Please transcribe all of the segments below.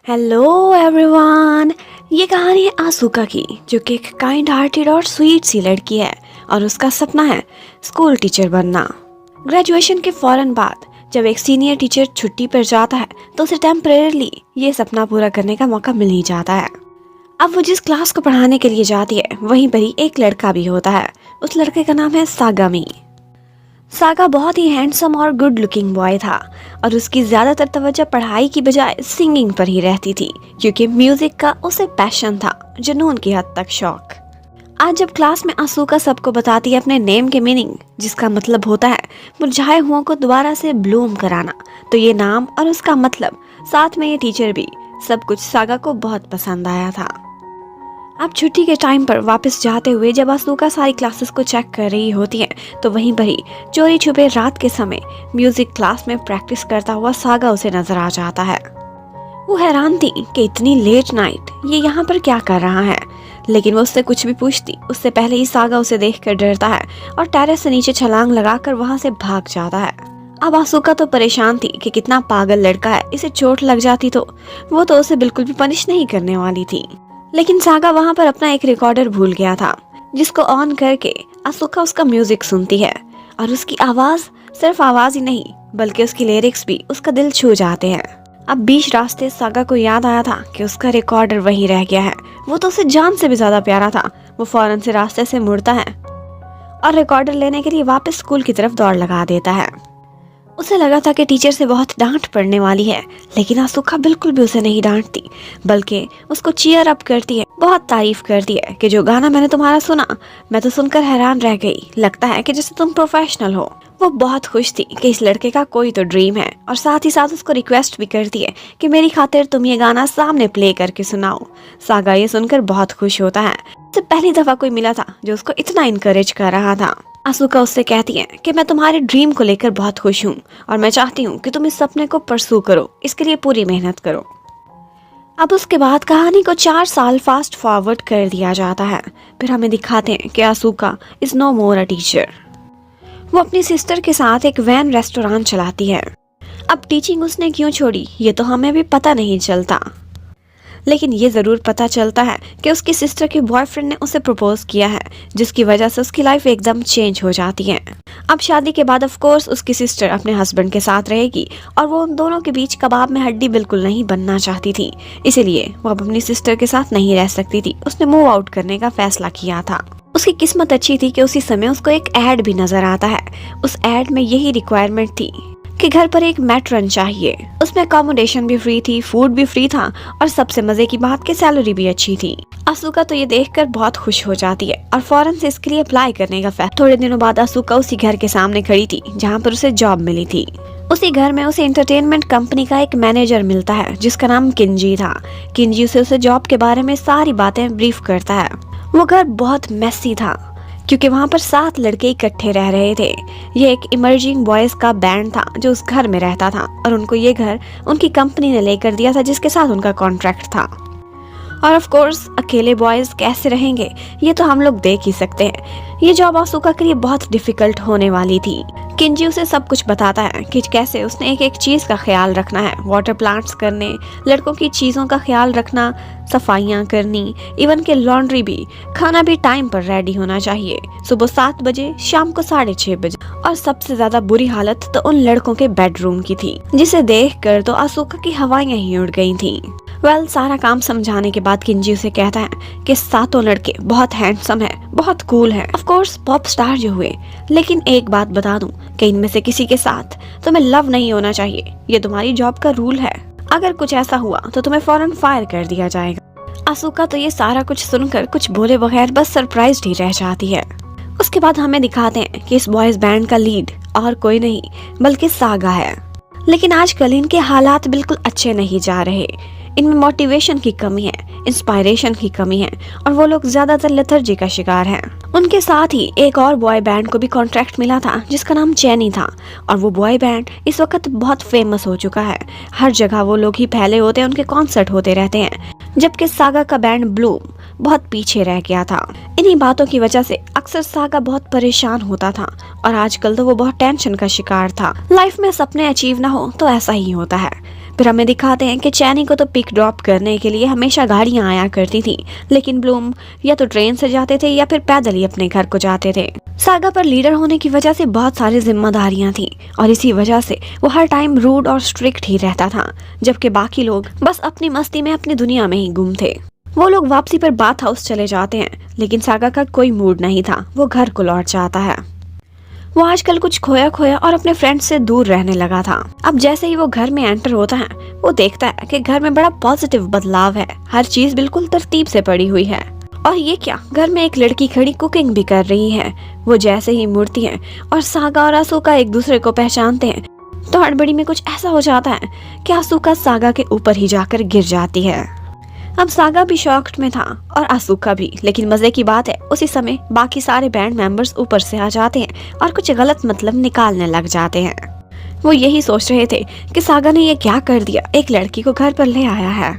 Hello everyone. ये कहानी है आसूका की, जो कि एक काइंड हार्टेड और स्वीट सी लड़की है और उसका सपना है स्कूल टीचर बनना। ग्रेजुएशन के फौरन बाद जब एक सीनियर टीचर छुट्टी पर जाता है तो उसे टेम्परेरली ये सपना पूरा करने का मौका मिल ही जाता है। अब वो जिस क्लास को पढ़ाने के लिए जाती है वहीं पर ही एक लड़का भी होता है। उस लड़के का नाम है सागामी। सागा बहुत ही हैंडसम और गुड लुकिंग बॉय था और उसकी ज्यादातर तवज्जो पढ़ाई की बजाय सिंगिंग पर ही रहती थी, क्योंकि म्यूजिक का उसे पैशन था, जुनून की हद तक शौक। आज जब क्लास में आसूका सबको बताती है अपने नेम के मीनिंग, जिसका मतलब होता है मुरझाए हुओं को दोबारा से ब्लूम कराना, तो ये नाम और उसका मतलब साथ में ये टीचर भी सब कुछ सागा को बहुत पसंद आया था। अब छुट्टी के टाइम पर वापस जाते हुए जब आसूका सारी क्लासेस को चेक कर रही होती है तो वहीं पर ही चोरी छुपे रात के समय म्यूजिक क्लास में प्रैक्टिस करता हुआ सागा उसे नजर आ जाता है। वो हैरान थी कि इतनी लेट नाइट ये यहाँ पर क्या कर रहा है, लेकिन वो उससे कुछ भी पूछती उससे पहले ही सागा उसे देखकर डरता है और टेरेस से नीचे छलांग लगाकर वहाँ से भाग जाता है। अब आसूका तो परेशान थी कि कितना पागल लड़का है, इसे चोट लग जाती तो वो तो उसे बिल्कुल भी पनिश नहीं करने वाली थी। लेकिन सागा वहाँ पर अपना एक रिकॉर्डर भूल गया था, जिसको ऑन करके आसूका उसका म्यूजिक सुनती है और उसकी आवाज सिर्फ आवाज ही नहीं बल्कि उसकी लिरिक्स भी उसका दिल छू जाते हैं। अब बीच रास्ते सागा को याद आया था कि उसका रिकॉर्डर वहीं रह गया है। वो तो उसे जान से भी ज्यादा प्यारा था। वो फौरन से रास्ते से मुड़ता है और रिकॉर्डर लेने के लिए वापस स्कूल की तरफ दौड़ लगा देता है। उसे लगा था कि टीचर से बहुत डांट पड़ने वाली है, लेकिन आसूका बिल्कुल भी उसे नहीं डांटती, बल्कि उसको चीयर अप करती है, बहुत तारीफ करती है कि जो गाना मैंने तुम्हारा सुना मैं तो सुनकर हैरान रह गई, लगता है कि जैसे तुम प्रोफेशनल हो। वो बहुत खुश थी कि इस लड़के का कोई तो ड्रीम है और साथ ही साथ उसको रिक्वेस्ट भी करती है कि मेरी खातिर तुम ये गाना सामने प्ले करके सुनाओ। सागा ये सुनकर बहुत खुश होता है। उससे पहली दफा कोई मिला था जो उसको इतना इनकरेज कर रहा था। आसूका उससे कहती है कि मैं तुम्हारे ड्रीम को लेकर बहुत खुश हूँ और मैं चाहती हूँ कि तुम इस सपने को परसू करो, इसके लिए पूरी मेहनत करो। अब उसके बाद कहानी को 4 साल फास्ट फॉरवर्ड कर दिया जाता है। फिर हमें दिखाते हैं कि Asuka is no more a teacher. वो अपनी सिस्टर के साथ एक वैन रेस्टोरेंट चलाती है। अब टीचिंग उसने क्यों छोड़ी ये तो हमें भी पता नहीं चलता, लेकिन ये जरूर पता चलता है कि उसकी सिस्टर के बॉयफ्रेंड ने उसे प्रपोज किया है, जिसकी वजह से उसकी लाइफ एकदम चेंज हो जाती है। अब शादी के बाद ऑफ कोर्स उसकी सिस्टर अपने हस्बैंड के साथ रहेगी और वो उन दोनों के बीच कबाब में हड्डी बिल्कुल नहीं बनना चाहती थी, इसीलिए वो अब अपनी सिस्टर के साथ नहीं रह सकती थी। उसने मूव आउट करने का फैसला किया था। उसकी किस्मत अच्छी थी कि उसी समय उसको एक एड भी नजर आता है। उस एड में यही रिक्वायरमेंट थी कि घर पर एक मैट्रन चाहिए। उसमें अकोमोडेशन भी फ्री थी, फूड भी फ्री था और सबसे मजे की बात कि सैलरी भी अच्छी थी। आसूका तो ये देखकर बहुत खुश हो जाती है और फौरन से इसके लिए अप्लाई करने का फैसला। थोड़े दिनों बाद आसूका उसी घर के सामने खड़ी थी जहाँ पर उसे जॉब मिली थी। उसी घर में उसे एंटरटेनमेंट कंपनी का एक मैनेजर मिलता है जिसका नाम किंजी था। किंजी उसे जॉब के बारे में सारी बातें ब्रीफ करता है। वो घर बहुत मेसी था क्योंकि वहाँ पर 7 लड़के इकट्ठे रह रहे थे। ये एक इमर्जिंग बॉयज का बैंड था जो उस घर में रहता था और उनको ये घर उनकी कंपनी ने लेकर दिया था, जिसके साथ उनका कॉन्ट्रैक्ट था। और ऑफ कोर्स अकेले बॉयज कैसे रहेंगे ये तो हम लोग देख ही सकते हैं। ये जॉब आसूका के लिए बहुत डिफिकल्ट होने वाली थी। किंजी उसे सब कुछ बताता है कि कैसे उसने एक एक चीज का ख्याल रखना है, वाटर प्लांट्स करने, लड़कों की चीजों का ख्याल रखना, सफाइयाँ करनी, इवन के लॉन्ड्री भी, खाना भी टाइम पर रेडी होना चाहिए, सुबह 7 बजे, शाम को 6:30 बजे। और सबसे ज्यादा बुरी हालत तो उन लड़कों के बेडरूम की थी, जिसे देखकर तो आसूका की हवाएं ही उड़ गई थी। सारा काम समझाने के बाद किंजी उसे कहता है कि 7 लड़के बहुत हैंडसम है, बहुत कूल है, ऑफ कोर्स पॉप स्टार जो हुए, लेकिन एक बात बता दूं कि इनमें से किसी के साथ तुम्हें लव नहीं होना चाहिए। ये तुम्हारी जॉब का रूल है। अगर कुछ ऐसा हुआ तो तुम्हें फौरन फायर कर दिया जाएगा। आसूका तो ये सारा कुछ सुनकर कुछ बोले बगैर बस सरप्राइज्ड ही रह जाती है। उसके बाद हमें दिखाते हैं कि इस बॉयज बैंड का लीड और कोई नहीं बल्कि सागा है। लेकिन आजकल इनके हालात बिल्कुल अच्छे नहीं जा रहे। इनमें मोटिवेशन की कमी है, इंस्पायरेशन की कमी है और वो लोग ज्यादातर लेथर्जी का शिकार हैं। उनके साथ ही एक और बॉय बैंड को भी कॉन्ट्रैक्ट मिला था जिसका नाम चैनी था और वो बॉय बैंड इस वक्त बहुत फेमस हो चुका है। हर जगह वो लोग ही फैले होते हैं, उनके कॉन्सर्ट होते रहते हैं, जबकि सागा का बैंड ब्लूम बहुत पीछे रह गया था। इन्हीं बातों की वजह से अक्सर सागा बहुत परेशान होता था और आजकल तो वो बहुत टेंशन का शिकार था। लाइफ में सपने अचीव ना हो तो ऐसा ही होता है। फिर हमें दिखाते हैं कि चैनी को तो पिक ड्रॉप करने के लिए हमेशा गाड़ियां आया करती थी, लेकिन ब्लूम या तो ट्रेन से जाते थे या फिर पैदल ही अपने घर को जाते थे। सागा पर लीडर होने की वजह से बहुत सारी जिम्मेदारियां थी और इसी वजह से वो हर टाइम रूड और स्ट्रिक्ट ही रहता था, जबकि बाकी लोग बस अपनी मस्ती में अपनी दुनिया में ही गुम थे। वो लोग वापसी पर बाथ हाउस चले जाते हैं, लेकिन सागा का कोई मूड नहीं था, वो घर को लौट जाता है। वो आजकल कुछ खोया खोया और अपने फ्रेंड्स से दूर रहने लगा था। अब जैसे ही वो घर में एंटर होता है, वो देखता है कि घर में बड़ा पॉजिटिव बदलाव है, हर चीज बिल्कुल तरतीब से पड़ी हुई है। और ये क्या, घर में एक लड़की खड़ी कुकिंग भी कर रही है। वो जैसे ही मुड़ती है और सागा और आसूका एक दूसरे को पहचानते हैं, तो हड़बड़ी में कुछ ऐसा हो जाता है कि आसूका सागा के ऊपर ही जाकर गिर जाती है। अब सागा भी शॉक्ड में था और आसूका भी, लेकिन मजे की बात है उसी समय बाकी सारे बैंड मेंबर्स ऊपर से आ जाते हैं और कुछ गलत मतलब निकालने लग जाते हैं। वो यही सोच रहे थे कि सागा ने ये क्या कर दिया, एक लड़की को घर पर ले आया है।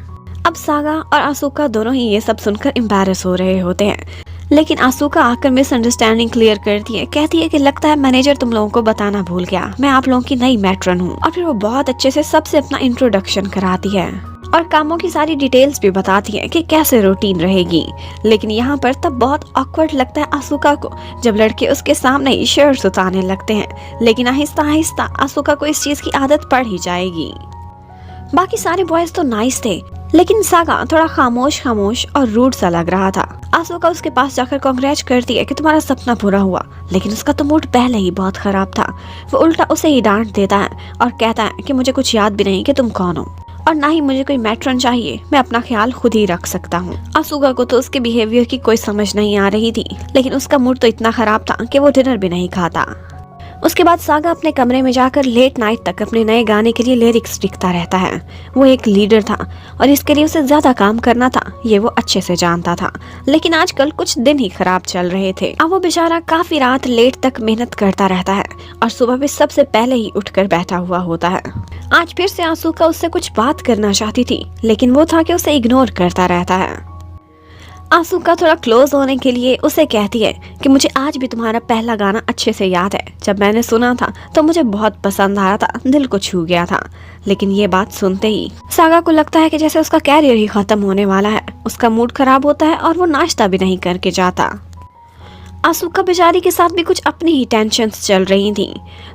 अब सागा और आसूका दोनों ही ये सब सुनकर एम्बैरस हो रहे होते हैं, लेकिन आसूका आकर मिसअंडरस्टैंडिंग क्लियर करती है, कहती है कि लगता है मैनेजर तुम लोगों को बताना भूल गया, मैं आप लोगों की नई मैट्रन हूँ। और फिर वो बहुत अच्छे से सबसे अपना इंट्रोडक्शन कराती है और कामों की सारी डिटेल्स भी बताती है कि कैसे रूटीन रहेगी। लेकिन यहाँ पर तब बहुत ऑकवर्ड लगता है आसूका को, जब लड़के उसके सामने ही शर्ट्स उतारने लगते हैं, लेकिन आहिस्ता आहिस्ता आसूका को इस चीज की आदत पड़ ही जाएगी। बाकी सारे बॉयज तो नाइस थे, लेकिन सागा थोड़ा खामोश खामोश और रूड सा लग रहा था। आसूका उसके पास जाकर कांग्रेच करती है कि तुम्हारा सपना पूरा हुआ, लेकिन उसका तो मूड पहले ही बहुत खराब था। वो उल्टा उसे ही डांट देता है और कहता है कि मुझे कुछ याद भी नहीं कि तुम कौन हो, और ना ही मुझे कोई मैट्रन चाहिए, मैं अपना ख्याल खुद ही रख सकता हूँ। आसूका को तो उसके बिहेवियर की कोई समझ नहीं आ रही थी, लेकिन उसका मूड तो इतना खराब था कि वो डिनर भी नहीं खाता। उसके बाद सागा अपने कमरे में जाकर लेट नाइट तक अपने नए गाने के लिए लिरिक्स लिखता रहता है। वो एक लीडर था और इसके लिए उसे ज्यादा काम करना था, ये वो अच्छे से जानता था, लेकिन आजकल कुछ दिन ही खराब चल रहे थे। अब वो बेचारा काफी रात लेट तक मेहनत करता रहता है और सुबह भी सबसे पहले ही उठकर बैठा हुआ होता है। आज फिर से आसूका उससे कुछ बात करना चाहती थी, लेकिन वो था कि उसे इग्नोर करता रहता है। आसूका थोड़ा क्लोज होने के लिए उसे कहती है कि मुझे आज भी तुम्हारा पहला गाना अच्छे से याद है, जब मैंने सुना था तो मुझे बहुत पसंद आया था, दिल को छू गया था। लेकिन ये बात सुनते ही सागा को लगता है कि जैसे उसका कैरियर ही खत्म होने वाला है। उसका मूड खराब होता है और वो नाश्ता भी नहीं करके जाता। आसूका बेचारी के साथ भी कुछ अपनी ही टेंशन्स चल रही थी।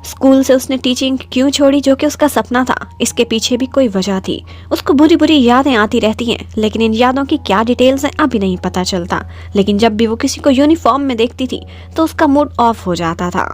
स्कूल से उसने टीचिंग क्यों छोड़ी, जो कि उसका सपना था, इसके पीछे भी कोई वजह थी। उसको बुरी बुरी यादें आती रहती हैं, लेकिन इन यादों की क्या डिटेल्स हैं अभी नहीं पता चलता। लेकिन जब भी वो किसी को यूनिफॉर्म में देखती थी तो उसका मूड ऑफ हो जाता था।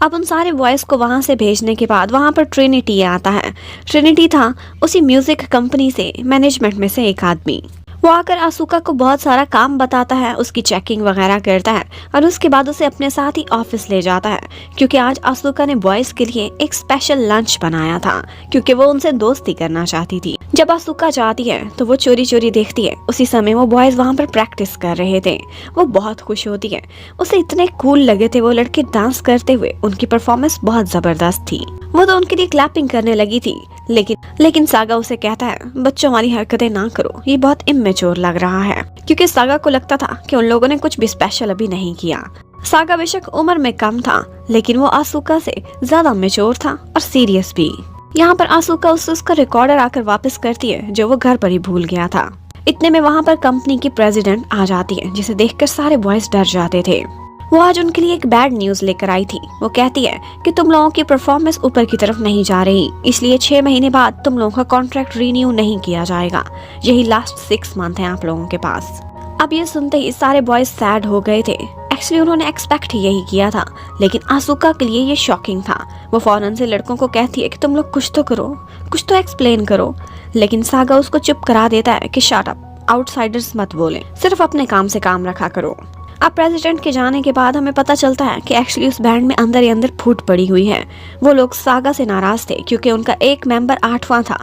अब उन सारे बॉयज को वहां से भेजने के बाद वहां पर ट्रिनिटी आता है। ट्रिनिटी था उसी म्यूजिक कंपनी से मैनेजमेंट में से एक आदमी। वो आकर आसूका को बहुत सारा काम बताता है, उसकी चेकिंग वगैरह करता है और उसके बाद उसे अपने साथ ही ऑफिस ले जाता है, क्योंकि आज आसूका ने बॉयज के लिए एक स्पेशल लंच बनाया था, क्योंकि वो उनसे दोस्ती करना चाहती थी। जब आसूका जाती है तो वो चोरी चोरी देखती है, उसी समय वो बॉयज वहाँ पर प्रैक्टिस कर रहे थे। वो बहुत खुश होती है, उसे इतने कूल लगे थे वो लड़के डांस करते हुए, उनकी परफॉर्मेंस बहुत जबरदस्त थी। वो तो उनके लिए क्लैपिंग करने लगी थी, लेकिन सागा उसे कहता है बच्चों वाली हरकतें ना करो, ये बहुत इमेच्योर लग रहा है, क्योंकि सागा को लगता था कि उन लोगों ने कुछ भी स्पेशल अभी नहीं किया। सागा बेशक उम्र में कम था, लेकिन वो आसूका से ज्यादा मेच्योर था और सीरियस भी। यहाँ पर आसूका उसका रिकॉर्डर आकर वापस करती है, जो वो घर पर ही भूल गया था। इतने में वहाँ पर कंपनी की प्रेसिडेंट आ जाती है, जिसे देखकर सारे बॉयज डर जाते थे। वो आज उनके लिए एक बैड न्यूज लेकर आई थी। वो कहती है कि तुम लोगों की परफॉर्मेंस ऊपर की तरफ नहीं जा रही, इसलिए 6 महीने बाद तुम लोगों का कॉन्ट्रैक्ट रीन्यू नहीं किया जाएगा। यही लास्ट 6 मंथ है आप लोगों के पास। अब ये सुनते ही सारे बॉयज सैड हो गए थे। एक्चुअली उन्होंने एक्सपेक्ट ही यही किया था, लेकिन आसूका के लिए ये शॉकिंग था। वो फौरन से लड़कों को कहती है कि तुम लोग कुछ तो करो, कुछ तो एक्सप्लेन करो, लेकिन सागा उसको चुप करा देता है कि शट अप, आउटसाइडर्स मत बोले, सिर्फ अपने काम से काम रखा करो। अब प्रेसिडेंट के जाने के बाद हमें पता चलता है कि एक्चुअली उस बैंड में अंदर ही अंदर फूट पड़ी हुई है। वो लोग सागा से नाराज थे, क्योंकि उनका एक मेंबर 8वां था,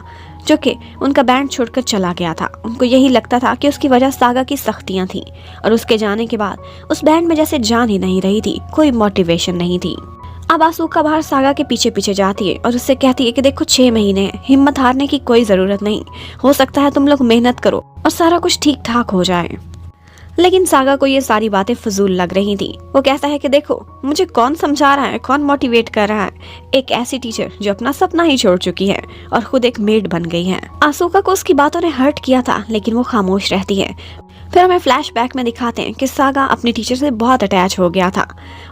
जो कि उनका बैंड छोड़कर चला गया था। उनको यही लगता था कि उसकी वजह सागा की सख्तियां थी, और उसके जाने के बाद उस बैंड में जैसे जान ही नहीं रही थी, कोई मोटिवेशन नहीं थी। अब आसूका बाहर सागा के पीछे पीछे जाती है और उससे कहती है कि देखो 6 महीने हैं, हिम्मत हारने की कोई जरूरत नहीं, हो सकता है तुम लोग मेहनत करो और सारा कुछ ठीक ठाक हो जाए। लेकिन सागा को ये सारी बातें फजूल लग रही थी। वो कहता है कि देखो, मुझे कौन समझा रहा है, कौन मोटिवेट कर रहा है, एक ऐसी टीचर जो अपना सपना ही छोड़ चुकी है और खुद एक मेड बन गई है। आसूका को उसकी बातों ने हर्ट किया था, लेकिन वो खामोश रहती है। फिर हमें फ्लैशबैक में दिखाते हैं कि सागा अपनी टीचर से बहुत अटैच हो गया था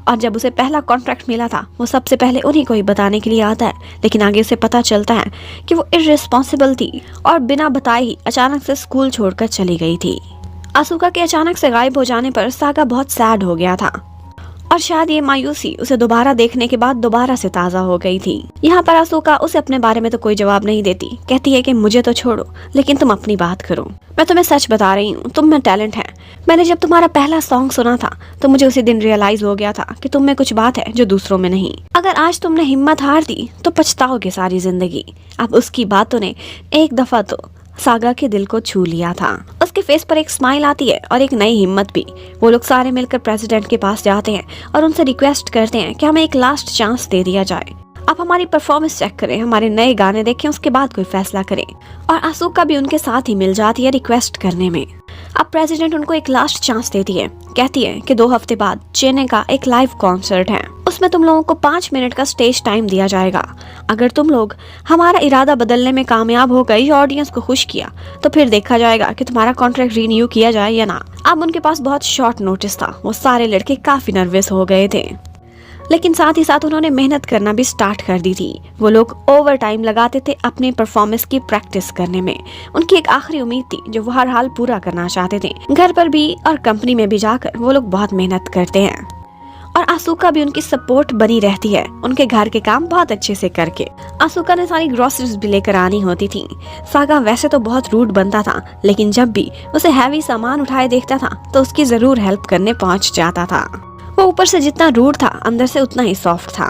और जब उसे पहला कॉन्ट्रैक्ट मिला था वो सबसे पहले उन्हीं को ही बताने के लिए आता है, लेकिन आगे उसे पता चलता है कि वो इर्रिस्पॉन्सिबल थी और बिना बताए ही अचानक से स्कूल छोड़कर चली गई थी। आसूका के अचानक से गायब हो जाने पर सागा बहुत सैड हो गया था और शायद ये मायूसी उसे दोबारा देखने के बाद दोबारा से ताज़ा हो गई थी। यहाँ पर आसूका उसे अपने बारे में तो कोई जवाब नहीं देती, कहती है कि मुझे तो छोड़ो, लेकिन तुम अपनी बात करो। मैं तुम्हें सच बता रही हूँ, तुम में टैलेंट है। मैंने जब तुम्हारा पहला सॉन्ग सुना था तो मुझे उसी दिन रियलाइज हो गया था कि तुम में कुछ बात है जो दूसरों में नहीं। अगर आज तुमने हिम्मत हार दी तो पछताओगे सारी जिंदगी। अब उसकी बातों ने एक दफा तो सागा के दिल को छू लिया था। उसके फेस पर एक स्माइल आती है और एक नई हिम्मत भी। वो लोग सारे मिलकर प्रेसिडेंट के पास जाते हैं और उनसे रिक्वेस्ट करते हैं कि हमें एक लास्ट चांस दे दिया जाए। आप हमारी परफॉर्मेंस चेक करें, हमारे नए गाने देखें, उसके बाद कोई फैसला करें। और आसूका भी उनके साथ ही मिल जाती है रिक्वेस्ट करने में। अब प्रेसिडेंट उनको एक लास्ट चांस देती है, कहती है कि 2 हफ्ते बाद चेन्नई का एक लाइव कॉन्सर्ट है, उसमें तुम लोगों को 5 मिनट का स्टेज टाइम दिया जाएगा। अगर तुम लोग हमारा इरादा बदलने में कामयाब हो गए या ऑडियंस को खुश किया तो फिर देखा जाएगा कि तुम्हारा कॉन्ट्रैक्ट रिन्यू किया जाए या ना। अब उनके पास बहुत शॉर्ट नोटिस था, वो सारे लड़के काफी नर्वस हो गए थे, लेकिन साथ ही साथ उन्होंने मेहनत करना भी स्टार्ट कर दी थी। वो लोग ओवर टाइम लगाते थे अपने परफॉर्मेंस की प्रैक्टिस करने में। उनकी एक आखिरी उम्मीद थी जो वो हर हाल पूरा करना चाहते थे। घर पर भी और कंपनी में भी जाकर वो लोग बहुत मेहनत करते हैं और आसूका भी उनकी सपोर्ट बनी रहती है, उनके घर के काम बहुत अच्छे से करके। आसूका ने सारी ग्रोसरीज भी लेकर आनी होती थी। सागा वैसे तो बहुत रूड बनता था, लेकिन जब भी उसे हैवी सामान उठाए देखता था तो उसकी जरूर हेल्प करने पहुंच जाता था। वो ऊपर से जितना रूड था अंदर से उतना ही सॉफ्ट था।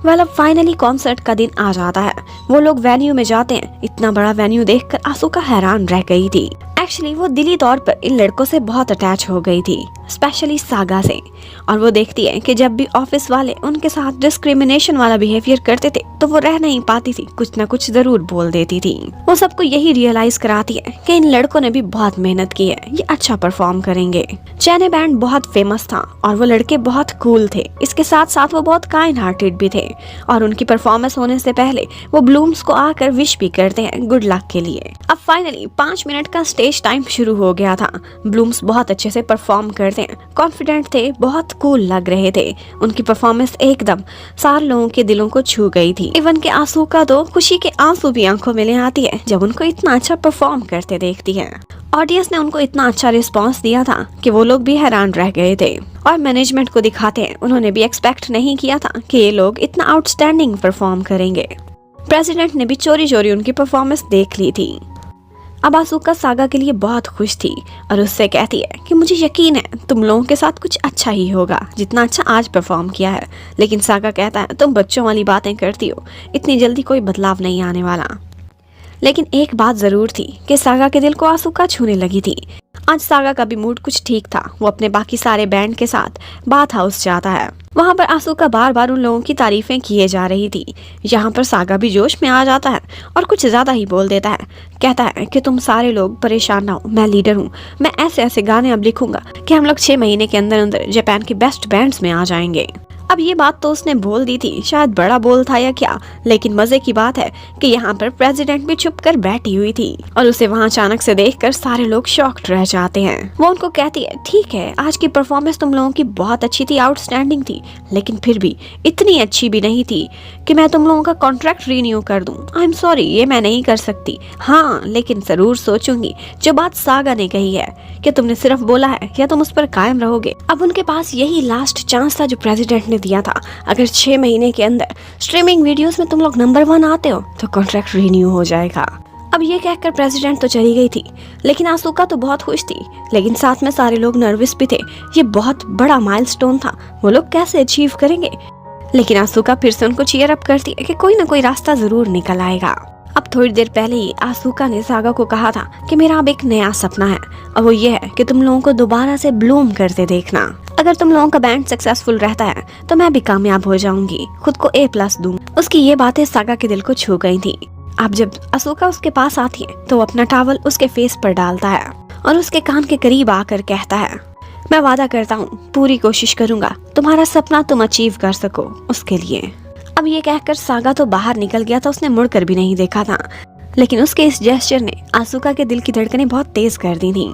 अब फाइनली कॉन्सर्ट का दिन आ जाता है। वो लोग वेन्यू में जाते हैं। इतना बड़ा वेन्यू देखकर आसूका हैरान रह गई थी। एक्चुअली वो दिली तौर पर इन लड़कों से बहुत अटैच हो गई थी, स्पेशली सागा से। और वो देखती है कि जब भी ऑफिस वाले उनके साथ डिस्क्रिमिनेशन वाला बिहेवियर करते थे तो वो रह नहीं पाती थी, कुछ ना कुछ जरूर बोल देती थी। वो सबको यही रियलाइज कराती है कि इन लड़कों ने भी बहुत मेहनत की है, ये अच्छा परफॉर्म करेंगे। चेन्नई बैंड बहुत फेमस था और वो लड़के बहुत कूल थे। इसके साथ साथ वो बहुत काइंड हार्टेड भी थे और उनकी परफॉर्मेंस होने से पहले वो ब्लूम्स को आकर विश भी करते हैं गुड लक के लिए। अब फाइनली 5 मिनट का स्टेज टाइम शुरू हो गया था। ब्लूम्स बहुत अच्छे से परफॉर्म करते हैं, कॉन्फिडेंट थे, बहुत कूल लग रहे थे। उनकी परफॉर्मेंस एकदम सारे लोगों के दिलों को छू गई थी। इवन के आसूका तो खुशी के आंसू भी आंखों में ले आती है जब उनको इतना अच्छा परफॉर्म करते देखती है। ऑडियंस ने उनको इतना अच्छा रिस्पांस दिया था कि वो लोग भी हैरान रह गए थे और मैनेजमेंट को दिखाते हैं, उन्होंने भी एक्सपेक्ट नहीं किया था कि ये लोग इतना आउटस्टैंडिंग परफॉर्म करेंगे। प्रेसिडेंट ने भी चोरी चोरी उनकी परफॉर्मेंस देख ली थी। अब आसूका सागा के लिए बहुत खुश थी और उससे कहती है कि मुझे यकीन है तुम लोगों के साथ कुछ अच्छा ही होगा, जितना अच्छा आज परफॉर्म किया है। लेकिन सागा कहता है तुम बच्चों वाली बातें करती हो, इतनी जल्दी कोई बदलाव नहीं आने वाला। लेकिन एक बात जरूर थी कि सागा के दिल को आसूका छूने लगी थी। आज सागा का भी मूड कुछ ठीक था। वो अपने बाकी सारे बैंड के साथ बाथ हाउस जाता है। वहाँ पर आसूका बार बार उन लोगों की तारीफें किए जा रही थी। यहाँ पर सागा भी जोश में आ जाता है और कुछ ज्यादा ही बोल देता है। कहता है कि तुम सारे लोग परेशान ना हो, मैं लीडर हूँ। मैं ऐसे ऐसे गाने अब लिखूंगा कि हम लोग 6 महीने के अंदर अंदर जापान के बेस्ट बैंड्स में आ जाएंगे। अब ये बात तो उसने बोल दी थी, शायद बड़ा बोल था या क्या, लेकिन मजे की बात है कि यहाँ पर प्रेसिडेंट भी छुप कर बैठी हुई थी और उसे वहाँ अचानक से देखकर सारे लोग शॉक्ड रह जाते हैं। वो उनको कहती है ठीक है, आज की परफॉर्मेंस तुम लोगों की बहुत अच्छी थी, आउटस्टैंडिंग थी, लेकिन फिर भी इतनी अच्छी भी नहीं थी कि मैं तुम लोगों का कॉन्ट्रैक्ट रीन्यू कर दूं। आई एम सॉरी, ये मैं नहीं कर सकती। हाँ, लेकिन जरूर सोचूंगी जो बात सागा ने कही है कि तुमने सिर्फ बोला है या तुम उस पर कायम रहोगे। अब उनके पास यही लास्ट चांस था जो प्रेसिडेंट ने दिया था। अगर 6 महीने के अंदर स्ट्रीमिंग वीडियोस में तुम लोग नंबर 1 आते हो तो कॉन्ट्रैक्ट रीन्यू हो जाएगा। अब ये कहकर प्रेसिडेंट तो चली गई थी, लेकिन आसूका तो बहुत खुश थी, लेकिन साथ में सारे लोग नर्वस भी थे। ये बहुत बड़ा माइलस्टोन था, वो लोग कैसे अचीव करेंगे। लेकिन आसूका फिर से उनको चीयर अप करती है कि कोई ना कोई रास्ता जरूर निकल आएगा। अब थोड़ी देर पहले ही आसूका ने सागा को कहा था कि मेरा अब एक नया सपना है और वो ये है कि तुम लोगों को दोबारा से ब्लूम करते देखना। अगर तुम लोगों का बैंड सक्सेसफुल रहता है तो मैं भी कामयाब हो जाऊंगी, खुद को A+ दूं। उसकी ये बातें सागा के दिल को छू गई थी। अब जब आसूका उसके पास आती है तो वो अपना टॉवल उसके फेस पर डालता है और उसके कान के करीब आकर कहता है, मैं वादा करता हूँ पूरी कोशिश करूंगा तुम्हारा सपना तुम अचीव कर सको उसके लिए। अब ये कहकर सागा तो बाहर निकल गया था, उसने मुड़कर भी नहीं देखा था, लेकिन उसके इस जेस्चर ने आसुका के दिल की धड़कनें बहुत तेज कर दी थी।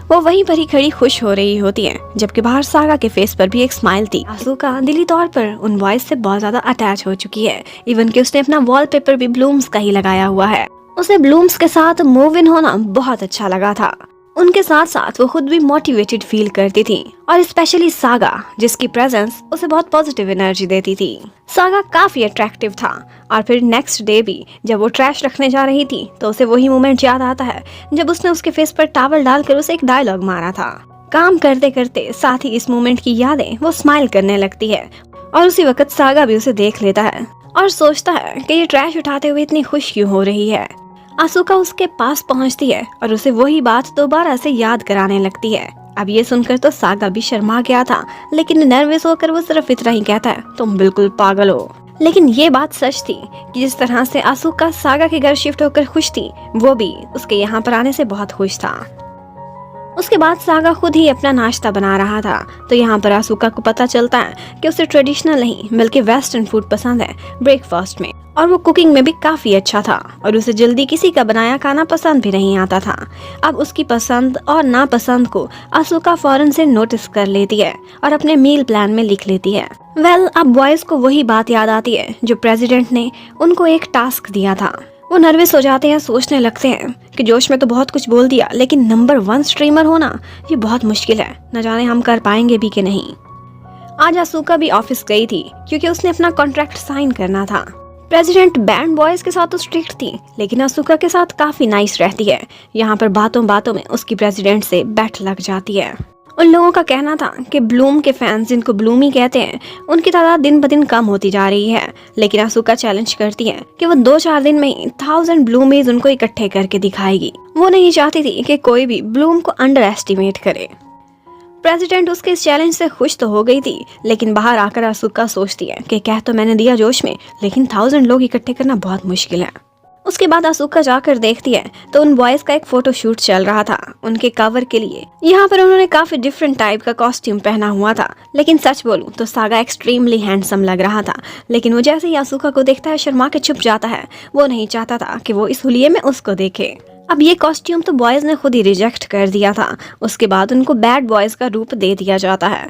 वो वहीं पर ही खड़ी खुश हो रही होती है, जबकि बाहर सागा के फेस पर भी एक स्माइल थी। आसुका दिली तौर पर उन बॉयज से बहुत ज्यादा अटैच हो चुकी है, इवन कि उसने अपना वॉलपेपर भी ब्लूम्स का ही लगाया हुआ है। उसे ब्लूम्स के साथ मूव इन होना बहुत अच्छा लगा था। उनके साथ साथ वो खुद भी मोटिवेटेड फील करती थी, और स्पेशली सागा जिसकी प्रेजेंस उसे बहुत पॉजिटिव एनर्जी देती थी। सागा काफी अट्रैक्टिव था, और फिर नेक्स्ट डे भी जब वो ट्रैश रखने जा रही थी तो उसे वही मोमेंट याद आता है जब उसने उसके फेस पर टॉवल डालकर उसे एक डायलॉग मारा था। काम करते करते साथ ही इस मोमेंट की यादें वो स्माइल करने लगती है, और उसी वक्त सागा भी उसे देख लेता है और सोचता है कि ये ट्रैश उठाते हुए इतनी खुश क्यों हो रही है। आसुका उसके पास पहुंचती है और उसे वही बात दोबारा से याद कराने लगती है। अब ये सुनकर तो सागा भी शर्मा गया था, लेकिन नर्वस होकर वो सिर्फ इतना ही कहता है, तुम बिल्कुल पागल हो। लेकिन ये बात सच थी कि जिस तरह से आसुका सागा के घर शिफ्ट होकर खुश थी, वो भी उसके यहाँ पर आने से बहुत खुश था। उसके बाद सागा खुद ही अपना नाश्ता बना रहा था, तो यहाँ पर आसुका को पता चलता है कि उसे ट्रेडिशनल नहीं बल्कि वेस्टर्न फूड पसंद है ब्रेकफास्ट में, और वो कुकिंग में भी काफी अच्छा था, और उसे जल्दी किसी का बनाया खाना पसंद भी नहीं आता था। अब उसकी पसंद और नापसंद को आसुका फौरन से नोटिस कर लेती है और अपने मील प्लान में लिख लेती है। अब बॉयज को वही बात याद आती है जो प्रेसिडेंट ने उनको एक टास्क दिया था। वो नर्वस हो जाते हैं, सोचने लगते हैं कि जोश में तो बहुत कुछ बोल दिया, लेकिन नंबर 1 स्ट्रीमर होना ये बहुत मुश्किल है, न जाने हम कर पाएंगे भी कि नहीं। आज आसुका भी ऑफिस गई थी क्योंकि उसने अपना कॉन्ट्रैक्ट साइन करना था। प्रेसिडेंट बैंड बॉयज के साथ तो स्ट्रिक्ट थी, लेकिन आसुका के साथ काफी नाइस रहती है। यहाँ पर बातों बातों में उसकी प्रेसिडेंट से बैठ लग जाती है। उन लोगों का कहना था कि ब्लूम के फैंस, जिनको ब्लूमी कहते हैं, उनकी तादाद दिन ब दिन कम होती जा रही है, लेकिन आसुका चैलेंज करती है कि वो 2-4 दिन में ही 1000 ब्लूमीज उनको इकट्ठे करके दिखाएगी। वो नहीं चाहती थी कि कोई भी ब्लूम को अंडर एस्टिमेट करे। प्रेसिडेंट उसके इस चैलेंज से खुश तो हो गई थी, लेकिन बाहर आकर आसुका सोचती है कि कह तो मैंने दिया जोश में, लेकिन 1000 लोग इकट्ठे करना बहुत मुश्किल है। उसके बाद आसुका जाकर देखती है तो उन बॉयज का एक फोटो शूट चल रहा था उनके कवर के लिए। यहाँ पर उन्होंने काफी डिफरेंट टाइप का कॉस्ट्यूम पहना हुआ था, लेकिन सच बोलूं तो सागा एक्सट्रीमली हैंडसम लग रहा था। लेकिन वो जैसे ही आसुका को देखता है शर्मा के छुप जाता है। वो नहीं चाहता था कि वो इस हुलिये में उसको देखे। अब ये कॉस्ट्यूम तो बॉयज ने खुद ही रिजेक्ट कर दिया था। उसके बाद उनको बैड बॉयज का रूप दे दिया जाता है,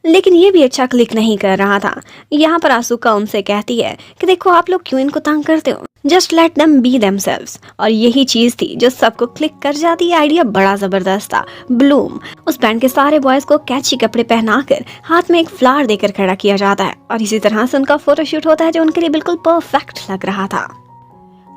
लेकिन ये भी अच्छा क्लिक नहीं कर रहा था। यहाँ पर आसुका उनसे कहती है कि देखो आप लोग क्यों इनको तंग करते हो, just let them be themselves. और यही चीज थी जो सबको क्लिक कर जाती। आइडिया बड़ा जबरदस्त था। ब्लूम उस बैंड के सारे बॉयज को कैची कपड़े पहनाकर हाथ में एक फ्लावर देकर खड़ा किया जाता है, और इसी तरह से उनका फोटोशूट होता है जो उनके लिए बिल्कुल परफेक्ट लग रहा था।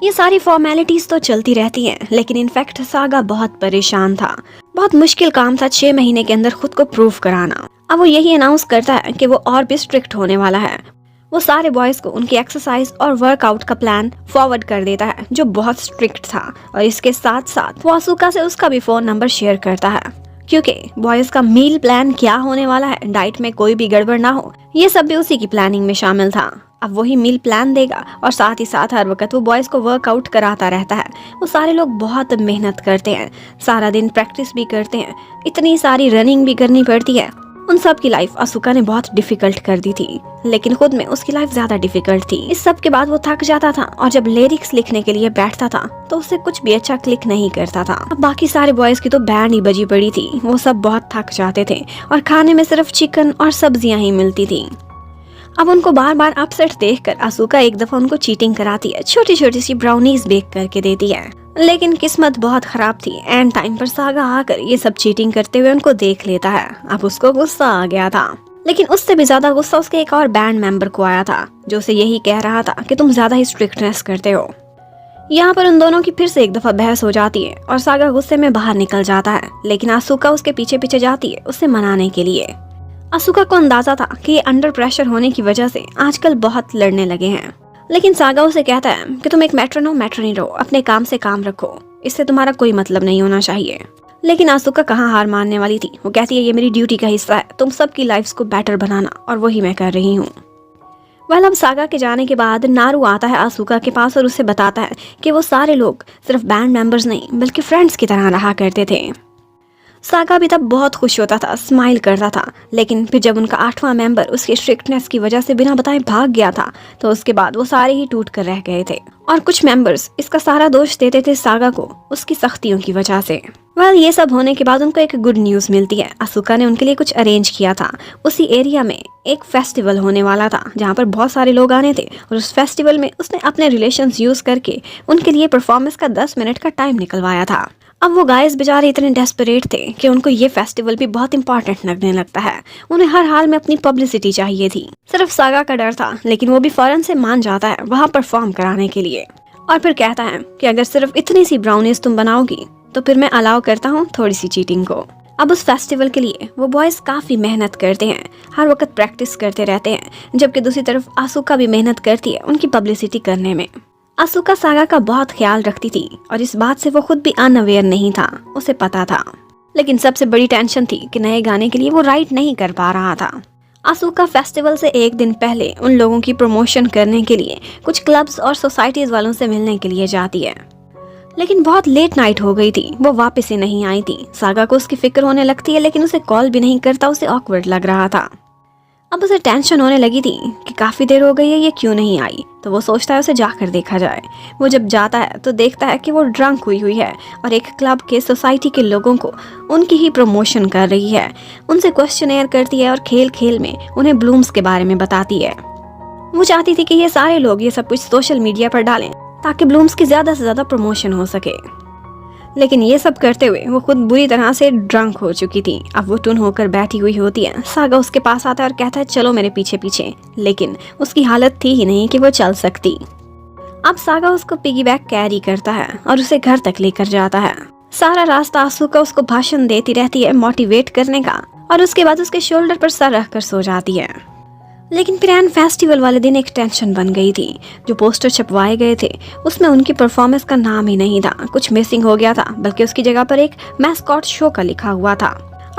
ये सारी फॉर्मेलिटीज तो चलती रहती हैं, लेकिन इनफैक्ट सागा बहुत परेशान था। बहुत मुश्किल काम था 6 महीने के अंदर खुद को प्रूव कराना। अब वो यही अनाउंस करता है कि वो और भी स्ट्रिक्ट होने वाला है। वो सारे बॉयज को उनकी एक्सरसाइज और वर्कआउट का प्लान फॉरवर्ड कर देता है जो बहुत स्ट्रिक्ट था, और इसके साथ साथ वो आसुका से उसका भी फोन नंबर शेयर करता है, क्योंकि बॉयज का मील प्लान क्या होने वाला है, डाइट में कोई भी गड़बड़ ना हो, ये सब भी उसी की प्लानिंग में शामिल था। अब वही मील प्लान देगा, और साथ ही साथ हर वक्त वो बॉयज को वर्कआउट कराता रहता है। वो सारे लोग बहुत मेहनत करते हैं, सारा दिन प्रैक्टिस भी करते हैं, इतनी सारी रनिंग भी करनी पड़ती है। उन सब की लाइफ आसुका ने बहुत डिफिकल्ट कर दी थी, लेकिन खुद में उसकी लाइफ ज्यादा डिफिकल्ट थी। इस सब के बाद वो थक जाता था, और जब लिरिक्स लिखने के लिए बैठता था तो उससे कुछ भी अच्छा क्लिक नहीं करता था। अब बाकी सारे बॉयज की तो बैंड ही बजी पड़ी थी। वो सब बहुत थक जाते थे, और खाने में सिर्फ चिकन और सब्जियां ही मिलती थी। अब उनको बार बार अपसेट देखकर आसुका एक दफा उनको चीटिंग कराती है, छोटी छोटी सी ब्राउनीज बेक करके देती है। लेकिन किस्मत बहुत खराब थी, एंड टाइम पर सागा आकर ये सब चीटिंग करते हुए उनको देख लेता है। अब उसको गुस्सा आ गया था, लेकिन उससे भी ज्यादा गुस्सा उसके एक और बैंड मेंबर को आया था, जो उसे यही कह रहा था कि तुम ज्यादा ही स्ट्रिक्टनेस करते हो। यहाँ पर उन दोनों की फिर से एक दफा बहस हो जाती है, और सागा गुस्से में बाहर निकल जाता है, लेकिन आसुका उसके पीछे पीछे जाती है उसे मनाने के लिए। आसुका को अंदाजा था कि ये अंडर प्रेशर होने की वजह से आजकल बहुत लड़ने लगे हैं, लेकिन सागा उसे कहता है कि तुम एक मैट्रोनी रहो, अपने काम से काम रखो, इससे तुम्हारा कोई मतलब नहीं होना चाहिए। लेकिन आसुका कहाँ हार मानने वाली थी। वो कहती है ये मेरी ड्यूटी का हिस्सा है, तुम सबकी लाइफ्स को बेटर बनाना, और वही मैं कर रही हूँ। अब सागा के जाने के बाद नारू आता है आसुका के पास और उसे बताता है कि वो सारे लोग सिर्फ बैंड मेंबर्स नहीं बल्कि फ्रेंड्स की तरह रहा करते थे। सागा भी तब बहुत खुश होता था, स्माइल करता था, लेकिन फिर जब उनका 8वां मेंबर उसकी स्ट्रिक्टनेस की वजह से बिना बताए भाग गया था तो उसके बाद वो सारे ही टूट कर रह गए थे। और कुछ मेंबर्स इसका सारा दोष देते थे सागा को उसकी सख्तियों की वजह से। ये सब होने के बाद उनको एक गुड न्यूज मिलती है। असुका ने उनके लिए कुछ अरेंज किया था। उसी एरिया में एक फेस्टिवल होने वाला था जहाँ पर बहुत सारे लोग आने थे और उस फेस्टिवल में उसने अपने रिलेशंस यूज करके उनके लिए परफॉर्मेंस का 10 मिनट का टाइम निकलवाया था। अब वो गाइस बेचारे इतने डेस्परेट थे कि उनको ये फेस्टिवल भी बहुत इंपॉर्टेंट लगने लगता है। उन्हें हर हाल में अपनी पब्लिसिटी चाहिए थी। सिर्फ सागा का डर था, लेकिन वो भी फौरन से मान जाता है वहाँ परफॉर्म कराने के लिए और फिर कहता है कि अगर सिर्फ इतनी सी ब्राउनीज तुम बनाओगी तो फिर मैं अलाउ करता हूँ थोड़ी सी चीटिंग को। अब उस फेस्टिवल के लिए वो बॉयज काफी मेहनत करते हैं, हर वक्त प्रैक्टिस करते रहते हैं, जबकि दूसरी तरफ आसुका भी मेहनत करती है उनकी पब्लिसिटी करने में। आसुका सागा का बहुत ख्याल रखती थी और इस बात से वो खुद भी अनअवेयर नहीं था, उसे पता था। लेकिन सबसे बड़ी टेंशन थी कि नए गाने के लिए वो राइट नहीं कर पा रहा था। आसुका फेस्टिवल से एक दिन पहले उन लोगों की प्रमोशन करने के लिए कुछ क्लब्स और सोसाइटीज वालों से मिलने के लिए जाती है, लेकिन बहुत लेट नाइट हो गई थी, वो वापस ही नहीं आई थी। सागा को उसकी फिक्र होने लगती है, लेकिन उसे कॉल भी नहीं करता, उसे ऑकवर्ड लग रहा था। अब उसे टेंशन होने लगी थी कि काफी देर हो गई है, ये क्यों नहीं आई। तो वो सोचता है उसे जाकर देखा जाए। वो जब जाता है तो देखता है कि वो ड्रंक हुई है और एक क्लब के सोसाइटी के लोगों को उनकी ही प्रमोशन कर रही है। उनसे क्वेश्चनेयर करती है और खेल खेल में उन्हें ब्लूम्स के बारे में बताती है। वो चाहती थी कि ये सारे लोग ये सब कुछ सोशल मीडिया पर डालें ताकि ब्लूम्स की ज्यादा से ज्यादा प्रमोशन हो सके, लेकिन ये सब करते हुए वो खुद बुरी तरह से ड्रंक हो चुकी थी। अब वो टुन होकर बैठी हुई होती है। सागा उसके पास आता है और कहता है चलो मेरे पीछे पीछे, लेकिन उसकी हालत थी ही नहीं कि वो चल सकती। अब सागा उसको पिगी बैग कैरी करता है और उसे घर तक लेकर जाता है। सारा रास्ता आसुका उसको भाषण देती रहती है मोटिवेट करने का, और उसके बाद उसके शोल्डर पर सर रखकर सो जाती है। लेकिन फिर एन फेस्टिवल वाले दिन एक टेंशन बन गई थी। जो पोस्टर छपवाए गए थे उसमें उनकी परफॉर्मेंस का नाम ही नहीं था, कुछ मिसिंग हो गया था, बल्कि उसकी जगह पर एक मैस्कॉट शो का लिखा हुआ था।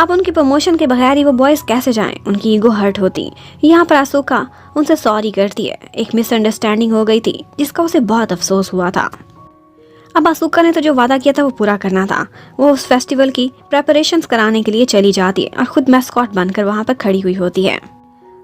अब उनकी प्रमोशन के बगैर ही वो बॉयज कैसे जाएं? उनकी ईगो हर्ट होती। यहाँ पर आसुका उनसे सॉरी करती है। एक मिसअंडरस्टैंडिंग हो गई थी जिसका उसे बहुत अफसोस हुआ था। अब आसुका ने तो जो वादा किया था वो पूरा करना था। वो उस फेस्टिवल की प्रेपरेशंस कराने के लिए चली जाती है और खुद मैस्कॉट बनकर वहाँ पर खड़ी हुई होती है।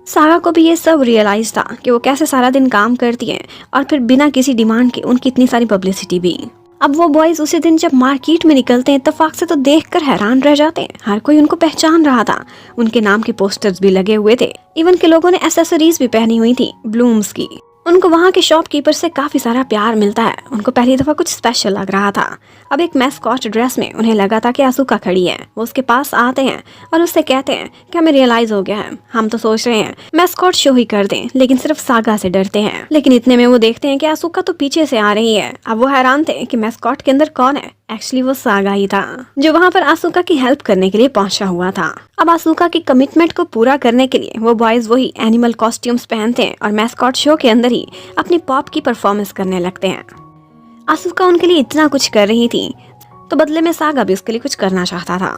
सागा को भी ये सब रियलाइज था कि वो कैसे सारा दिन काम करती है और फिर बिना किसी डिमांड के उनकी इतनी सारी पब्लिसिटी भी। अब वो बॉयज उसी दिन जब मार्केट में निकलते हैं इत्तेफाक से तो देखकर हैरान रह जाते हैं। हर कोई उनको पहचान रहा था। उनके नाम के पोस्टर्स भी लगे हुए थे। इवन के लोगों ने एसेसरीज भी पहनी हुई थी ब्लूम्स की। उनको वहाँ के शॉपकीपर से काफी सारा प्यार मिलता है। उनको पहली दफा कुछ स्पेशल लग रहा था। अब एक मैस्कॉट ड्रेस में उन्हें लगा था कि आसुका खड़ी है। वो उसके पास आते हैं और उससे कहते हैं कि हमें रियलाइज हो गया है, हम तो सोच रहे हैं मैस्कॉट शो ही कर दें, लेकिन सिर्फ सागा से डरते हैं। लेकिन इतने में वो देखते हैं कि आसुका तो पीछे से आ रही है। अब वो हैरान थे कि मैस्कॉट के अंदर कौन है। एक्चुअली वो सागा ही था जो वहाँ पर आसुका की हेल्प करने के लिए पहुंचा हुआ था। अब आसुका की कमिटमेंट को पूरा करने के लिए वो बॉयज वही एनिमल कॉस्ट्यूम्स पहनते हैं और मैस्कॉट शो के अंदर ही अपनी पॉप की परफॉर्मेंस करने लगते हैं। आसुका उनके लिए इतना कुछ कर रही थी तो बदले में सागा भी उसके लिए कुछ करना चाहता था।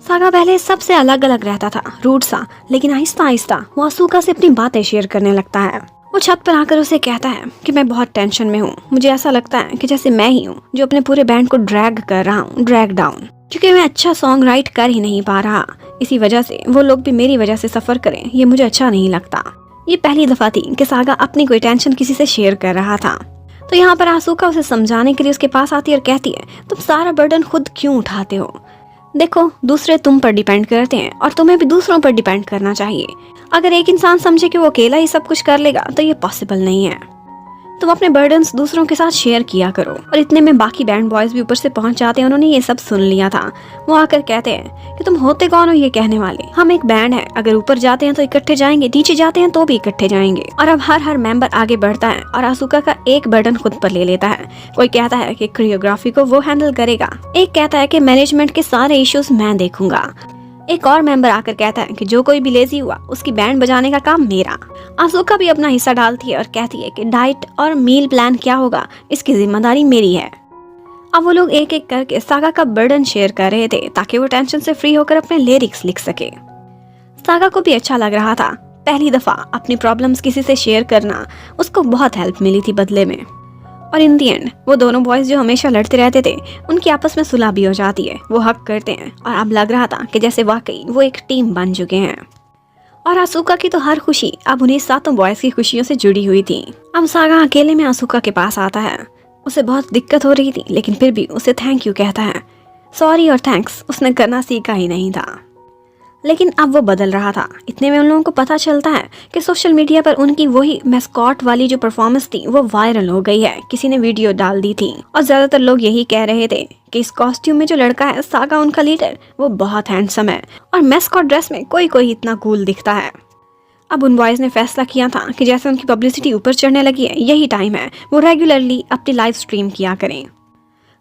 सागा पहले सबसे अलग अलग रहता था, रूड सा, लेकिन आहिस्ता आहिस्ता वो आसुका से अपनी बातें शेयर करने लगता है। वो छत पर आकर उसे कहता है कि मैं बहुत टेंशन में हूँ। मुझे ऐसा लगता है कि जैसे मैं ही हूँ जो अपने पूरे बैंड को ड्रैग कर रहा हूँ, ड्रैग डाउन, क्योंकि मैं अच्छा सॉन्ग राइट कर ही नहीं पा रहा। इसी वजह से वो लोग भी मेरी वजह से सफर करें, ये मुझे अच्छा नहीं लगता। ये पहली दफा थी कि सागा अपनी कोई टेंशन किसी से शेयर कर रहा था। तो यहाँ पर आसुका उसे समझाने के लिए उसके पास आती है और कहती है तुम सारा बर्डन खुद क्यों उठाते हो? देखो, दूसरे तुम पर डिपेंड करते हैं और तुम्हें भी दूसरों पर डिपेंड करना चाहिए। अगर एक इंसान समझे कि वो अकेला ही सब कुछ कर लेगा तो ये पॉसिबल नहीं है। तुम अपने बर्डन्स दूसरों के साथ शेयर किया करो। और इतने में बाकी बैंड बॉयज भी ऊपर से पहुंच जाते हैं। उन्होंने ये सब सुन लिया था। वो आकर कहते हैं कि तुम होते कौन हो ये कहने वाले? हम एक बैंड है, अगर ऊपर जाते हैं तो इकट्ठे जाएंगे, नीचे जाते हैं तो भी इकट्ठे जाएंगे। और अब हर मेंबर आगे बढ़ता है और आसुका का एक बर्डन खुद पर ले लेता है। कोई कहता है कि कोरियोग्राफी को वो हैंडल करेगा, एक कहता है कि मैनेजमेंट के सारे इश्यूज मैं देखूंगा, एक और मेंबर आकर कहता है कि जो कोई भी लेजी हुआ उसकी बैंड बजाने का काम मेरा। आसुका भी अपना हिस्सा डालती है और कहती है कि डाइट और मील प्लान क्या होगा इसकी जिम्मेदारी मेरी है। अब वो लोग एक एक करके सागा का बर्डन शेयर कर रहे थे ताकि वो टेंशन से फ्री होकर अपने लिरिक्स लिख सके। सागा को भी अच्छा लग रहा था। पहली दफा अपनी प्रॉब्लम्स किसी से शेयर करना उसको बहुत हेल्प मिली थी बदले में। और इन दी एंड वो दोनों बॉयज जो हमेशा लड़ते रहते थे उनकी आपस में सुलह भी हो जाती है। वो हक करते हैं और अब लग रहा था कि जैसे वाकई वो एक टीम बन चुके हैं। और आसुका की तो हर खुशी अब उन्हीं सातों बॉयज की खुशियों से जुड़ी हुई थी। अब सागा अकेले में आसुका के पास आता है। उसे बहुत दिक्कत हो रही थी लेकिन फिर भी उसे थैंक यू कहता है। सॉरी और थैंक्स उसने करना सीखा ही नहीं था। लेकिन अब वो बदल रहा था। इतने में उन लोगों को पता चलता है कि सोशल मीडिया पर उनकी वही मैस्कॉट वाली जो परफॉर्मेंस थी वो वायरल हो गई है। किसी ने वीडियो डाल दी थी और ज्यादातर लोग यही कह रहे थे कि इस कॉस्ट्यूम में जो लड़का है सागा उनका लीडर वो बहुत हैंडसम है और मैस्कॉट ड्रेस में कोई इतना कूल दिखता है। अब उन बॉयज ने फैसला किया था कि जैसे उनकी पब्लिसिटी ऊपर चढ़ने लगी है यही टाइम है वो रेगुलरली अपनी लाइव स्ट्रीम किया करें।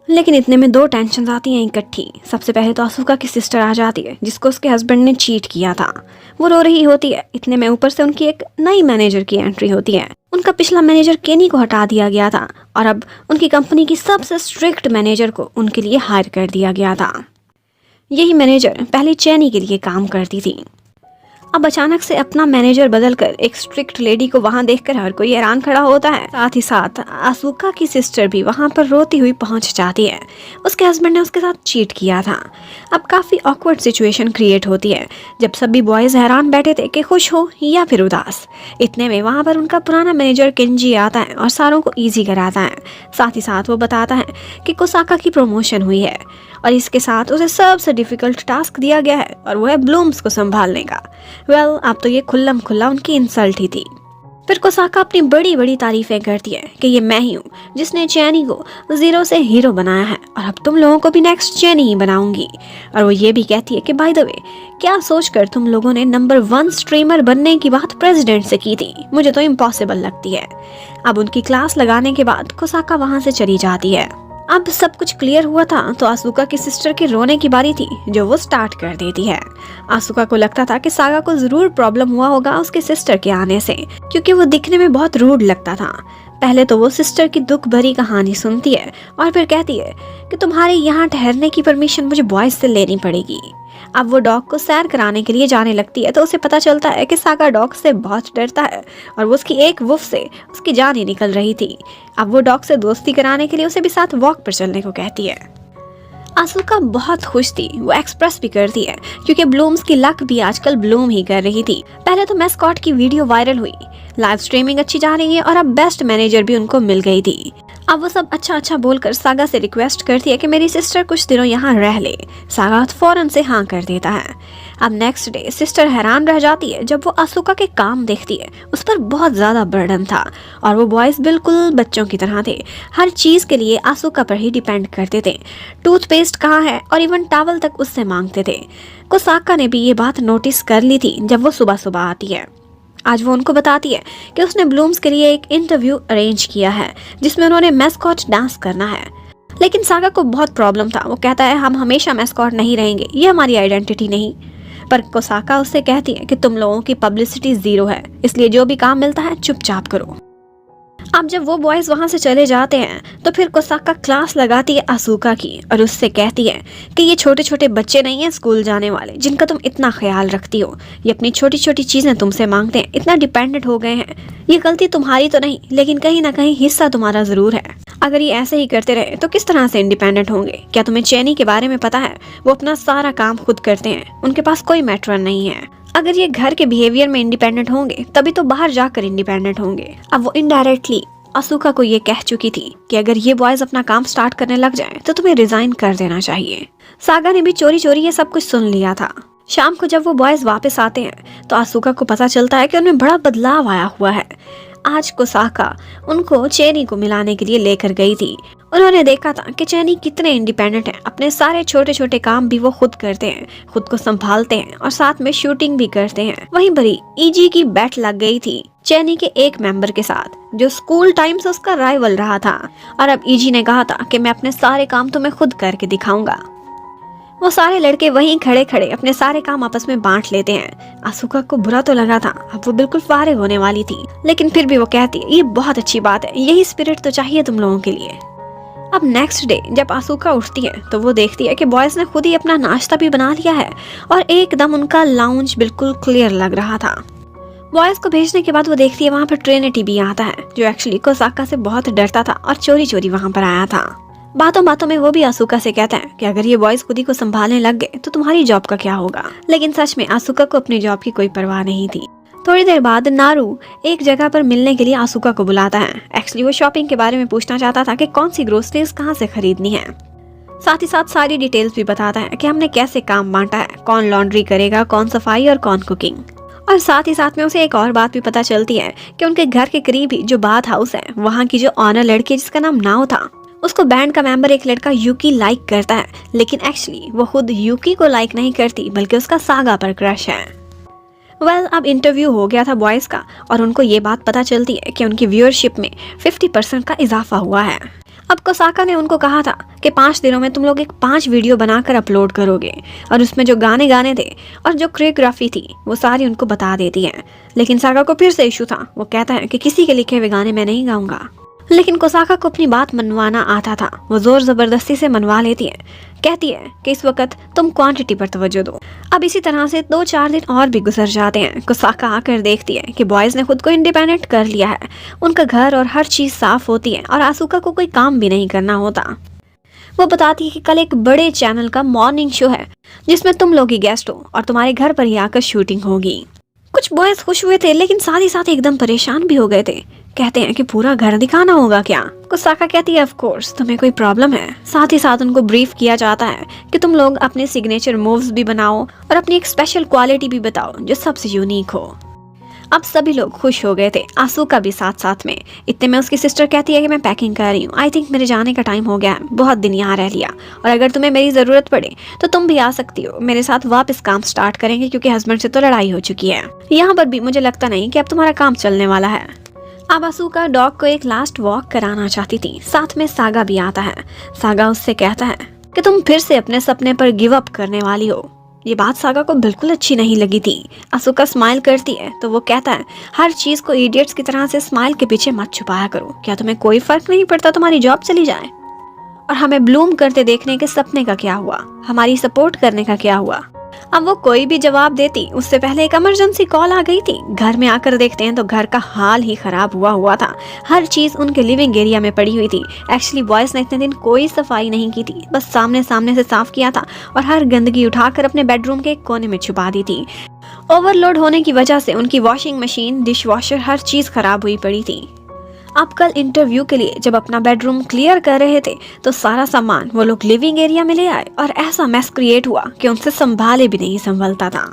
लेकिन इतने में दो टेंशन आती हैं इकट्ठी। सबसे पहले तो आसुका की सिस्टर आ जाती है जिसको उसके हस्बैंड ने चीट किया था। वो रो रही होती है। इतने में ऊपर से उनकी एक नई मैनेजर की एंट्री होती है। उनका पिछला मैनेजर केनी को हटा दिया गया था और अब उनकी कंपनी की सबसे स्ट्रिक्ट मैनेजर को उनके लिए हायर कर दिया गया था। यही मैनेजर पहले चैनी के लिए काम करती थी। अब अचानक से अपना मैनेजर बदलकर एक स्ट्रिक्ट लेडी को वहां देखकर हर कोई हैरान खड़ा होता है। साथ ही साथ आसुका की सिस्टर भी वहां पर रोती हुई पहुंच जाती है। उसके हस्बैंड ने उसके साथ चीट किया था। अब काफी ऑकवर्ड सिचुएशन क्रिएट होती है जब सभी बॉयज हैरान बैठे थे कि खुश हो या फिर उदास। इतने में वहां पर उनका पुराना मैनेजर केंजी आता है और सारों को ईजी कराता है। साथ ही साथ वो बताता है कि कोसाका की प्रमोशन हुई है और इसके साथ उसे सबसे डिफिकल्ट टास्क दिया गया है और वो है ब्लूम्स को संभालने का। वेल, अब तो ये खुल्लम खुल्ला उनकी इंसल्ट ही थी। फिर कोसाका अपनी बड़ी तारीफें करती है कि ये मैं ही हूँ जिसने चैनी को जीरो से हीरो बनाया है और अब तुम लोगों को भी नेक्स्ट चैनी ही बनाऊंगी। और वो ये भी कहती है कि बाय द वे, क्या सोचकर तुम लोगों ने नंबर 1 स्ट्रीमर बनने की बात प्रेसिडेंट से की थी, मुझे तो इम्पॉसिबल लगती है। अब उनकी क्लास लगाने के बाद कोसाका वहां से चली जाती है। अब सब कुछ क्लियर हुआ था तो आसुका की सिस्टर के रोने की बारी थी जो वो स्टार्ट कर देती है। आसुका को लगता था कि सागा को जरूर प्रॉब्लम हुआ होगा उसके सिस्टर के आने से, क्योंकि वो दिखने में बहुत रूड लगता था। पहले तो वो सिस्टर की दुख भरी कहानी सुनती है और फिर कहती है कि तुम्हारे यहाँ ठहरने की परमिशन मुझे बॉयज से लेनी पड़ेगी। अब वो डॉग को सैर कराने के लिए जाने लगती है तो उसे पता चलता है कि सागा डॉग से बहुत डरता है और वो उसकी एक वुफ से उसकी जान ही निकल रही थी। अब वो डॉग से दोस्ती कराने के लिए उसे भी साथ वॉक पर चलने को कहती है। आसुका बहुत खुश थी। वो एक्सप्रेस भी करती है क्योंकि ब्लूम्स की लक भी आजकल ब्लूम ही कर रही थी। पहले तो मैस्कॉट की वीडियो वायरल हुई, लाइव स्ट्रीमिंग अच्छी जा रही है और अब बेस्ट मैनेजर भी उनको मिल गई थी। अब वो सब अच्छा बोलकर सागा से रिक्वेस्ट करती है कि मेरी सिस्टर कुछ दिनों यहाँ रह ले। सागा फौरन से हाँ कर देता है। अब नेक्स्ट डे सिस्टर हैरान रह जाती है जब वो आसुका के काम देखती है। उस पर बहुत ज्यादा बर्डन था और वो बॉयज बिल्कुल बच्चों की तरह थे। हर चीज के लिए आसुका पर ही डिपेंड करते थे। टूथपेस्ट कहाँ है और इवन टॉवल तक उससे मांगते थे। कोसाका ने भी ये बात नोटिस कर ली थी जब वो सुबह आती है। आज वो उनको बताती है कि उसने ब्लूम्स के लिए एक इंटरव्यू अरेंज किया है जिसमें उन्होंने मैस्कॉट डांस करना है। लेकिन सागा को बहुत प्रॉब्लम था। वो कहता है हम हमेशा मैस्कॉट नहीं रहेंगे, ये हमारी आइडेंटिटी नहीं। पर कोसाका उससे कहती है कि तुम लोगों की पब्लिसिटी जीरो है, इसलिए जो भी काम मिलता है चुपचाप करो। अब जब वो बॉयज वहां से चले जाते हैं तो फिर कोसाका क्लास लगाती है आसुका की और उससे कहती है कि ये छोटे छोटे बच्चे नहीं हैं स्कूल जाने वाले जिनका तुम इतना ख्याल रखती हो। ये अपनी छोटी छोटी चीजें तुमसे मांगते हैं, इतना डिपेंडेंट हो गए हैं। ये गलती तुम्हारी तो नहीं लेकिन कहीं ना कहीं हिस्सा तुम्हारा जरूर है। अगर ये ऐसे ही करते रहे तो किस तरह से इंडिपेंडेंट होंगे? क्या तुम्हें चैनी के बारे में पता है? वो अपना सारा काम खुद करते हैं, उनके पास कोई मैट्रन नहीं है। अगर ये घर के बिहेवियर में इंडिपेंडेंट होंगे तभी तो बाहर जाकर इंडिपेंडेंट होंगे। अब वो इनडायरेक्टली आसुका को ये कह चुकी थी कि अगर ये बॉयज अपना काम स्टार्ट करने लग जाएं तो तुम्हें रिजाइन कर देना चाहिए। सागा ने भी चोरी ये सब कुछ सुन लिया था। शाम को जब वो बॉयज वापस आते हैं तो आसुका को पता चलता है कि उनमें बड़ा बदलाव आया हुआ है। आज कोसाका उनको चैनी को मिलाने के लिए लेकर गई थी। उन्होंने देखा था कि चैनी कितने इंडिपेंडेंट हैं। अपने सारे छोटे छोटे काम भी वो खुद करते हैं, खुद को संभालते हैं और साथ में शूटिंग भी करते हैं। वहीं भरी ईजी की बैट लग गई थी चैनी के एक मेंबर के साथ जो स्कूल टाइम से उसका राइवल रहा था। और अब ईजी ने कहा था कि मैं अपने सारे काम तुम्हें खुद करके दिखाऊंगा। वो सारे लड़के वहीं खड़े खड़े अपने सारे काम आपस में बांट लेते हैं। आसुका को बुरा तो लगा था, अब वो बिल्कुल फारिग होने वाली थी, लेकिन फिर भी वो कहती है ये बहुत अच्छी बात है, यही स्पिरिट तो चाहिए तुम लोगों के लिए। अब नेक्स्ट डे जब आसुका उठती है तो वो देखती है कि बॉयज ने खुद ही अपना नाश्ता भी बना लिया है और एकदम उनका लाउंज बिल्कुल क्लियर लग रहा था। बॉयज को भेजने के बाद वो देखती है वहाँ पर ट्रिनिटी भी आता है, जो एक्चुअली कोसाका से बहुत डरता था और चोरी चोरी वहाँ पर आया था। बातों बातों में वो भी आसुका से कहता है कि अगर ये बॉयज खुद ही को संभालने लग गए तो तुम्हारी जॉब का क्या होगा। लेकिन सच में आसुका को अपनी जॉब की कोई परवाह नहीं थी। थोड़ी देर बाद नारू एक जगह पर मिलने के लिए आसुका को बुलाता है। एक्चुअली वो शॉपिंग के बारे में पूछना चाहता था कि कौन सी ग्रोसरीज कहाँ से खरीदनी है। साथ ही साथ सारी डिटेल्स भी बताता है कि हमने कैसे काम बांटा है, कौन लॉन्ड्री करेगा, कौन सफाई और कौन कुकिंग। और साथ ही साथ में उसे एक और बात भी पता चलती है कि उनके घर के करीब ही जो बाथ हाउस है, वहाँ की जो ऑनर लड़की जिसका नाम नाओ था, उसको बैंड का मेंबर एक लड़का यूकी लाइक करता है। लेकिन एक्चुअली वो खुद यूकी को लाइक नहीं करती बल्कि उसका सागा पर क्रश है। अब इंटरव्यू हो गया था बॉयज का और उनको ये बात पता चलती है कि उनकी व्यूअरशिप में 50% का इजाफा हुआ है। अब कोसाका ने उनको कहा था कि 5 दिनों में तुम लोग एक 5 वीडियो बनाकर अपलोड करोगे और उसमें जो गाने गाने थे और जो कोरियोग्राफी थी वो सारी उनको बता देती है। लेकिन सागा को फिर से इशू था। वो कहता है कि किसी के लिखे हुए गाने मैं नहीं गाऊंगा। लेकिन कोसाका को अपनी बात मनवाना आता था। वो जोर जबरदस्ती से मनवा लेती है। कहती है कि इस वक्त तुम क्वांटिटी पर तवज्जो दो। अब इसी तरह से 2-4 दिन और भी गुजर जाते हैं। कोसाका आकर देखती है कि बॉयज ने खुद को इंडिपेंडेंट कर लिया है। उनका घर और हर चीज साफ होती है और आसुका को कोई काम भी नहीं करना होता। वो बताती है कि कल एक बड़े चैनल का मॉर्निंग शो है जिसमें तुम लोग ही गेस्ट हो और तुम्हारे घर पर ही आकर शूटिंग होगी। कुछ बॉयज खुश हुए थे लेकिन साथ ही साथ एकदम परेशान भी हो गए थे। कहते हैं कि पूरा घर दिखाना होगा क्या। कोसाका कहती है ऑफ कोर्स, तुम्हें कोई प्रॉब्लम है। साथ ही साथ उनको ब्रीफ किया जाता है कि तुम लोग अपने सिग्नेचर मूव्स भी बनाओ और अपनी एक स्पेशल क्वालिटी भी बताओ जो सबसे यूनिक हो। अब सभी लोग खुश हो गए थे, आसुका भी साथ साथ में। इतने में उसकी सिस्टर कहती है कि मैं पैकिंग कर रही हूँ, आई थिंक मेरे जाने का टाइम हो गया है, बहुत दिन यहाँ रह लिया और अगर तुम्हें मेरी ज़रूरत पड़े तो तुम भी आ सकती हो, मेरे साथ वापस काम स्टार्ट करेंगे क्योंकि हस्बैंड से तो लड़ाई हो चुकी है। यहाँ पर भी मुझे लगता नहीं कि अब तुम्हारा काम चलने वाला है। अब आसुका डॉग को एक लास्ट वॉक कराना चाहती थी। साथ में सागा भी आता है। सागा उससे कहता है कि तुम फिर से अपने सपने पर गिव अप करने वाली हो। ये बात सागा को बिल्कुल अच्छी नहीं लगी थी। आसुका स्माइल करती है तो वो कहता है हर चीज को इडियट्स की तरह से स्माइल के पीछे मत छुपाया करो। क्या तुम्हें कोई फर्क नहीं पड़ता तुम्हारी जॉब चली जाए? और हमें ब्लूम करते देखने के सपने का क्या हुआ? हमारी सपोर्ट करने का क्या हुआ? अब वो कोई भी जवाब देती उससे पहले एक इमरजेंसी कॉल आ गई थी। घर में आकर देखते हैं तो घर का हाल ही खराब हुआ था। हर चीज उनके लिविंग एरिया में पड़ी हुई थी। एक्चुअली बॉयज ने इतने दिन कोई सफाई नहीं की थी, बस सामने सामने से साफ किया था और हर गंदगी उठाकर अपने बेडरूम के एक कोने में छुपा दी थी। ओवरलोड होने की वजह से उनकी वॉशिंग मशीन, डिश वॉशर, हर चीज खराब हुई पड़ी थी। अब कल इंटरव्यू के लिए जब अपना बेडरूम क्लियर कर रहे थे तो सारा सामान वो लोग लिविंग एरिया में ले आए और ऐसा मैस क्रिएट हुआ कि उनसे संभाले भी नहीं संभलता था।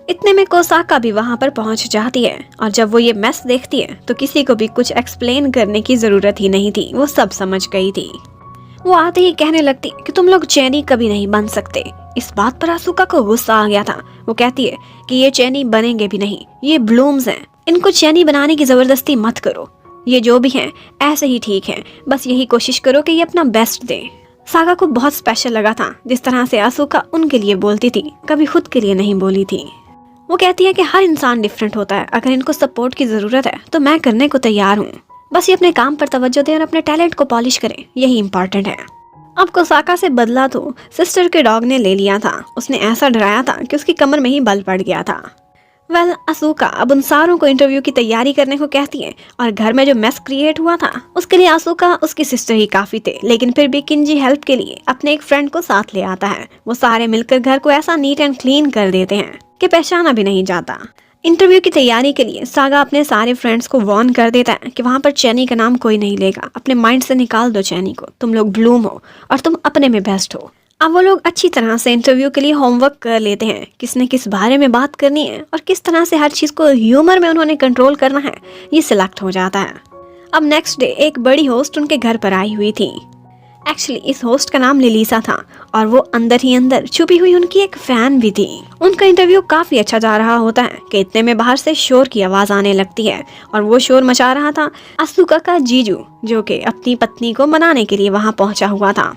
इतने में कोसाका भी वहां पर पहुंच जाती है और जब वो ये मैस देखती है तो किसी को भी कुछ एक्सप्लेन करने की जरूरत ही नहीं थी, वो सब समझ गई थी। वो आते ही कहने लगती कि तुम लोग चैनी कभी नहीं बन सकते। इस बात पर आसुका को गुस्सा आ गया था। वो कहती है कि ये चैनी बनेंगे भी नहीं, ये ब्लूम्स हैं, इनको चैनी बनाने की जबरदस्ती मत करो। ये जो भी हैं ऐसे ही ठीक है, बस यही कोशिश करो कि ये अपना बेस्ट दें। सागा को बहुत स्पेशल लगा था जिस तरह से आसुका उनके लिए बोलती थी, कभी खुद के लिए नहीं बोली थी। वो कहती है कि हर इंसान डिफरेंट होता है, अगर इनको सपोर्ट की जरूरत है तो मैं करने को तैयार हूँ, बस ये अपने काम पर तवज्जो दें और अपने टैलेंट को पॉलिश करें, यही इम्पोर्टेंट है। अब कोसाका से बदला तो सिस्टर के डॉग ने ले लिया था। उसने ऐसा डराया था कि उसकी कमर में ही बल पड़ गया था। आसुका अब उन सारों को इंटरव्यू की तैयारी करने को कहती है और घर में जो मेस क्रिएट हुआ था उसके लिए आसुका उसकी सिस्टर ही काफी थे, लेकिन फिर भी किंजी हेल्प के लिए अपने एक फ्रेंड को साथ ले आता है। वो सारे मिलकर घर को ऐसा नीट एंड क्लीन कर देते हैं कि पहचाना भी नहीं जाता। इंटरव्यू की तैयारी के लिए सागा अपने सारे फ्रेंड्स को वार्न कर देता है कि वहाँ पर चैनी का नाम कोई नहीं लेगा, अपने माइंड से निकाल दो चैनी को, तुम लोग ब्लूम हो और तुम अपने में बेस्ट हो। अब वो लोग अच्छी तरह से इंटरव्यू के लिए होमवर्क कर लेते हैं, किसने किस बारे में बात करनी है और किस तरह से हर चीज़ को ह्यूमर में उन्होंने कंट्रोल करना है, ये सिलेक्ट हो जाता है। अब नेक्स्ट डे एक बड़ी होस्ट उनके घर पर आई हुई थी। एक्चुअली इस होस्ट का नाम लिलीसा था और वो अंदर ही अंदर छुपी हुई उनकी एक फैन भी थी। उनका इंटरव्यू काफी अच्छा जा रहा होता है कि इतने में बाहर से शोर की आवाज आने लगती है और वो शोर मचा रहा था आसुका का जीजू, जो कि अपनी पत्नी को मनाने के लिए वहां पहुंचा हुआ था।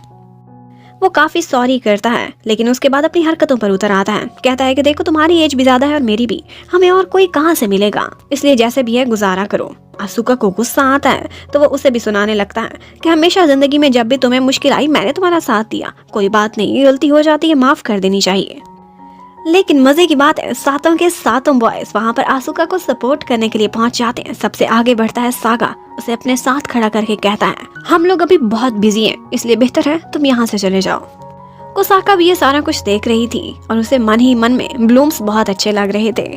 वो काफी सॉरी करता है लेकिन उसके बाद अपनी हरकतों पर उतर आता है। कहता है कि देखो तुम्हारी एज भी ज्यादा है और मेरी भी, हमें और कोई कहाँ से मिलेगा, इसलिए जैसे भी है गुजारा करो। आसुका को गुस्सा आता है तो वो उसे भी सुनाने लगता है कि हमेशा जिंदगी में जब भी तुम्हें मुश्किल आई मैंने तुम्हारा साथ दिया, कोई बात नहीं, गलती हो जाती है, माफ कर देनी चाहिए। लेकिन मजे की बात है, सातों के सातों बॉयज वहाँ पर आसुका को सपोर्ट करने के लिए पहुंच जाते हैं। सबसे आगे बढ़ता है सागा, उसे अपने साथ खड़ा करके कहता है हम लोग अभी बहुत बिजी हैं, इसलिए बेहतर है तुम यहाँ से चले जाओ। कोसाका भी ये सारा कुछ देख रही थी और उसे मन ही मन में ब्लूम्स बहुत अच्छे लग रहे थे।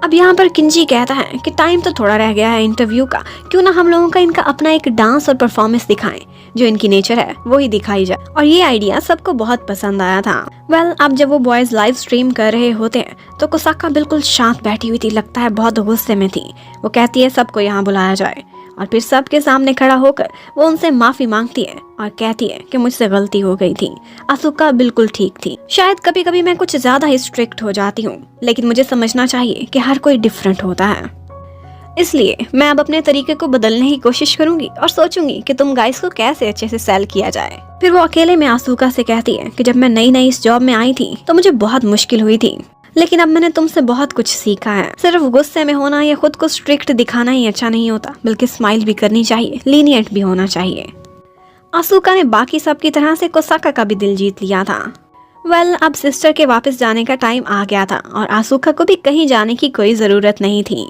अब यहाँ पर किंजी कहता है कि टाइम तो थोड़ा रह गया है इंटरव्यू का, क्यों ना हम लोगों का इनका अपना एक डांस और परफॉर्मेंस दिखाएं, जो इनकी नेचर है वो ही दिखाई जाए। और ये आइडिया सबको बहुत पसंद आया था। अब जब वो बॉयज लाइव स्ट्रीम कर रहे होते हैं तो कोसाका बिल्कुल शांत बैठी हुई थी, लगता है बहुत गुस्से में थी। वो कहती है सबको यहाँ बुलाया जाए और फिर सबके सामने खड़ा होकर वो उनसे माफी मांगती है और कहती है कि मुझसे गलती हो गई थी। आसुका बिल्कुल ठीक थी, शायद कभी कभी मैं कुछ ज्यादा ही स्ट्रिक्ट हो जाती हूँ, लेकिन मुझे समझना चाहिए कि हर कोई डिफरेंट होता है, इसलिए मैं अब अपने तरीके को बदलने की कोशिश करूंगी और सोचूंगी कि तुम गाइस को कैसे अच्छे से सेल किया जाए। फिर वो अकेले में आसुका से कहती है कि जब मैं नई नई इस जॉब में आई थी तो मुझे बहुत मुश्किल हुई थी, लेकिन अब मैंने तुमसे बहुत कुछ सीखा है। सिर्फ गुस्से में होना या खुद को स्ट्रिक्ट दिखाना ही अच्छा नहीं होता, बल्कि स्माइल भी करनी चाहिए, लीनियंट भी होना चाहिए। आसुका ने बाकी सब की तरह से कोसाका का भी दिल जीत लिया था। अब सिस्टर के वापस जाने का टाइम आ गया था और आसुका को भी कहीं जाने की कोई जरूरत नहीं थी।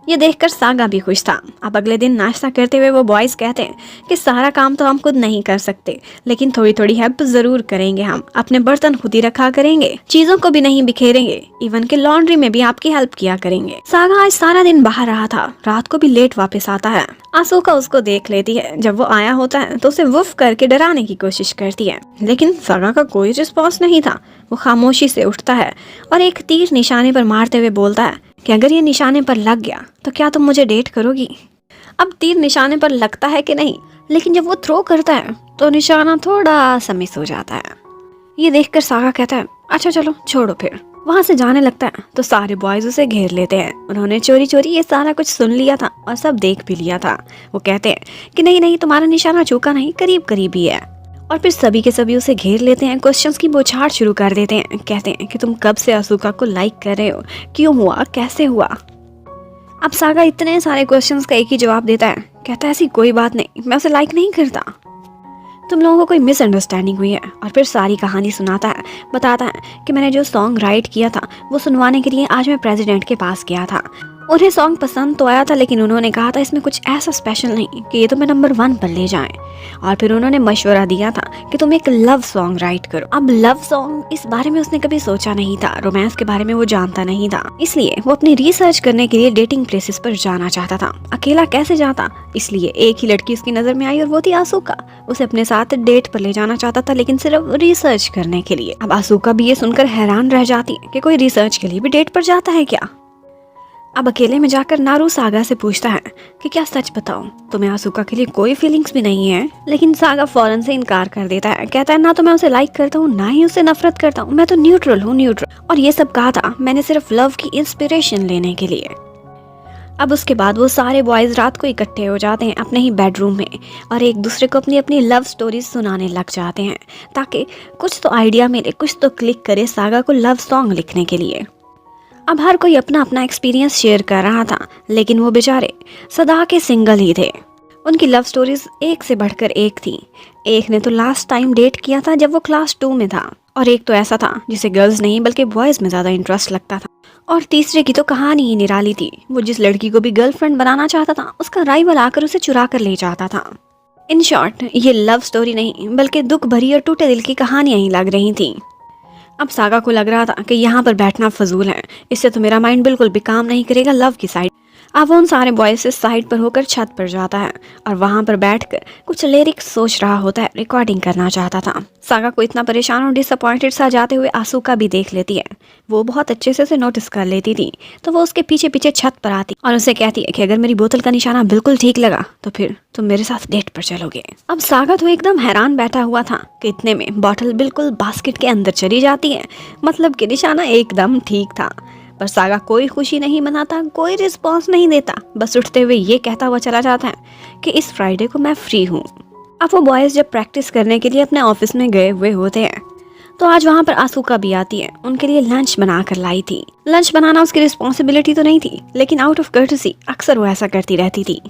ये देखकर सागा भी खुश था। अब अगले दिन नाश्ता करते हुए वो बॉयज कहते हैं कि सारा काम तो हम खुद नहीं कर सकते, लेकिन थोड़ी थोड़ी हेल्प जरूर करेंगे। हम अपने बर्तन खुद ही रखा करेंगे, चीजों को भी नहीं बिखेरेंगे, इवन के लॉन्ड्री में भी आपकी हेल्प किया करेंगे। सागा आज सारा दिन बाहर रहा था, रात को भी लेट वापस आता है। आसुका उसको देख लेती है। जब वो आया होता है तो उसे वुफ करके डराने की कोशिश करती है, लेकिन सागा का कोई रिस्पॉन्स नहीं था। वो खामोशी से उठता है और एक तीर निशाने पर मारते हुए बोलता है कि अगर ये निशाने पर लग गया तो क्या तुम मुझे डेट करोगी। अब तीर निशाने पर लगता है कि नहीं, लेकिन जब वो थ्रो करता है तो निशाना थोड़ा सा मिस हो जाता है। ये देखकर सागा कहता है अच्छा चलो छोड़ो। फिर वहाँ से जाने लगता है तो सारे बॉयज उसे घेर लेते हैं। उन्होंने चोरी चोरी ये सारा कुछ सुन लिया था और सब देख भी लिया था। वो कहते हैं कि नहीं नहीं, तुम्हारा निशाना चूका नहीं, करीब करीब ही है। और फिर सभी के सभी उसे घेर लेते हैं, क्वेश्चंस की बौछार शुरू कर देते हैं। कहते हैं कि तुम कब से आसुका को लाइक कर रहे हो, क्यों हुआ, कैसे हुआ। अब सागा इतने सारे क्वेश्चंस का एक ही जवाब देता है, कहता है ऐसी कोई बात नहीं, मैं उसे लाइक नहीं करता, तुम लोगों को कोई मिसअंडरस्टैंडिंग हुई है। और फिर सारी कहानी सुनाता है, बताता है कि मैंने जो सॉन्ग राइट किया था वो सुनवाने के लिए आज मैं प्रेसिडेंट के पास गया था। उन्हें सॉन्ग पसंद तो आया था, लेकिन उन्होंने कहा था इसमें कुछ ऐसा स्पेशल नहीं कि ये तुम्हें नंबर 1 पर ले जाए। और फिर उन्होंने मशवरा दिया था कि तुम एक लव सॉन्ग राइट करो। अब लव सॉन्ग, इस बारे में उसने कभी सोचा नहीं था, रोमांस के बारे में वो जानता नहीं था, इसलिए वो अपनी रिसर्च करने के लिए डेटिंग प्लेसेस पर जाना चाहता था। अकेला कैसे जाता, इसलिए एक ही लड़की उसकी नजर में आई और वो थी आसुका। उसे अपने साथ डेट पर ले जाना चाहता था, लेकिन सिर्फ रिसर्च करने के लिए। अब आसुका भी ये सुनकर हैरान रह जाती है कि कोई रिसर्च के लिए भी डेट पर जाता है क्या। अब अकेले में जाकर नारू सागा से पूछता है कि क्या सच बताऊं, तुम्हें आसुका के लिए कोई फीलिंग्स भी नहीं है। लेकिन सागा फौरन से इनकार कर देता है, कहता है ना तो मैं उसे लाइक करता हूँ, ना ही उसे नफरत करता हूँ, मैं तो न्यूट्रल हूँ, न्यूट्रल। और ये सब कहा था मैंने सिर्फ लव की इंस्पिरेशन लेने के लिए। अब उसके बाद वो सारे बॉयज रात को इकट्ठे हो जाते हैं अपने ही बेडरूम में और एक दूसरे को अपनी अपनी लव स्टोरीज सुनाने लग जाते हैं, ताकि कुछ तो आइडिया मिले, कुछ तो क्लिक करे सागा को लव सॉन्ग लिखने के लिए। अब हर कोई अपना अपना एक्सपीरियंस शेयर कर रहा था, लेकिन वो बेचारे सदा के सिंगल ही थे। उनकी लव स्टोरीज एक से बढ़कर एक थी। एक ने तो लास्ट टाइम डेट किया था जब वो क्लास 2 में था, और एक तो ऐसा था जिसे गर्ल्स नहीं बल्कि बॉयज में ज्यादा इंटरेस्ट लगता था, और तीसरे की तो कहानी ही निराली थी। वो जिस लड़की को भी गर्लफ्रेंड बनाना चाहता था उसका राइवल आकर उसे चुरा कर ले जाता था। इन शॉर्ट ये लव स्टोरी नहीं बल्कि दुख भरी और टूटे दिल की कहानियां ही लग रही थी। अब सागा को लग रहा था कि यहाँ पर बैठना फजूल है, इससे तो मेरा माइंड बिल्कुल भी काम नहीं करेगा लव की साइड। अब वो उन सारे बॉयज से साइड पर होकर छत पर जाता है और वहाँ पर बैठकर कुछ लिरिक्स सोच रहा होता है, रिकॉर्डिंग करना चाहता था। सागा को इतना परेशान और डिसअपॉइंटेड सा जाते हुए आसुका भी देख लेती है। वो बहुत अच्छे से उसे नोटिस कर लेती थी, तो वो उसके पीछे पीछे छत पर आती और उसे कहती है कि अगर मेरी बोतल का निशाना बिल्कुल ठीक लगा तो फिर तुम मेरे साथ डेट पर चलोगे। अब सागा तो एकदम हैरान बैठा हुआ था कि इतने में बॉटल बिल्कुल बास्केट के अंदर चली जाती है, मतलब कि निशाना एकदम ठीक था। पर सागा कोई खुशी नहीं मनाता, कोई रिस्पॉन्स नहीं देता, बस उठते हुए ये कहता हुआ चला जाता है कि इस फ्राइडे को मैं फ्री हूँ। अब वो बॉयज जब प्रैक्टिस करने के लिए अपने ऑफिस में गए हुए होते हैं तो आज वहाँ पर आसुका भी आती है। उनके लिए लंच बना कर लाई थी। लंच बनाना उसकी रिस्पॉन्सिबिलिटी तो नहीं थी, लेकिन आउट ऑफ कर्टसी अक्सर वो ऐसा करती रहती थी।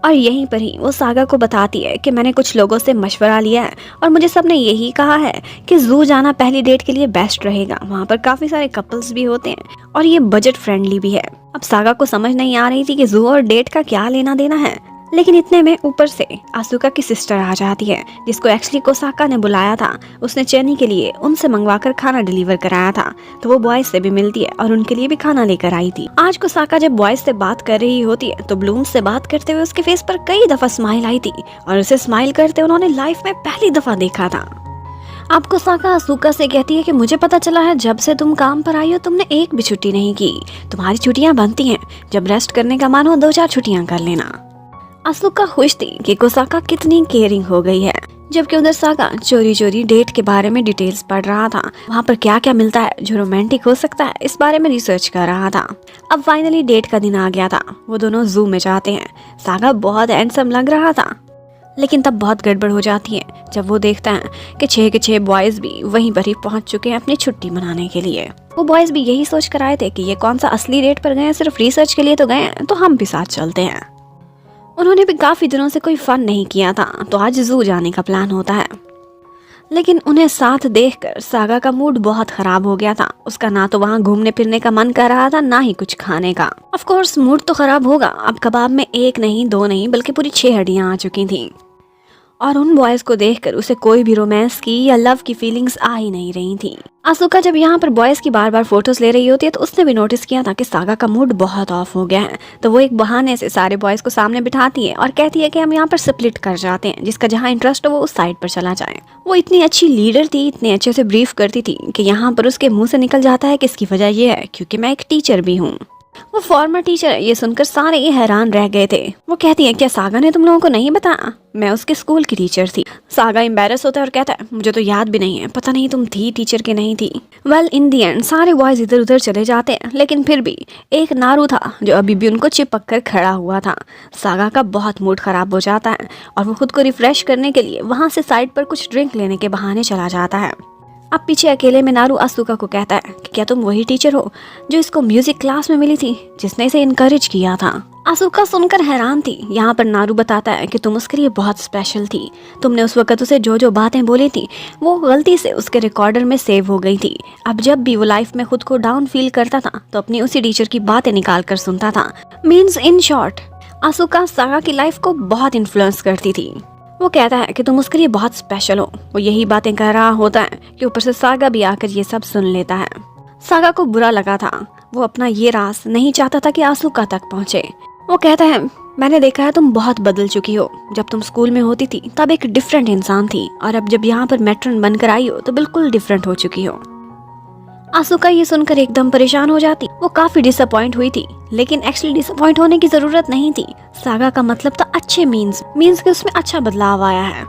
और यहीं पर ही वो सागा को बताती है कि मैंने कुछ लोगों से मशवरा लिया है और मुझे सबने यही कहा है कि जू जाना पहली डेट के लिए बेस्ट रहेगा। वहाँ पर काफी सारे कपल्स भी होते हैं और ये बजट फ्रेंडली भी है। अब सागा को समझ नहीं आ रही थी कि जू और डेट का क्या लेना देना है, लेकिन इतने में ऊपर से आसुका की सिस्टर आ जाती है, जिसको एक्चुअली कोसाका ने बुलाया था। उसने चेनी के लिए उनसे मंगवाकर खाना डिलीवर कराया था, तो वो बॉयज से भी मिलती है और उनके लिए भी खाना लेकर आई थी। आज कोसाका जब बॉयज से बात कर रही होती है तो ब्लूम से बात करते हुए उसके फेस पर कई दफा स्माइल आई थी और उसे स्माइल करते उन्होंने लाइफ में पहली दफा देखा था। अब कोसाका आसुका से कहती है कि मुझे पता चला है जब से तुम काम पर आई हो तुमने एक भी छुट्टी नहीं की। तुम्हारी छुट्टियां बनती हैं, जब रेस्ट करने का मन हो 2-4 छुट्टियां कर लेना। आसुका खुश थी कि कोसाका कितनी केयरिंग हो गई है, जबकि उधर सागा चोरी चोरी डेट के बारे में डिटेल्स पढ़ रहा था। वहाँ पर क्या क्या मिलता है जो रोमांटिक हो सकता है, इस बारे में रिसर्च कर रहा था। अब फाइनली डेट का दिन आ गया था। वो दोनों जू में जाते हैं। सागा बहुत हैंडसम लग रहा था, लेकिन तब बहुत गड़बड़ हो जाती है जब वो देखता है कि 6 के 6 बॉयज भी वहीं पर ही पहुंच चुके हैं अपनी छुट्टी मनाने के लिए। वो बॉयज भी यही सोच कर आए थे कि ये कौन सा असली डेट पर गए हैं, सिर्फ रिसर्च के लिए तो गए हैं, तो हम भी साथ चलते हैं। उन्होंने भी काफी दिनों से कोई फन नहीं किया था, तो आज जू जाने का प्लान होता है। लेकिन उन्हें साथ देखकर सागा का मूड बहुत खराब हो गया था। उसका ना तो वहाँ घूमने फिरने का मन कर रहा था, ना ही कुछ खाने का। ऑफ कोर्स मूड तो खराब होगा। अब कबाब में 1 नहीं 2 नहीं बल्कि पूरी 6 हड्डियां आ चुकी थी और उन बॉयज को देखकर उसे कोई भी रोमांस की या लव की फीलिंग्स आ ही नहीं रही थी। आसुका जब यहाँ पर बॉयज की बार बार फोटोज ले रही होती है तो उसने भी नोटिस किया था कि सागा का मूड बहुत ऑफ हो गया है। तो वो एक बहाने से सारे बॉयज को सामने बिठाती है और कहती है कि हम यहाँ पर स्प्लिट कर जाते हैं, जिसका जहाँ इंटरेस्ट हो वो उस साइड पर चला जाए। वो इतनी अच्छी लीडर थी, इतने अच्छे से ब्रीफ करती थी कि यहाँ पर उसके मुंह से निकल जाता है कि इसकी वजह ये है क्योंकि मैं एक टीचर भी हूँ। वो फॉर्मर टीचर है, ये सुनकर सारे ही हैरान रह गए थे। वो कहती है क्या सागा ने तुम लोगों को नहीं बताया, मैं उसके स्कूल की टीचर थी। सागा एम्बेरस होता है और कहता है मुझे तो याद भी नहीं है, पता नहीं तुम थी टीचर के नहीं थी। वेल इन दी एंड सारे बॉयज इधर उधर चले जाते हैं, लेकिन फिर भी एक नारू था जो अभी भी उनको चिपक कर खड़ा हुआ था। सागा का बहुत मूड खराब हो जाता है और वो खुद को रिफ्रेश करने के लिए वहाँ से साइड पर कुछ ड्रिंक लेने के बहाने चला जाता है। अब पीछे अकेले में नारू आसुका को कहता है कि क्या तुम वही टीचर हो जो इसको म्यूजिक क्लास में मिली थी, जिसने इसे इनकरेज किया था। आसुका सुनकर हैरान थी। यहाँ पर नारू बताता है कि तुम उसके लिए बहुत स्पेशल थी। तुमने उस वक्त उसे जो जो बातें बोली थी वो गलती से उसके रिकॉर्डर में सेव हो गई थी। अब जब भी वो लाइफ में खुद को डाउन फील करता था तो अपनी उसी टीचर की बातें निकाल कर सुनता था। मीन्स इन शॉर्ट आसुका सागा की लाइफ को बहुत इन्फ्लुएंस करती थी। वो कहता है कि तुम उसके लिए बहुत स्पेशल हो। वो यही बातें कह रहा होता है कि ऊपर से सागा भी आकर ये सब सुन लेता है। सागा को बुरा लगा था। वो अपना ये राज नहीं चाहता था कि आसुका तक पहुंचे। वो कहता है मैंने देखा है तुम बहुत बदल चुकी हो। जब तुम स्कूल में होती थी तब एक डिफरेंट इंसान थी और अब जब यहाँ पर मैट्रन बनकर आई हो तो बिल्कुल डिफरेंट हो चुकी हो। आसुका ये सुनकर एकदम परेशान हो जाती। वो काफी डिसअपॉइंट हुई थी, लेकिन एक्चुअली डिसअपॉइंट होने की जरूरत नहीं थी। सागा का मतलब था अच्छे मीन्स कि उसमें अच्छा बदलाव आया है।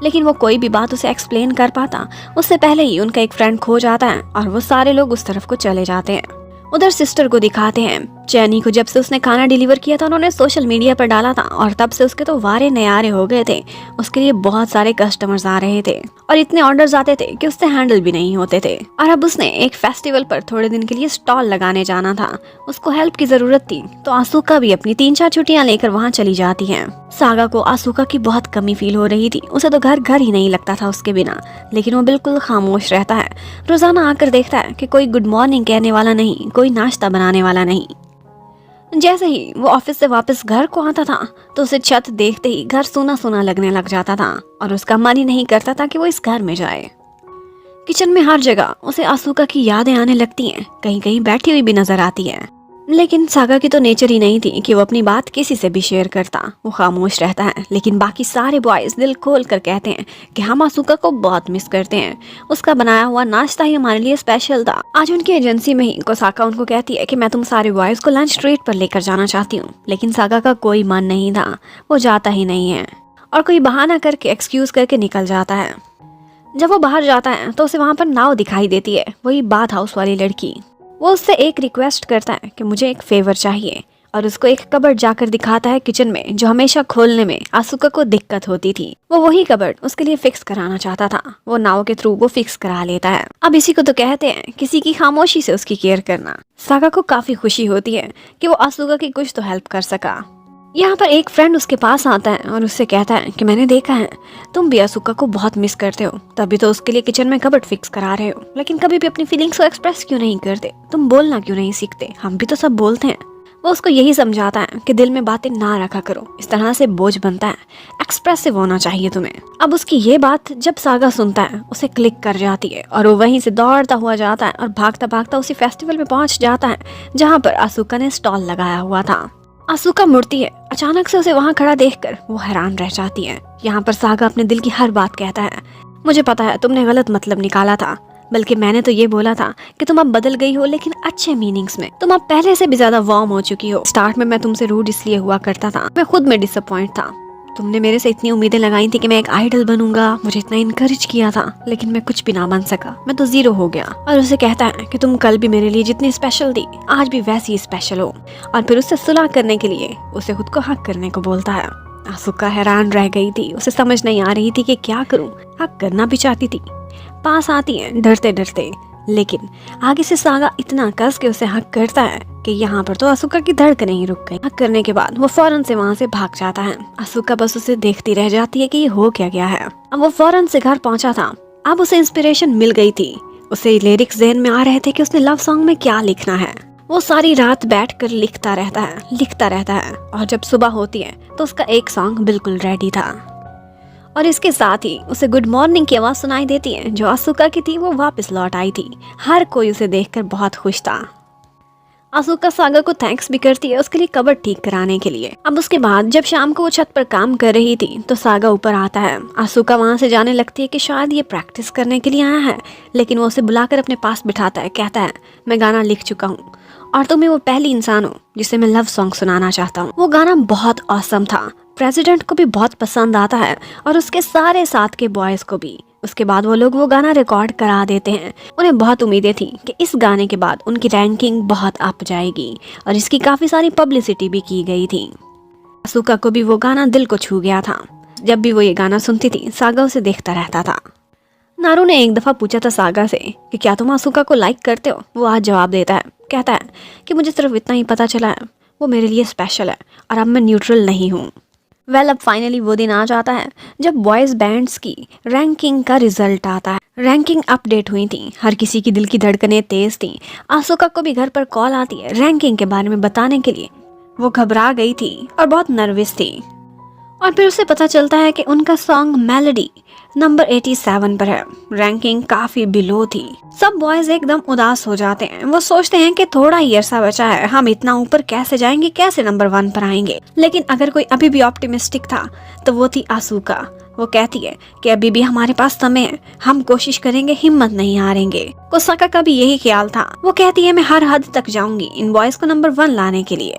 लेकिन वो कोई भी बात उसे एक्सप्लेन कर पाता उससे पहले ही उनका एक फ्रेंड खो जाता है और वो सारे लोग उस तरफ को चले जाते हैं। उधर सिस्टर को दिखाते हैं। चैनी को जब से उसने खाना डिलीवर किया था उन्होंने सोशल मीडिया पर डाला था और तब से उसके तो वारे नयारे हो गए थे। उसके लिए बहुत सारे कस्टमर्स आ रहे थे और इतने ऑर्डर्स आते थे कि उससे हैंडल भी नहीं होते थे। और अब उसने एक फेस्टिवल पर थोड़े दिन के लिए स्टॉल लगाने जाना था। उसको हेल्प की जरूरत थी तो आसुका भी अपनी 3-4 छुट्टियां लेकर वहाँ चली जाती है। सागा को आसुका की बहुत कमी फील हो रही थी। उसे तो घर घर ही नहीं लगता था उसके बिना, लेकिन वो बिल्कुल खामोश रहता है। रोजाना आकर देखता है कि कोई गुड मॉर्निंग कहने वाला नहीं, कोई नाश्ता बनाने वाला नहीं। जैसे ही वो ऑफिस से वापस घर को आता था तो उसे छत देखते ही घर सूना सूना लगने लग जाता था और उसका मन ही नहीं करता था कि वो इस घर में जाए। किचन में हर जगह उसे आसुका की यादें आने लगती हैं, कहीं कहीं बैठी हुई भी नजर आती है। लेकिन सागा की तो नेचर ही नहीं थी कि वो अपनी बात किसी से भी शेयर करता। वो खामोश रहता है, लेकिन बाकी सारे बॉयज दिल खोल कर कहते हैं कि हम आसुका को बहुत मिस करते हैं। उसका बनाया हुआ नाश्ता ही हमारे लिए स्पेशल था। आज उनकी एजेंसी में ही कोसाका उनको कहती है कि मैं तुम सारे बॉयज को लंच ट्रीट पर लेकर जाना चाहती हूँ, लेकिन सागा का कोई मन नहीं था। वो जाता ही नहीं है और कोई बहाना करके एक्सक्यूज करके निकल जाता है। जब वो बाहर जाता है तो उसे वहाँ पर नाव दिखाई देती है, वही बाथ हाउस वाली लड़की। वो उससे एक रिक्वेस्ट करता है कि मुझे एक फेवर चाहिए और उसको एक कबर्ड जाकर दिखाता है किचन में, जो हमेशा खोलने में आसुका को दिक्कत होती थी। वो वही कबर्ड उसके लिए फिक्स कराना चाहता था। वो नाव के थ्रू वो फिक्स करा लेता है। अब इसी को तो कहते हैं किसी की खामोशी से उसकी केयर करना। सागा को काफी खुशी होती है कि वो आसुका की कुछ तो हेल्प कर सका। यहाँ पर एक फ्रेंड उसके पास आता है और उससे कहता है कि मैंने देखा है तुम भी असूका को बहुत मिस करते हो, तभी तो उसके लिए किचन में कबर्ड फिक्स करा रहे हो, लेकिन कभी भी अपनी फीलिंग्स को एक्सप्रेस क्यों नहीं करते, तुम बोलना क्यों नहीं सीखते, हम भी तो सब बोलते हैं। वो उसको यही समझाता है कि दिल में बातें ना रखा करो, इस तरह से बोझ बनता है, एक्सप्रेसिव होना चाहिए तुम्हें। अब उसकी ये बात जब सागा सुनता है उसे क्लिक कर जाती है और वो वहीं से दौड़ता हुआ जाता है और भागता भागता उसी फेस्टिवल में पहुंच जाता है जहाँ पर असूका ने स्टॉल लगाया हुआ था। असूका मुड़ती है, अचानक से उसे वहाँ खड़ा देखकर वो हैरान रह जाती है। यहाँ पर सागा अपने दिल की हर बात कहता है, मुझे पता है तुमने गलत मतलब निकाला था, बल्कि मैंने तो ये बोला था कि तुम अब बदल गई हो, लेकिन अच्छे मीनिंग्स में। तुम अब पहले से भी ज्यादा वार्म हो चुकी हो। स्टार्ट में मैं तुमसे रूड इसलिए हुआ करता था, मैं खुद में डिसअपॉइंट था। तुमने मेरे से इतनी उम्मीदें लगाई थी कि मैं एक आइडल बनूंगा, मुझे इतना इनकरेज किया था, लेकिन मैं कुछ भी ना बन सका, मैं तो जीरो हो गया। और उसे कहता है कि तुम कल भी मेरे लिए जितनी स्पेशल थी आज भी वैसी ही स्पेशल हो। और फिर उससे सुलह करने के लिए उसे खुद को हक करने को बोलता है। असूका हैरान रह गई थी, उसे समझ नहीं आ रही थी कि क्या करूं। हक करना भी चाहती थी, पास आती है डरते डरते, लेकिन आगे से सागा इतना कस के उसे हक करता है कि यहाँ पर तो असूका की धड़कन ही रुक गई। हक करने के बाद वो फौरन से वहाँ से भाग जाता है। असूका बस उसे देखती रह जाती है कि ये हो क्या गया है। अब वो फौरन से घर पहुंचा था। अब उसे इंस्पिरेशन मिल गई थी, उसे लिरिक्स ज़हन में आ रहे थे कि उसने लव सॉन्ग में क्या लिखना है। वो सारी रात बैठकर लिखता रहता है और जब सुबह होती है तो उसका एक सॉन्ग बिल्कुल रेडी था। और इसके साथ ही उसे गुड मॉर्निंग की आवाज सुनाई देती है जो असूका की थी, वो वापस लौट आई थी। हर कोई उसे देखकर बहुत खुश था। असूका सागा को थैंक्स भी करती है उसके लिए कबर्ड ठीक कराने के लिए। अब उसके बाद जब शाम को वो छत पर काम कर रही थी तो सागा ऊपर आता है। असूका वहाँ से जाने लगती है कि शायद ये प्रैक्टिस करने के लिए आया है, लेकिन वो उसे बुलाकर अपने पास बिठाता है। कहता है, मैं गाना लिख चुका हूँ और तुम्हें वो पहली इंसान हो जिसे मैं लव सॉन्ग सुनाना चाहता हूँ। वो गाना बहुत ऑसम था, प्रेसिडेंट को भी बहुत पसंद आता है और उसके सारे साथ के बॉयज को भी। उसके बाद वो लोग वो गाना रिकॉर्ड करा देते हैं। उन्हें बहुत उम्मीदें थी कि इस गाने के बाद उनकी रैंकिंग बहुत अप जाएगी और इसकी काफी सारी पब्लिसिटी भी की गई थी। असूका को भी वो गाना दिल को छू गया था। जब भी वो ये गाना सुनती थी सागा उसे देखता रहता था। नारू ने एक दफा पूछा था सागा से कि क्या तुम असूका को लाइक करते हो। वो आज जवाब देता है, कहता है कि मुझे सिर्फ इतना ही पता चला है, वो मेरे लिए स्पेशल है और अब मैं न्यूट्रल नहीं हूँ। अब फाइनली वो दिन आ जाता है जब बॉयज बैंड्स की रैंकिंग का रिजल्ट आता है। रैंकिंग अपडेट हुई थी, हर किसी की दिल की धड़कनें तेज थी। असूका को भी घर पर कॉल आती है रैंकिंग के बारे में बताने के लिए। वो घबरा गई थी और बहुत नर्वस थी। और फिर उसे पता चलता है कि उनका सॉन्ग मेलोडी नंबर 87 पर है। रैंकिंग काफी बिलो थी। सब बॉयज एकदम उदास हो जाते हैं। वो सोचते हैं कि थोड़ा ही अरसा बचा है, हम इतना ऊपर कैसे जाएंगे, कैसे नंबर 1 पर आएंगे। लेकिन अगर कोई अभी भी ऑप्टिमिस्टिक था तो वो थी असूका। वो कहती है कि अभी भी हमारे पास समय है, हम कोशिश करेंगे, हिम्मत नहीं हारेंगे। कोसाका का भी यही ख्याल था। वो कहती है मैं हर हद तक जाऊंगी इन बॉयज को नंबर 1 लाने के लिए।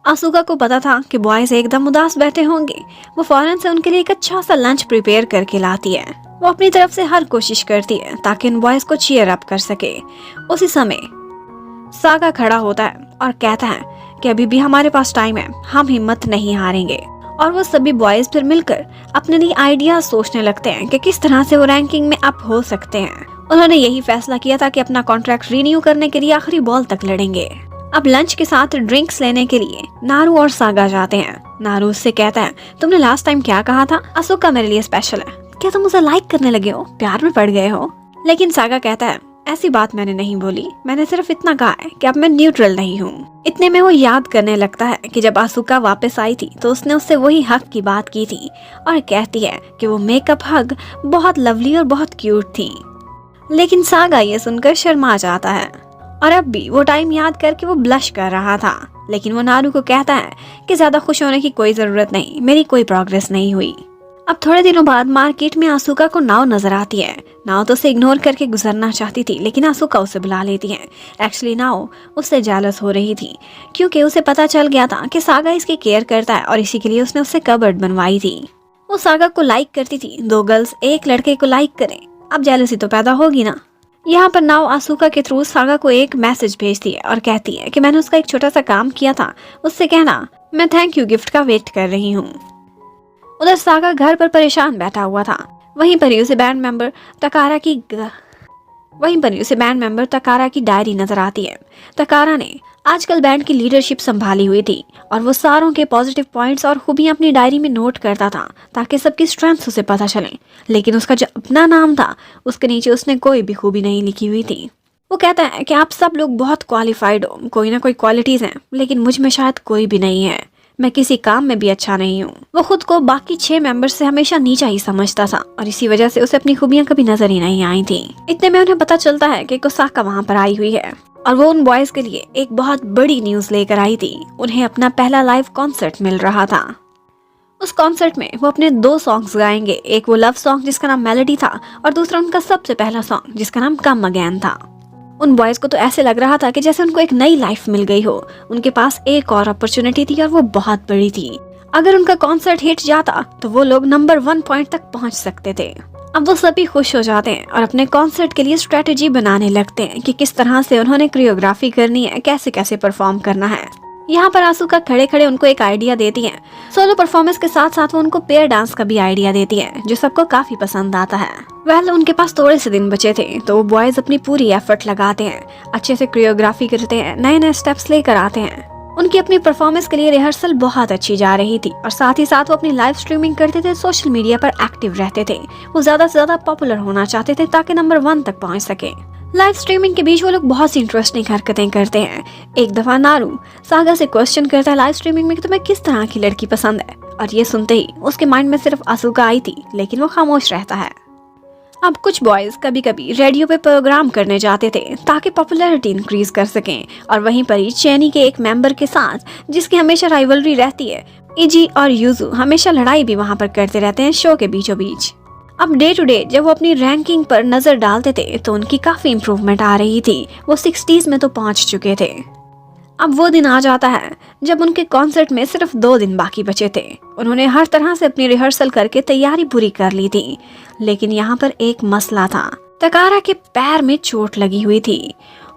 असूका को पता था कि बॉयज एकदम उदास बैठे होंगे। वो फौरन से उनके लिए एक अच्छा सा लंच प्रिपेयर करके लाती है। वो अपनी तरफ से हर कोशिश करती है ताकि इन बॉयज को चीयर अप कर सके। उसी समय सागा खड़ा होता है और कहता है कि अभी भी हमारे पास टाइम है, हम हिम्मत नहीं हारेंगे। और वो सभी बॉयज फिर मिलकर अपने लिए आइडिया सोचने लगते हैं कि किस तरह से वो रैंकिंग में अप हो सकते हैं। उन्होंने यही फैसला किया था कि अपना कॉन्ट्रैक्ट रिन्यू करने के लिए आखिरी बॉल तक लड़ेंगे। अब लंच के साथ ड्रिंक्स लेने के लिए नारू और सागा जाते हैं। नारू उससे कहता है, तुमने लास्ट टाइम क्या कहा था, असूका मेरे लिए स्पेशल है, क्या तुम उसे लाइक करने लगे हो, प्यार में पड़ गए हो। लेकिन सागा कहता है, ऐसी बात मैंने नहीं बोली, मैंने सिर्फ इतना कहा है कि अब मैं न्यूट्रल नहीं हूँ। इतने में वो याद करने लगता है कि जब असूका वापस आई थी तो उसने उससे वही हक की बात की थी और कहती है कि वो मेकअप हग बहुत लवली और बहुत क्यूट थी। लेकिन सागा ये सुनकर शर्मा जाता है और अब भी वो टाइम याद करके वो ब्लश कर रहा था। लेकिन वो नारू को कहता है कि ज्यादा खुश होने की कोई जरूरत नहीं, मेरी कोई प्रोग्रेस नहीं हुई। अब थोड़े दिनों बाद मार्केट में असूका को नाव नजर आती है। नाव तो उसे इग्नोर करके गुजरना चाहती थी, लेकिन असूका उसे बुला लेती है। एक्चुअली नाव उससे जेलस हो रही थी क्योंकि उसे पता चल गया था कि सागा इसकी केयर करता है और इसी के लिए उसने उससे कबर्ड बनवाई थी। वो सागा को लाइक करती थी, 2 गर्ल्स एक लड़के को लाइक करें, अब जेलसी तो पैदा होगी ना। यहाँ पर नाव असूका के थ्रू सागा को एक मैसेज भेजती है और कहती है कि मैंने उसका एक छोटा सा काम किया था, उससे कहना मैं थैंक यू गिफ्ट का वेट कर रही हूँ। उधर सागा घर पर परेशान बैठा हुआ था। वहीं पर ही उसे बैंड मेंबर तकारा की डायरी नजर आती है। तकारा ने आजकल बैंड की लीडरशिप संभाली हुई थी और वो सारों के पॉजिटिव पॉइंट्स और खूबियां अपनी डायरी में नोट करता था ताकि सबकी स्ट्रेंथ्स उसे पता चले। लेकिन उसका जो अपना नाम था उसके नीचे उसने कोई भी खूबी नहीं लिखी हुई थी। वो कहता है कि आप सब लोग बहुत क्वालिफाइड हो, कोई ना कोई क्वालिटीज हैं, लेकिन मुझ में शायद कोई भी नहीं है। मैं किसी काम में भी अच्छा नहीं हूँ। वो खुद को बाकी 6 मेंबर्स से हमेशा नीचा ही समझता था और इसी वजह से उसे अपनी खूबियां कभी नजर ही नहीं आई थी। इतने में उन्हें पता चलता है कि कोसाका वहाँ पर आई हुई है और वो उन बॉयज के लिए एक बहुत बड़ी न्यूज लेकर आई थी। उन्हें अपना पहला लाइव कॉन्सर्ट मिल रहा था। उस कॉन्सर्ट में वो अपने 2 सॉन्ग्स गाएंगे, एक वो लव सॉन्ग जिसका नाम मेलोडी था और दूसरा उनका सबसे पहला सॉन्ग जिसका नाम कम अगेन था। उन बॉयज को तो ऐसे लग रहा था कि जैसे उनको एक नई लाइफ मिल गई हो। उनके पास एक और अपॉर्चुनिटी थी और वो बहुत बड़ी थी। अगर उनका कॉन्सर्ट हिट जाता तो वो लोग नंबर 1 पॉइंट तक पहुंच सकते थे। अब वो सभी खुश हो जाते हैं और अपने कॉन्सर्ट के लिए स्ट्रेटेजी बनाने लगते हैं कि किस तरह से उन्होंने कोरियोग्राफी करनी है, कैसे कैसे परफॉर्म करना है। यहाँ पर आसुका खड़े खड़े उनको एक आइडिया देती है। सोलो परफॉर्मेंस के साथ साथ वो उनको पेयर डांस का भी आइडिया देती है जो सबको काफी पसंद आता है। उनके पास थोड़े से दिन बचे थे तो वो बॉयज अपनी पूरी एफर्ट लगाते हैं, अच्छे से कोरियोग्राफी करते हैं, नए नए स्टेप्स लेकर आते हैं। उनकी अपनी परफॉर्मेंस के लिए रिहर्सल बहुत अच्छी जा रही थी और साथ ही साथ वो अपनी लाइव स्ट्रीमिंग करते थे, सोशल मीडिया पर एक्टिव रहते थे। वो ज्यादा से ज्यादा पॉपुलर होना चाहते थे ताकि नंबर 1 तक पहुंच सके। लाइव स्ट्रीमिंग के बीच वो लोग बहुत सी इंटरेस्टिंग हरकतें करते हैं। एक दफा नारू सागा से क्वेश्चन करता है लाइव स्ट्रीमिंग में कि तुम्हें किस तरह की लड़की पसंद है, और ये सुनते ही उसके माइंड में सिर्फ आसुका आई थी, लेकिन वो खामोश रहता है। अब कुछ बॉयज कभी कभी रेडियो पे प्रोग्राम करने जाते थे ताकि पॉपुलैरिटी इंक्रीज कर सकें, और वहीं पर ही चैनी के एक मेंबर के साथ जिसकी हमेशा राइवलरी रहती है, इजी और यूजू हमेशा लड़ाई भी वहां पर करते रहते हैं शो के बीचों बीच। अब डे टू डे जब वो अपनी रैंकिंग पर नजर डालते थे तो उनकी काफी इम्प्रूवमेंट आ रही थी। वो 60s में तो पहुंच चुके थे। अब वो दिन आ जाता है जब उनके कॉन्सर्ट में सिर्फ 2 दिन बाकी बचे थे। उन्होंने हर तरह से अपनी रिहर्सल करके तैयारी पूरी कर ली थी, लेकिन यहाँ पर एक मसला था। तकारा के पैर में चोट लगी हुई थी।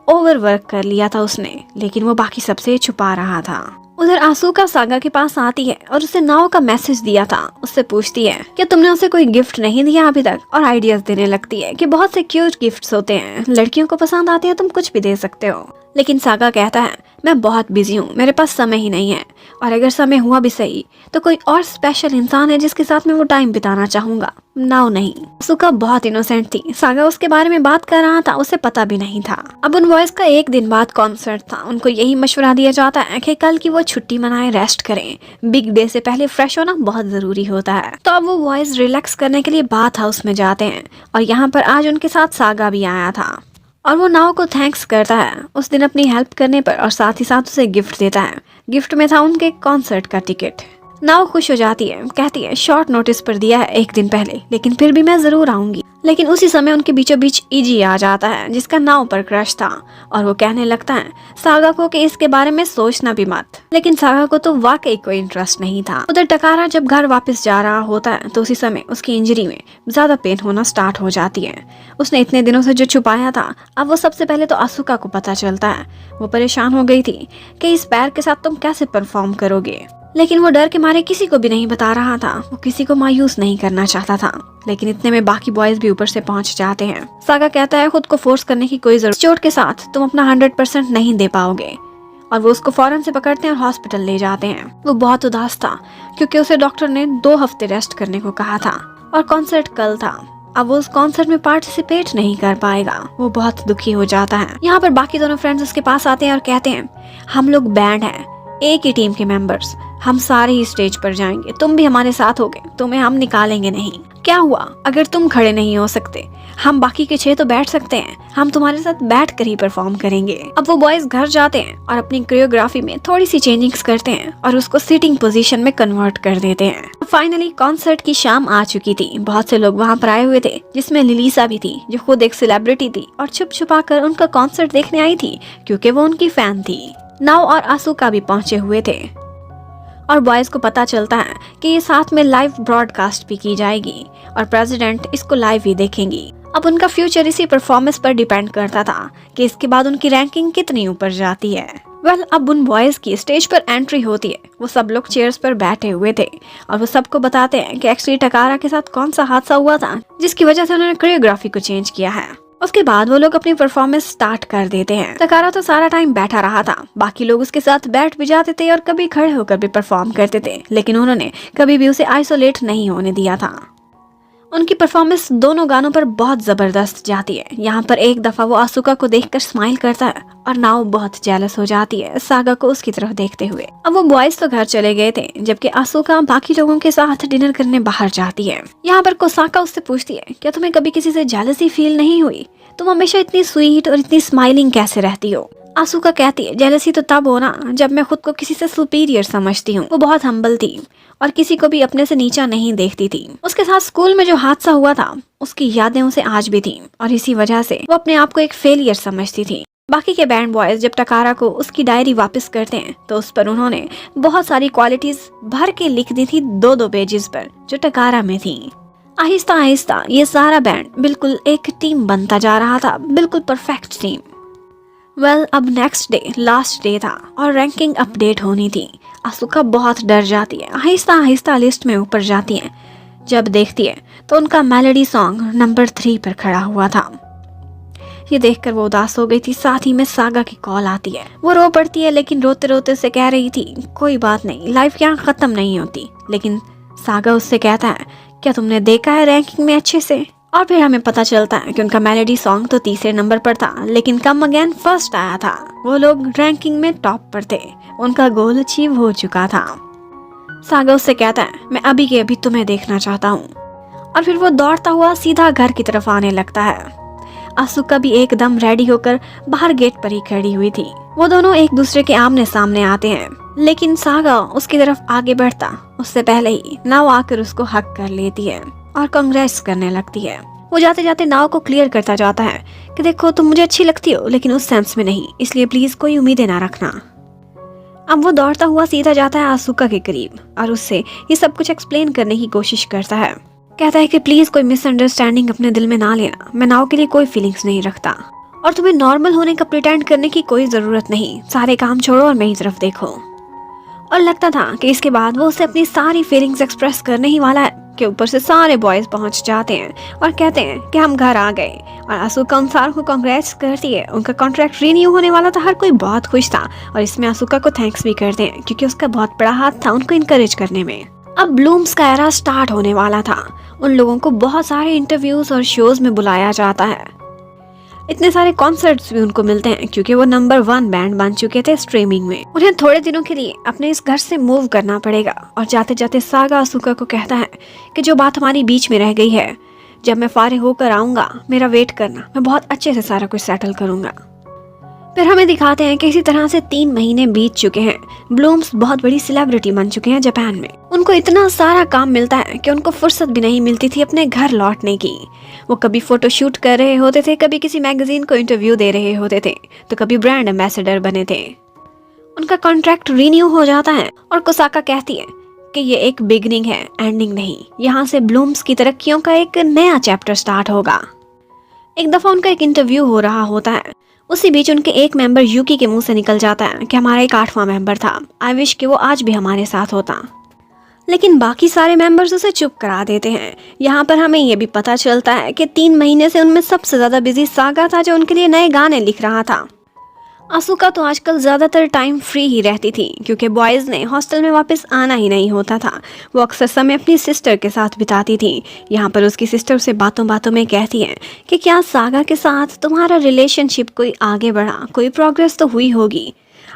ओवरवर्क कर लिया था उसने, लेकिन वो बाकी सबसे छुपा रहा था। उधर आसुका सागा के पास आती है और उसे नाओ का मैसेज दिया था। उससे पूछती है कि तुमने उसे कोई गिफ्ट नहीं दिया अभी तक, और आइडियाज देने लगती है कि बहुत से क्यूट गिफ्ट्स होते हैं, लड़कियों को पसंद आते हैं, तुम कुछ भी दे सकते हो। लेकिन सागा कहता है मैं बहुत बिजी हूँ, मेरे पास समय ही नहीं है, और अगर समय हुआ भी सही तो कोई और स्पेशल इंसान है जिसके साथ मैं वो टाइम बिताना चाहूंगा, नाओ नहीं। आसुका बहुत इनोसेंट थी। सागा उसके बारे में बात कर रहा था, उसे पता भी नहीं था। अब उन बॉयज का एक दिन बाद कॉन्सर्ट था। उनको यही मशवरा दिया जाता है कि कल की वो छुट्टी मनाए, रेस्ट करें, बिग डे से पहले फ्रेश होना बहुत जरूरी होता है। तो अब वो बॉयज रिलैक्स करने के लिए बाथ हाउस में जाते हैं, और यहाँ पर आज उनके साथ सागा भी आया था, और वो नाओ को थैंक्स करता है उस दिन अपनी हेल्प करने पर, और साथ ही साथ उसे गिफ्ट देता है। गिफ्ट में था उनके कॉन्सर्ट का टिकट। नाओ खुश हो जाती है, कहती है शॉर्ट नोटिस पर दिया है एक दिन पहले, लेकिन फिर भी मैं जरूर आऊंगी। लेकिन उसी समय उनके बीचों बीच इजी आ जाता है जिसका नाओ पर क्रश था, और वो कहने लगता है सागा को कि इसके बारे में सोचना भी मत। लेकिन सागा को तो वाकई कोई इंटरेस्ट नहीं था। उधर टकारा जब घर वापस जा रहा होता है तो उसी समय उसकी इंजरी में ज्यादा पेन होना स्टार्ट हो जाती है। उसने इतने दिनों से जो छुपाया था, अब वो सबसे पहले तो आसुका को पता चलता है। वो परेशान हो गई थी कि इस पैर के साथ तुम कैसे परफॉर्म करोगे, लेकिन वो डर के मारे किसी को भी नहीं बता रहा था। वो किसी को मायूस नहीं करना चाहता था। लेकिन इतने में बाकी बॉयज भी ऊपर से पहुंच जाते हैं। सागा कहता है खुद को फोर्स करने की कोई जरूरत, चोट के साथ तुम अपना 100% नहीं दे पाओगे, और वो उसको फौरन से पकड़ते हैं और हॉस्पिटल ले जाते हैं। वो बहुत उदास था क्योंकि उसे डॉक्टर ने 2 हफ्ते रेस्ट करने को कहा था, और कॉन्सर्ट कल था। अब वो उस कॉन्सर्ट में पार्टिसिपेट नहीं कर पाएगा। वो बहुत दुखी हो जाता है। यहाँ पर बाकी दोनों फ्रेंड्स उसके पास आते हैं और कहते हैं हम लोग बैंड हैं, एक ही टीम के मेंबर्स, हम सारे ही स्टेज पर जाएंगे, तुम भी हमारे साथ होगे, तुम्हें हम निकालेंगे नहीं। क्या हुआ अगर तुम खड़े नहीं हो सकते, हम बाकी के 6 तो बैठ सकते हैं, हम तुम्हारे साथ बैठ कर ही परफॉर्म करेंगे। अब वो बॉयज घर जाते हैं और अपनी कोरियोग्राफी में थोड़ी सी चेंजिंग्स करते हैं और उसको सिटिंग पोजीशन में कन्वर्ट कर देते हैं। फाइनली कॉन्सर्ट की शाम आ चुकी थी। बहुत से लोग वहाँ पर आए हुए थे, जिसमें लिलीसा भी थी जो खुद एक सेलिब्रिटी थी और छुप छुपा कर उनका कॉन्सर्ट देखने आई थी क्योंकि वो उनकी फैन थी। नाओ और आसुका भी पहुंचे हुए थे, और बॉयज को पता चलता है कि ये साथ में लाइव ब्रॉडकास्ट भी की जाएगी और प्रेसिडेंट इसको लाइव ही देखेंगी। अब उनका फ्यूचर इसी परफॉर्मेंस पर डिपेंड करता था कि इसके बाद उनकी रैंकिंग कितनी ऊपर जाती है। अब उन बॉयज की स्टेज पर एंट्री होती है। वो सब लोग चेयर्स पर बैठे हुए थे और वो सबको बताते हैं कि एक्चुअली टकारा के साथ कौन सा हादसा हुआ था जिसकी वजह से उन्होंने कोरियोग्राफी को चेंज किया है। उसके बाद वो लोग अपनी परफॉर्मेंस स्टार्ट कर देते हैं। तकारा तो सारा टाइम बैठा रहा था, बाकी लोग उसके साथ बैठ भी जाते थे और कभी खड़े होकर भी परफॉर्म करते थे, लेकिन उन्होंने कभी भी उसे आइसोलेट नहीं होने दिया था। उनकी परफॉर्मेंस दोनों गानों पर बहुत जबरदस्त जाती है। यहाँ पर एक दफा वो आसुका को देखकर स्माइल करता है और नाओ बहुत जेलस हो जाती है सागा को उसकी तरफ देखते हुए। अब वो बॉयज तो घर चले गए थे, जबकि आसुका बाकी लोगों के साथ डिनर करने बाहर जाती है। यहाँ पर कोसाका उससे पूछती है, क्या तुम्हें कभी किसी से जेलसी फील नहीं हुई? तुम हमेशा इतनी स्वीट और इतनी स्माइलिंग कैसे रहती हो? आसुका कहती है, जेलसी तो तब हो ना जब मैं खुद को किसी से सुपीरियर समझती हूँ। वो बहुत हम्बल थी और किसी को भी अपने से नीचा नहीं देखती थी। उसके साथ स्कूल में जो हादसा हुआ था उसकी यादें उसे आज भी थी और इसी वजह से वो अपने आप को एक फेलियर समझती थी। बाकी के बैंड बॉयज जब टकारा को उसकी डायरी वापस करते हैं तो उस पर उन्होंने बहुत सारी क्वालिटीज भर के लिख दी थी 2-2 पेजेस पर, जो टकारा में थी। आहिस्ता आहिस्ता ये सारा बैंड बिल्कुल एक टीम बनता जा रहा था, बिल्कुल परफेक्ट टीम। अब नेक्स्ट डे लास्ट डे था और रैंकिंग अपडेट होनी थी। आसुका बहुत डर जाती है, आहिस्ता आहिस्ता लिस्ट में ऊपर जाती है। जब देखती है तो उनका मेलोडी सॉन्ग नंबर 3 पर खड़ा हुआ था। ये देखकर वो उदास हो गई थी। साथ ही में सागा की कॉल आती है। वो रो पड़ती है, लेकिन रोते रोते से कह रही थी, कोई बात नहीं, लाइफ यहाँ खत्म नहीं होती। लेकिन सागा उससे कहता है, क्या तुमने देखा है रैंकिंग में अच्छे से? और फिर हमें पता चलता है कि उनका मेलोडी सॉन्ग तो 3रे नंबर पर था, लेकिन कम अगेन फर्स्ट आया था। वो लोग रैंकिंग में टॉप पर थे, उनका गोल अचीव हो चुका था। सागा उससे कहता है, मैं अभी के अभी तुम्हें देखना चाहता हूँ। और फिर वो दौड़ता हुआ सीधा घर की तरफ आने लगता है। आसुका भी एकदम रेडी होकर बाहर गेट पर ही खड़ी हुई थी। वो दोनों एक दूसरे के आमने सामने आते हैं, लेकिन सागा उसकी तरफ आगे बढ़ता उससे पहले ही नाव आकर उसको हक कर लेती है और कांग्रेस करने लगती है। वो जाते जाते नाव को क्लियर करता जाता है कि देखो, तुम मुझे अच्छी लगती हो, लेकिन उस सेंस में नहीं, इसलिए प्लीज कोई उम्मीदें ना रखना। अब वो दौड़ता हुआ सीधा जाता है आसुका के करीब और उससे ये सब कुछ एक्सप्लेन करने की कोशिश करता है। कहता है कि प्लीज कोई मिसअंडरस्टैंडिंग अपने दिल में ना लेना, मैं नाव के लिए कोई फीलिंग्स नहीं रखता और तुम्हें नॉर्मल होने का प्रिटेंड करने की कोई जरूरत नहीं। सारे काम छोड़ो और मेरी तरफ देखो। और लगता था कि इसके बाद वो उसे अपनी सारी फीलिंग्स एक्सप्रेस करने ही वाला है कि ऊपर से सारे बॉयज पहुंच जाते हैं और कहते हैं कि हम घर आ गए। और आसुका उन सारों को कांग्रेट्स करती है। उनका कॉन्ट्रैक्ट रिन्यू होने वाला था, हर कोई बहुत खुश था और इसमें आसुका को थैंक्स भी करते हैं क्योंकि उसका बहुत बड़ा हाथ था उनको इनकरेज करने में। अब ब्लूम्स का एरा स्टार्ट होने वाला था। उन लोगों को बहुत सारे इंटरव्यूज और शोज में बुलाया जाता है। इतने सारे कॉन्सर्ट्स भी उनको मिलते हैं क्योंकि वो नंबर 1 बैंड बन चुके थे स्ट्रीमिंग में। उन्हें थोड़े दिनों के लिए अपने इस घर से मूव करना पड़ेगा। और जाते जाते सागा आसुका को कहता है कि जो बात हमारी बीच में रह गई है, जब मैं फारिग होकर आऊंगा मेरा वेट करना, मैं बहुत अच्छे से सारा कुछ सेटल करूंगा। फिर हमें दिखाते हैं कि इसी तरह से 3 महीने बीत चुके हैं। ब्लूम्स बहुत बड़ी सेलिब्रिटी बन चुके हैं जापान में। उनको इतना सारा काम मिलता है कि उनको फुर्सत भी नहीं मिलती थी अपने घर लौटने की। वो कभी फोटो शूट कर रहे होते थे, कभी किसी मैगजीन को इंटरव्यू दे रहे होते थे, तो कभी ब्रांड एम्बेसडर बने थे। उनका कॉन्ट्रैक्ट रिन्यू हो जाता है और कोसाका कहती है कि ये एक बिगनिंग है, एंडिंग नहीं। यहाँ से ब्लूम्स की तरक्कियों का एक नया चैप्टर स्टार्ट होगा। एक दफा उनका एक इंटरव्यू हो रहा होता है। उसी बीच उनके एक मेंबर यूकी के मुंह से निकल जाता है कि हमारा एक 8वां मेंबर था, आई विश कि वो आज भी हमारे साथ होता। लेकिन बाकी सारे मेंबर्स उसे चुप करा देते हैं। यहाँ पर हमें ये भी पता चलता है कि 3 महीने से उनमें सबसे ज्यादा बिजी सागा था, जो उनके लिए नए गाने लिख रहा था। आसुका तो आजकल ज्यादातर टाइम फ्री ही रहती थी क्योंकि बॉयज ने हॉस्टल में वापस आना ही नहीं होता था। वो अक्सर समय अपनी सिस्टर के साथ बिताती थी। यहाँ पर उसकी सिस्टर उसे बातों बातों में कहती है कि क्या सागा के साथ तुम्हारा रिलेशनशिप कोई आगे बढ़ा, कोई प्रोग्रेस तो हुई होगी।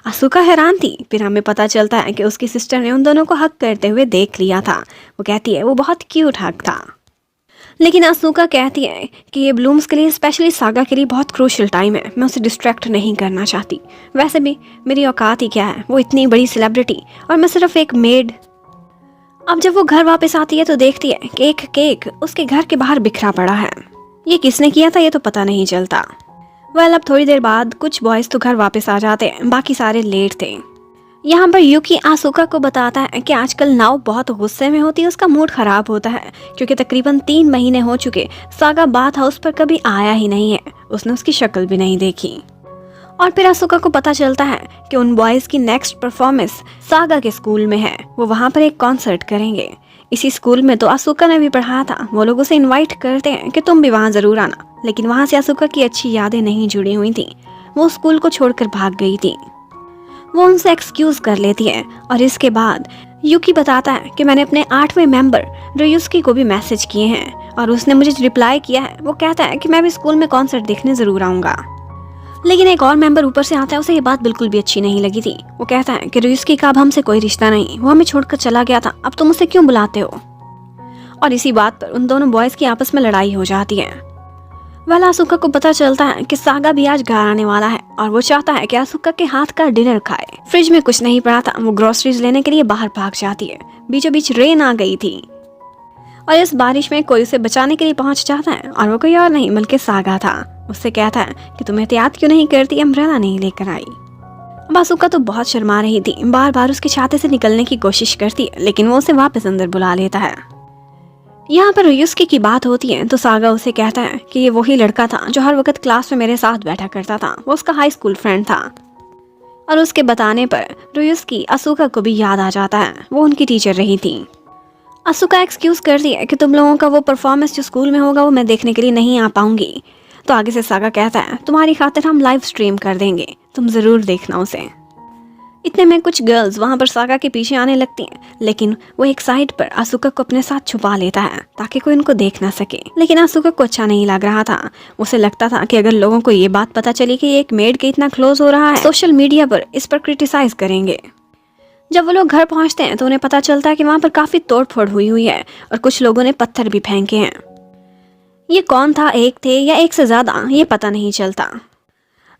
आसुका हैरान थी। फिर हमें पता चलता है कि उसकी सिस्टर ने उन दोनों को हक करते हुए देख लिया था। वो कहती है वो बहुत क्यूट हक था। लेकिन आसुका कहती है कि ये ब्लूम्स के लिए, स्पेशली सागा के लिए बहुत क्रूशियल टाइम है। मैं उसे डिस्ट्रैक्ट नहीं करना चाहती। वैसे भी मेरी औकात ही क्या है, वो इतनी बड़ी सेलिब्रिटी और मैं सिर्फ एक मेड। अब जब वो घर वापस आती है तो देखती है कि एक केक उसके घर के बाहर बिखरा पड़ा है। ये किसने किया था ये तो पता नहीं चलता। अब थोड़ी देर बाद कुछ बॉयज तो घर वापस आ जाते हैं, बाकी सारे लेट थे। यहाँ पर यूकी आसुका को बताता है कि आजकल नाव बहुत गुस्से में होती है, उसका मूड खराब होता है क्योंकि तकरीबन 3 महीने हो चुके सागा बाथ हाउस पर कभी आया ही नहीं है। उसने उसकी शक्ल भी नहीं देखी। और फिर आसुका को पता चलता है कि उन बॉयज की नेक्स्ट परफॉर्मेंस सागा के स्कूल में है। वो वहाँ पर एक कॉन्सर्ट करेंगे। इसी स्कूल में तो आसुका ने भी पढ़ा था। वो लोग उसे इनवाइट करते हैं कि तुम भी वहाँ ज़रूर आना, लेकिन वहाँ से आसुका की अच्छी यादें नहीं जुड़ी हुई थी। वो स्कूल को छोड़कर भाग गई थी। वो उनसे एक्सक्यूज़ कर लेती है और इसके बाद यूकी बताता है कि मैंने अपने 8वें मेंबर रोयुस्की को भी मैसेज किए हैं और उसने मुझे रिप्लाई किया है। वो कहता है कि मैं भी स्कूल में कॉन्सर्ट देखने ज़रूर आऊँगा। लेकिन एक और मेंबर ऊपर से आता है, उसे ये बात बिल्कुल भी अच्छी नहीं लगी थी। वो कहता है कि रोयुस्की का अब हमसे कोई रिश्ता नहीं, वो हमें छोड़कर चला गया था, अब तुम उसे क्यों बुलाते हो। और इसी बात पर उन दोनों बॉयज़ की आपस में लड़ाई हो जाती है। वह आसुका को पता चलता है कि सागा भी आज घर आने वाला है और वो चाहता है कि आसुका के हाथ का डिनर खाए। फ्रिज में कुछ नहीं पड़ा था, वो ग्रोसरीज लेने के लिए बाहर भाग जाती है। बीचों बीच रेन आ गई थी और इस बारिश में कोई उसे बचाने के लिए पहुंच जाता है और वो कोई और नहीं बल्कि सागा था। उससे कहता है कि तुम एहतियात क्यों नहीं करती, अम्ब्रेला नहीं लेकर आई। अब आसुका तो बहुत शर्मा रही थी, बार बार उसके छाते से निकलने की कोशिश करती है, लेकिन वो उसे वापस अंदर बुला लेता है। यहाँ पर रोयुस्की की बात होती है तो सागा उसे कहता है कि ये वही लड़का था जो हर वक्त क्लास में मेरे साथ बैठा करता था, वो उसका हाई स्कूल फ्रेंड था। और उसके बताने पर रोयुस्की आसुका को भी याद आ जाता है, वो उनकी टीचर रही थी। आसुका एक्सक्यूज करती है कि तुम लोगों का वो परफॉर्मेंस जो स्कूल में होगा वो मैं देखने के लिए नहीं आ पाऊंगी। तो आगे से सागा कहता है तुम्हारी खातिर हम लाइव स्ट्रीम कर देंगे, तुम ज़रूर देखना उसे। इतने में कुछ गर्ल्स वहाँ पर सागा के पीछे आने लगती हैं, लेकिन वो एक साइड पर आसुका को अपने साथ छुपा लेता है ताकि कोई उनको देख ना सके। लेकिन आसुका को अच्छा नहीं लग रहा था। उसे लगता था कि अगर लोगों को ये बात पता चली कि ये एक मेड के इतना क्लोज हो रहा है, सोशल मीडिया पर इस पर क्रिटिसाइज करेंगे। जब वो लोग घर पहुँचते हैं तो उन्हें पता चलता है कि वहाँ पर काफ़ी तोड़फोड़ हुई है और कुछ लोगों ने पत्थर भी फेंके हैं। ये कौन था, एक थे या एक से ज़्यादा, ये पता नहीं चलता।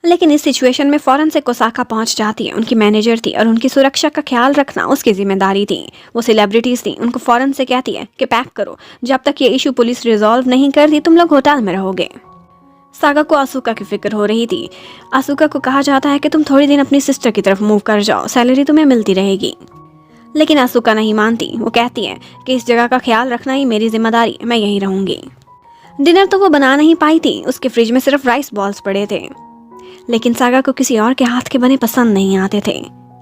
लेकिन इस सिचुएशन में फौरन से कोसाका पहुंच जाती है। उनकी मैनेजर थी और उनकी सुरक्षा का ख्याल रखना उसकी जिम्मेदारी थी। वो सेलिब्रिटीज थी, उनको फौरन से कहती है कि पैक करो, जब तक ये इशू पुलिस रिजॉल्व नहीं करती तुम लोग होटल में रहोगे। सागा को आसुका की फिक्र हो रही थी। आसुका को कहा जाता है कि तुम थोड़ी दिन अपनी सिस्टर की तरफ मूव कर जाओ, सैलरी तुम्हें मिलती रहेगी। लेकिन आसुका नहीं मानती। वो कहती है कि इस जगह का ख्याल रखना ही मेरी जिम्मेदारी, मैं यहीं रहूंगी। डिनर तो वो बना नहीं पाई थी, उसके फ्रिज में सिर्फ राइस बॉल्स पड़े थे, लेकिन सागा को किसी और के हाथ के बने पसंद नहीं आते थे।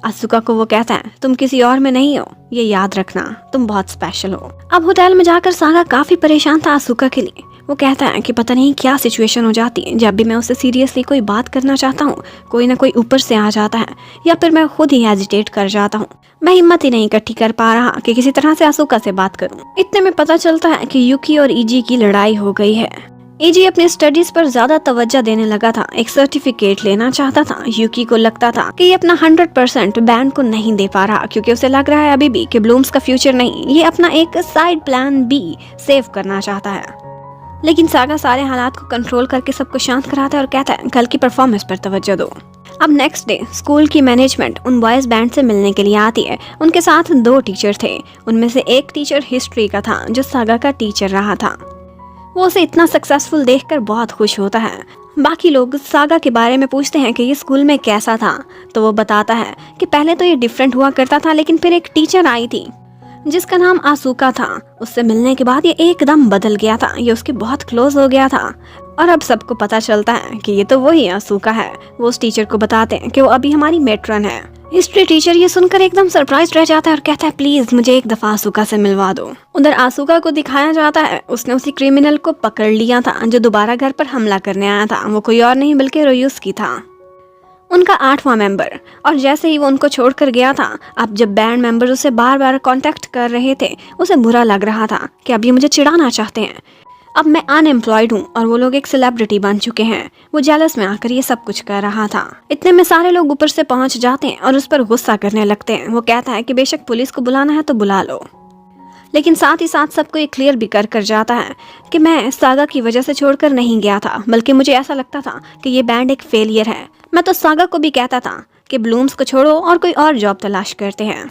आसुका को वो कहता है तुम किसी और में नहीं हो, ये याद रखना, तुम बहुत स्पेशल हो। अब होटल में जाकर सागा काफी परेशान था आसुका के लिए। वो कहता है कि पता नहीं क्या सिचुएशन हो जाती है, जब भी मैं उससे सीरियसली कोई बात करना चाहता हूँ कोई ना कोई ऊपर से आ जाता है या फिर मैं खुद ही हेजिटेट कर जाता हूँ। मैं हिम्मत ही नहीं इकट्ठी कर पा रहा कि किसी तरह से आसुका से बात करूँ। इतने में पता चलता है कि यूकी और इजी की लड़ाई हो गई है। इजी अपने स्टडीज पर ज्यादा तवज्जो देने लगा था, एक सर्टिफिकेट लेना चाहता था। यूकी को लगता था कि ये अपना 100% बैंड को नहीं दे पा रहा, क्योंकि उसे लग रहा है अभी भी कि ब्लूम्स का फ्यूचर नहीं, ये अपना एक साइड प्लान बी सेव करना चाहता है। लेकिन सागा सारे हालात को कंट्रोल करके सबको शांत कराता है और कहता है कल की परफॉर्मेंस पर तवज्जो दो। अब नेक्स्ट डे स्कूल की मैनेजमेंट उन बॉयज बैंड से मिलने के लिए आती है। उनके साथ 2 टीचर थे, उनमें से एक टीचर हिस्ट्री का था जो सागा का टीचर रहा था। वो उसे इतना सक्सेसफुल देखकर बहुत खुश होता है। बाकी लोग सागा के बारे में पूछते हैं कि ये स्कूल में कैसा था, तो वो बताता है कि पहले तो ये डिफरेंट हुआ करता था, लेकिन फिर एक टीचर आई थी जिसका नाम आसुका था। उससे मिलने के बाद ये एकदम बदल गया था, ये उसके बहुत क्लोज हो गया था और अब सबको पता चलता है कि ये तो वही आसुका है। वो उस टीचर को बताते हैं कि वो अभी हमारी मेट्रन है। हिस्ट्री टीचर ये सुनकर एकदम सरप्राइज रह जाता है और कहता है प्लीज मुझे एक दफा आसुका से मिलवा दो। उधर आसुका को दिखाया जाता है उसने उसी क्रिमिनल को पकड़ लिया था जो दोबारा घर पर हमला करने आया था। वो कोई और नहीं बल्कि रोयुस्की था, उनका 8वां मेंबर। और जैसे ही वो उनको छोड़कर गया था, अब जब बैंड मेंबर्स उसे बार बार कांटेक्ट कर रहे थे, उसे बुरा लग रहा था कि अब ये मुझे चिढ़ाना चाहते हैं। अब मैं अनएम्प्लॉयड हूँ और वो लोग एक सेलिब्रिटी बन चुके हैं। वो जेलस में आकर ये सब कुछ कर रहा था। इतने में सारे लोग ऊपर से पहुंच जाते हैं और उस पर गुस्सा करने लगते हैं। वो कहता है कि बेशक पुलिस को बुलाना है तो बुला लो, लेकिन साथ ही साथ सबको ये क्लियर भी कर जाता है कि मैं सागा की वजह से छोड़कर नहीं गया था, बल्कि मुझे ऐसा लगता था कि ये बैंड एक फेलियर है। मैं तो सागा को भी कहता था कि ब्लूम्स को छोड़ो और कोई और जॉब तलाश करते हैं,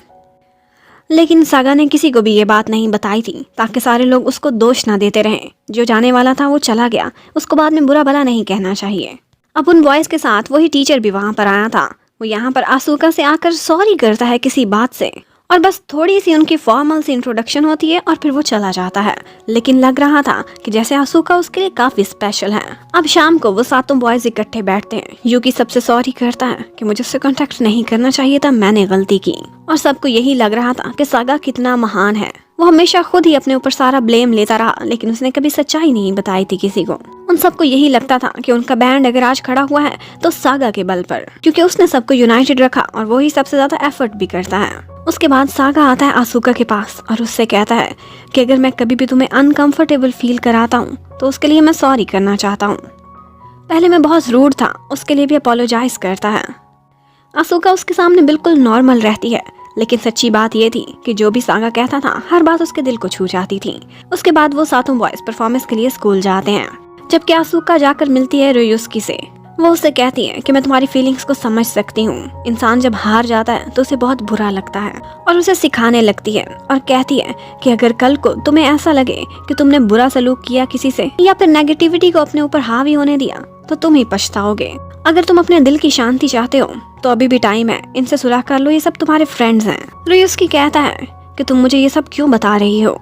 लेकिन सागा ने किसी को भी ये बात नहीं बताई थी ताकि सारे लोग उसको दोष ना देते रहें। जो जाने वाला था वो चला गया, उसको बाद में बुरा भला नहीं कहना चाहिए। अब उन बॉयज़ के साथ वही टीचर भी वहाँ पर आया था। वो यहाँ पर आसुका से आकर सॉरी करता है किसी बात से और बस थोड़ी सी उनकी फॉर्मल सी इंट्रोडक्शन होती है और फिर वो चला जाता है। लेकिन लग रहा था कि जैसे आसुका उसके लिए काफी स्पेशल है। अब शाम को वो सातों बॉयज इकट्ठे बैठते हैं। यूकी सबसे सॉरी करता है कि मुझे उससे कांटेक्ट नहीं करना चाहिए था, मैंने गलती की। और सबको यही लग रहा था कि सागा कितना महान है, वो हमेशा खुद ही अपने ऊपर सारा ब्लेम लेता रहा, लेकिन उसने कभी सच्चाई नहीं बताई थी किसी को। उन सबको यही लगता था कि उनका बैंड अगर आज खड़ा हुआ है तो सागा के बल पर, क्योंकि उसने सबको यूनाइटेड रखा और वो ही सबसे ज्यादा एफर्ट भी करता है। उसके बाद सागा आता है आसुका के पास और उससे कहता है कि अगर मैं कभी भी तुम्हें अनकंफर्टेबल फील कराता हूँ तो उसके लिए मैं सॉरी करना चाहता हूँ। पहले मैं बहुत रूड था, उसके लिए भी अपोलोजाइज करता है। आसुका उसके सामने बिल्कुल नॉर्मल रहती है, लेकिन सच्ची बात ये थी कि जो भी सागा कहता था हर बात उसके दिल को छू जाती थी। उसके बाद वो सातों बॉयज परफॉर्मेंस के लिए स्कूल जाते हैं, जबकि आसुका जाकर मिलती है रोयुस्की से। वो उससे कहती है कि मैं तुम्हारी फीलिंग्स को समझ सकती हूँ। इंसान जब हार जाता है तो उसे बहुत बुरा लगता है, और उसे सिखाने लगती है और कहती है कि अगर कल को तुम्हें ऐसा लगे कि तुमने बुरा सलूक किया किसी से या फिर नेगेटिविटी को अपने ऊपर हावी होने दिया तो तुम ही पछताओगे। अगर तुम अपने दिल की शांति चाहते हो तो अभी भी टाइम है, इनसे सुलह कर लो, ये सब तुम्हारे फ्रेंड्स हैं। रोयुस्की कहता है कि तुम मुझे ये सब क्यों बता रही हो?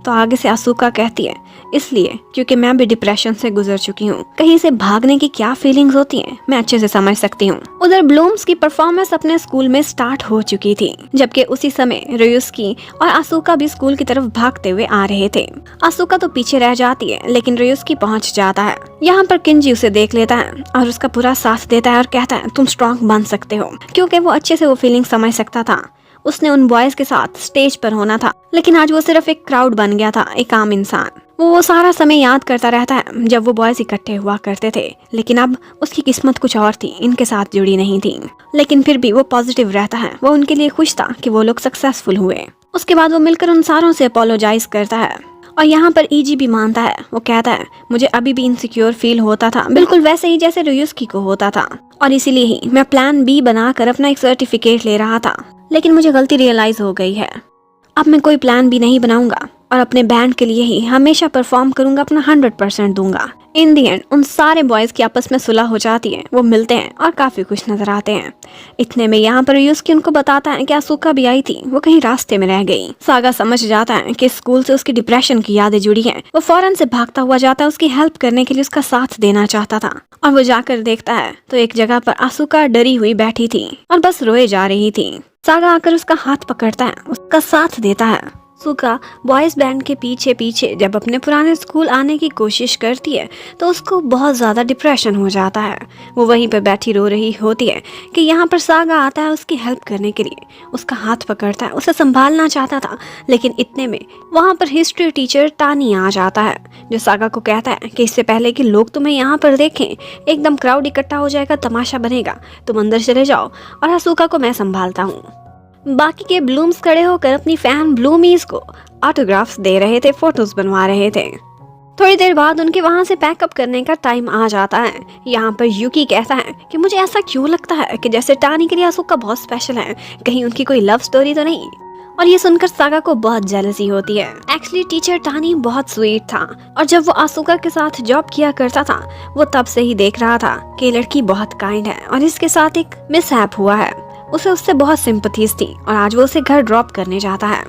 तो आगे से आसुका कहती है इसलिए क्योंकि मैं भी डिप्रेशन से गुजर चुकी हूँ। कहीं से भागने की क्या फीलिंग्स होती हैं मैं अच्छे से समझ सकती हूँ। उधर ब्लूम्स की परफॉर्मेंस अपने स्कूल में स्टार्ट हो चुकी थी, जबकि उसी समय रोयुस्की और आसुका भी स्कूल की तरफ भागते हुए आ रहे थे। आसुका तो पीछे रह जाती है, लेकिन रोयुस्की पहुँच जाता है। यहाँ पर किंजी उसे देख लेता है और उसका पूरा साथ देता है और कहता है तुम स्ट्रॉन्ग बन सकते हो, क्योंकि वो अच्छे से वो फीलिंग समझ सकता था। उसने उन बॉयज के साथ स्टेज पर होना था, लेकिन आज वो सिर्फ एक क्राउड बन गया था, एक आम इंसान। वो सारा समय याद करता रहता है जब वो बॉयज इकट्ठे हुआ करते थे, लेकिन अब उसकी किस्मत कुछ और थी, इनके साथ जुड़ी नहीं थी। लेकिन फिर भी वो पॉजिटिव रहता है। वो उनके लिए खुश था कि वो लोग सक्सेसफुल हुए। उसके बाद वो मिलकर उन सारों से अपोलोजाइज करता है और यहाँ पर ईजी भी मानता है। वो कहता है मुझे अभी भी इनसिक्योर फील होता था, बिल्कुल वैसे ही जैसे रोयुस्की को होता था, और इसीलिए ही मैं प्लान बी बनाकर अपना एक सर्टिफिकेट ले रहा था, लेकिन मुझे गलती रियलाइज हो गई है। अब मैं कोई प्लान भी नहीं बनाऊंगा और अपने बैंड के लिए ही हमेशा परफॉर्म करूंगा, अपना 100% दूंगा। इन दी एंड उन सारे बॉयज की आपस में सुलह हो जाती है। वो मिलते हैं और काफी खुश नजर आते हैं। इतने में यहाँ पर रोयुस्की उनको बताता है कि आसुका भी आई थी, वो कहीं रास्ते में रह गई। सागा समझ जाता है कि स्कूल से उसकी डिप्रेशन की यादें जुड़ी हैं। वो फौरन से भागता हुआ जाता है, उसकी हेल्प करने के लिए उसका साथ देना चाहता था। और वो जाकर देखता है तो एक जगह पर आसुका डरी हुई बैठी थी और बस रोए जा रही थी। सागा आकर उसका हाथ पकड़ता है, उसका साथ देता है। सुका बॉयज बैंड के पीछे पीछे जब अपने पुराने स्कूल आने की कोशिश करती है तो उसको बहुत ज़्यादा डिप्रेशन हो जाता है। वो वहीं पर बैठी रो रही होती है कि यहाँ पर सागा आता है उसकी हेल्प करने के लिए, उसका हाथ पकड़ता है, उसे संभालना चाहता था। लेकिन इतने में वहाँ पर हिस्ट्री टीचर टानी आ जाता है, जो सागा को कहता है कि इससे पहले कि लोग तुम्हें यहाँ पर देखें एकदम क्राउड इकट्ठा हो जाएगा, तमाशा बनेगा, तुम अंदर चले जाओ और आसुका को मैं संभालता हूँ। बाकी के ब्लूम्स खड़े होकर अपनी फैन ब्लूमीज को ऑटोग्राफ्स दे रहे थे, फोटोज बनवा रहे थे। थोड़ी देर बाद उनके वहां से पैकअप करने का टाइम आ जाता है। यहाँ पर यूकी कहता है कि मुझे ऐसा क्यों लगता है कि जैसे टानी के लिए आसुका बहुत स्पेशल है, कहीं उनकी कोई लव स्टोरी तो नहीं। और ये सुनकर सागा को बहुत जेलसी होती है। एक्चुअली टीचर टानी बहुत स्वीट था और जब वो आसुका के साथ जॉब किया करता था वो तब से ही देख रहा था कि लड़की बहुत काइंड है और इसके साथ एक मिसहैप हुआ है। उसे उससे बहुत सिंपथीज थी और आज वो उसे घर ड्रॉप करने जाता है।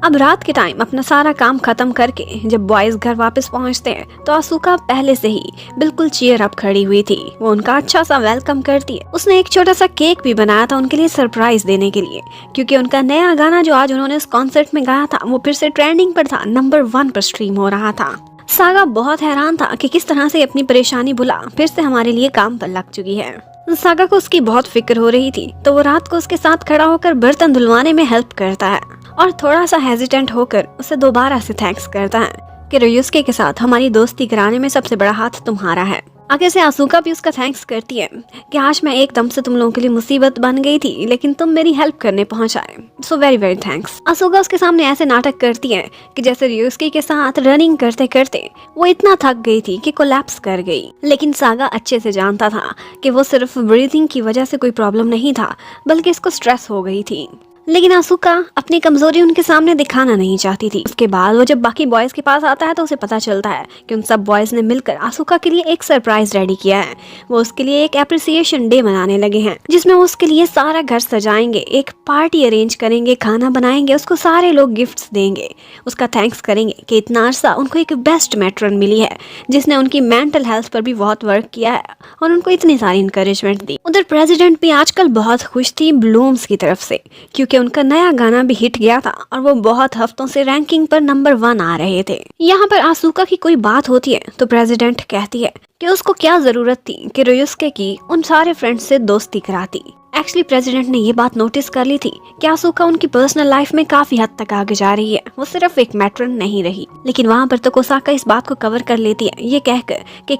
अब रात के टाइम अपना सारा काम खत्म करके जब बॉयज घर वापस पहुंचते हैं तो आसुका पहले से ही बिल्कुल चीयर अप खड़ी हुई थी। वो उनका अच्छा सा वेलकम करती है। उसने एक छोटा सा केक भी बनाया था उनके लिए सरप्राइज देने के लिए, क्योंकि उनका नया गाना जो आज उन्होंने उस कॉन्सर्ट में गाया था वो फिर से ट्रेंडिंग पर था, नंबर 1 पर स्ट्रीम हो रहा था। सागा बहुत हैरान था कि किस तरह से अपनी परेशानी भुला फिर से हमारे लिए काम पर लग चुकी है। सागा को उसकी बहुत फिक्र हो रही थी तो वो रात को उसके साथ खड़ा होकर बर्तन धुलवाने में हेल्प करता है और थोड़ा सा हेजिटेंट होकर उसे दोबारा से थैंक्स करता है कि रोयुस्की के साथ हमारी दोस्ती कराने में सबसे बड़ा हाथ तुम्हारा है। आगे से आसुका भी उसका थैंक्स करती है कि आज मैं एकदम से तुम लोगों के लिए मुसीबत बन गई थी लेकिन तुम मेरी हेल्प करने पहुंच आए, सो वेरी वेरी थैंक्स। आसुका उसके सामने ऐसे नाटक करती है कि जैसे रोयुस्की के साथ रनिंग करते करते वो इतना थक गई थी कि कोलैप्स कर गई। लेकिन सागा अच्छे से जानता था कि वो सिर्फ ब्रीथिंग की वजह से कोई प्रॉब्लम नहीं था, बल्कि इसको स्ट्रेस हो गई थी। लेकिन आसुका अपनी कमजोरी उनके सामने दिखाना नहीं चाहती थी। उसके बाद वो जब बाकी बॉयज के पास आता है तो उसे पता चलता है कि उन सब बॉयज ने मिलकर आसुका के लिए एक सरप्राइज रेडी किया है। वो उसके लिए एक एप्रिसिएशन डे मनाने लगे हैं जिसमें वो उसके लिए सारा घर सजाएंगे, एक पार्टी अरेंज करेंगे, खाना बनाएंगे, उसको सारे लोग गिफ्ट्स देंगे, उसका थैंक्स करेंगे कि इतना अरसा उनको एक बेस्ट मैट्रन मिली है जिसने उनकी मेंटल हेल्थ पर भी बहुत वर्क किया है और उनको इतनी सारी इंकरेजमेंट दी। उधर प्रेसिडेंट भी आजकल बहुत खुश थी ब्लूम्स की तरफ से, क्योंकि उनका नया गाना भी हिट गया था और वो बहुत हफ्तों से रैंकिंग पर नंबर 1 आ रहे थे। यहाँ पर आसूका की कोई बात होती है तो प्रेसिडेंट कहती है कि उसको क्या जरूरत थी कि रोयुस्के की उन सारे फ्रेंड्स से दोस्ती कराती। एक्चुअली प्रेसिडेंट ने ये बात नोटिस कर ली थी कि आसूका उनकी पर्सनल लाइफ में काफी हद तक आगे जा रही है, वो सिर्फ एक मैट्रन नहीं रही। लेकिन वहाँ पर तो कोसाका इस बात को कवर कर लेती है ये कहकर कि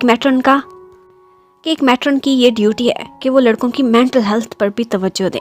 एक मैट्रन की ये ड्यूटी है कि वो लड़कों की मेंटल हेल्थ पर भी तवज्जो दे।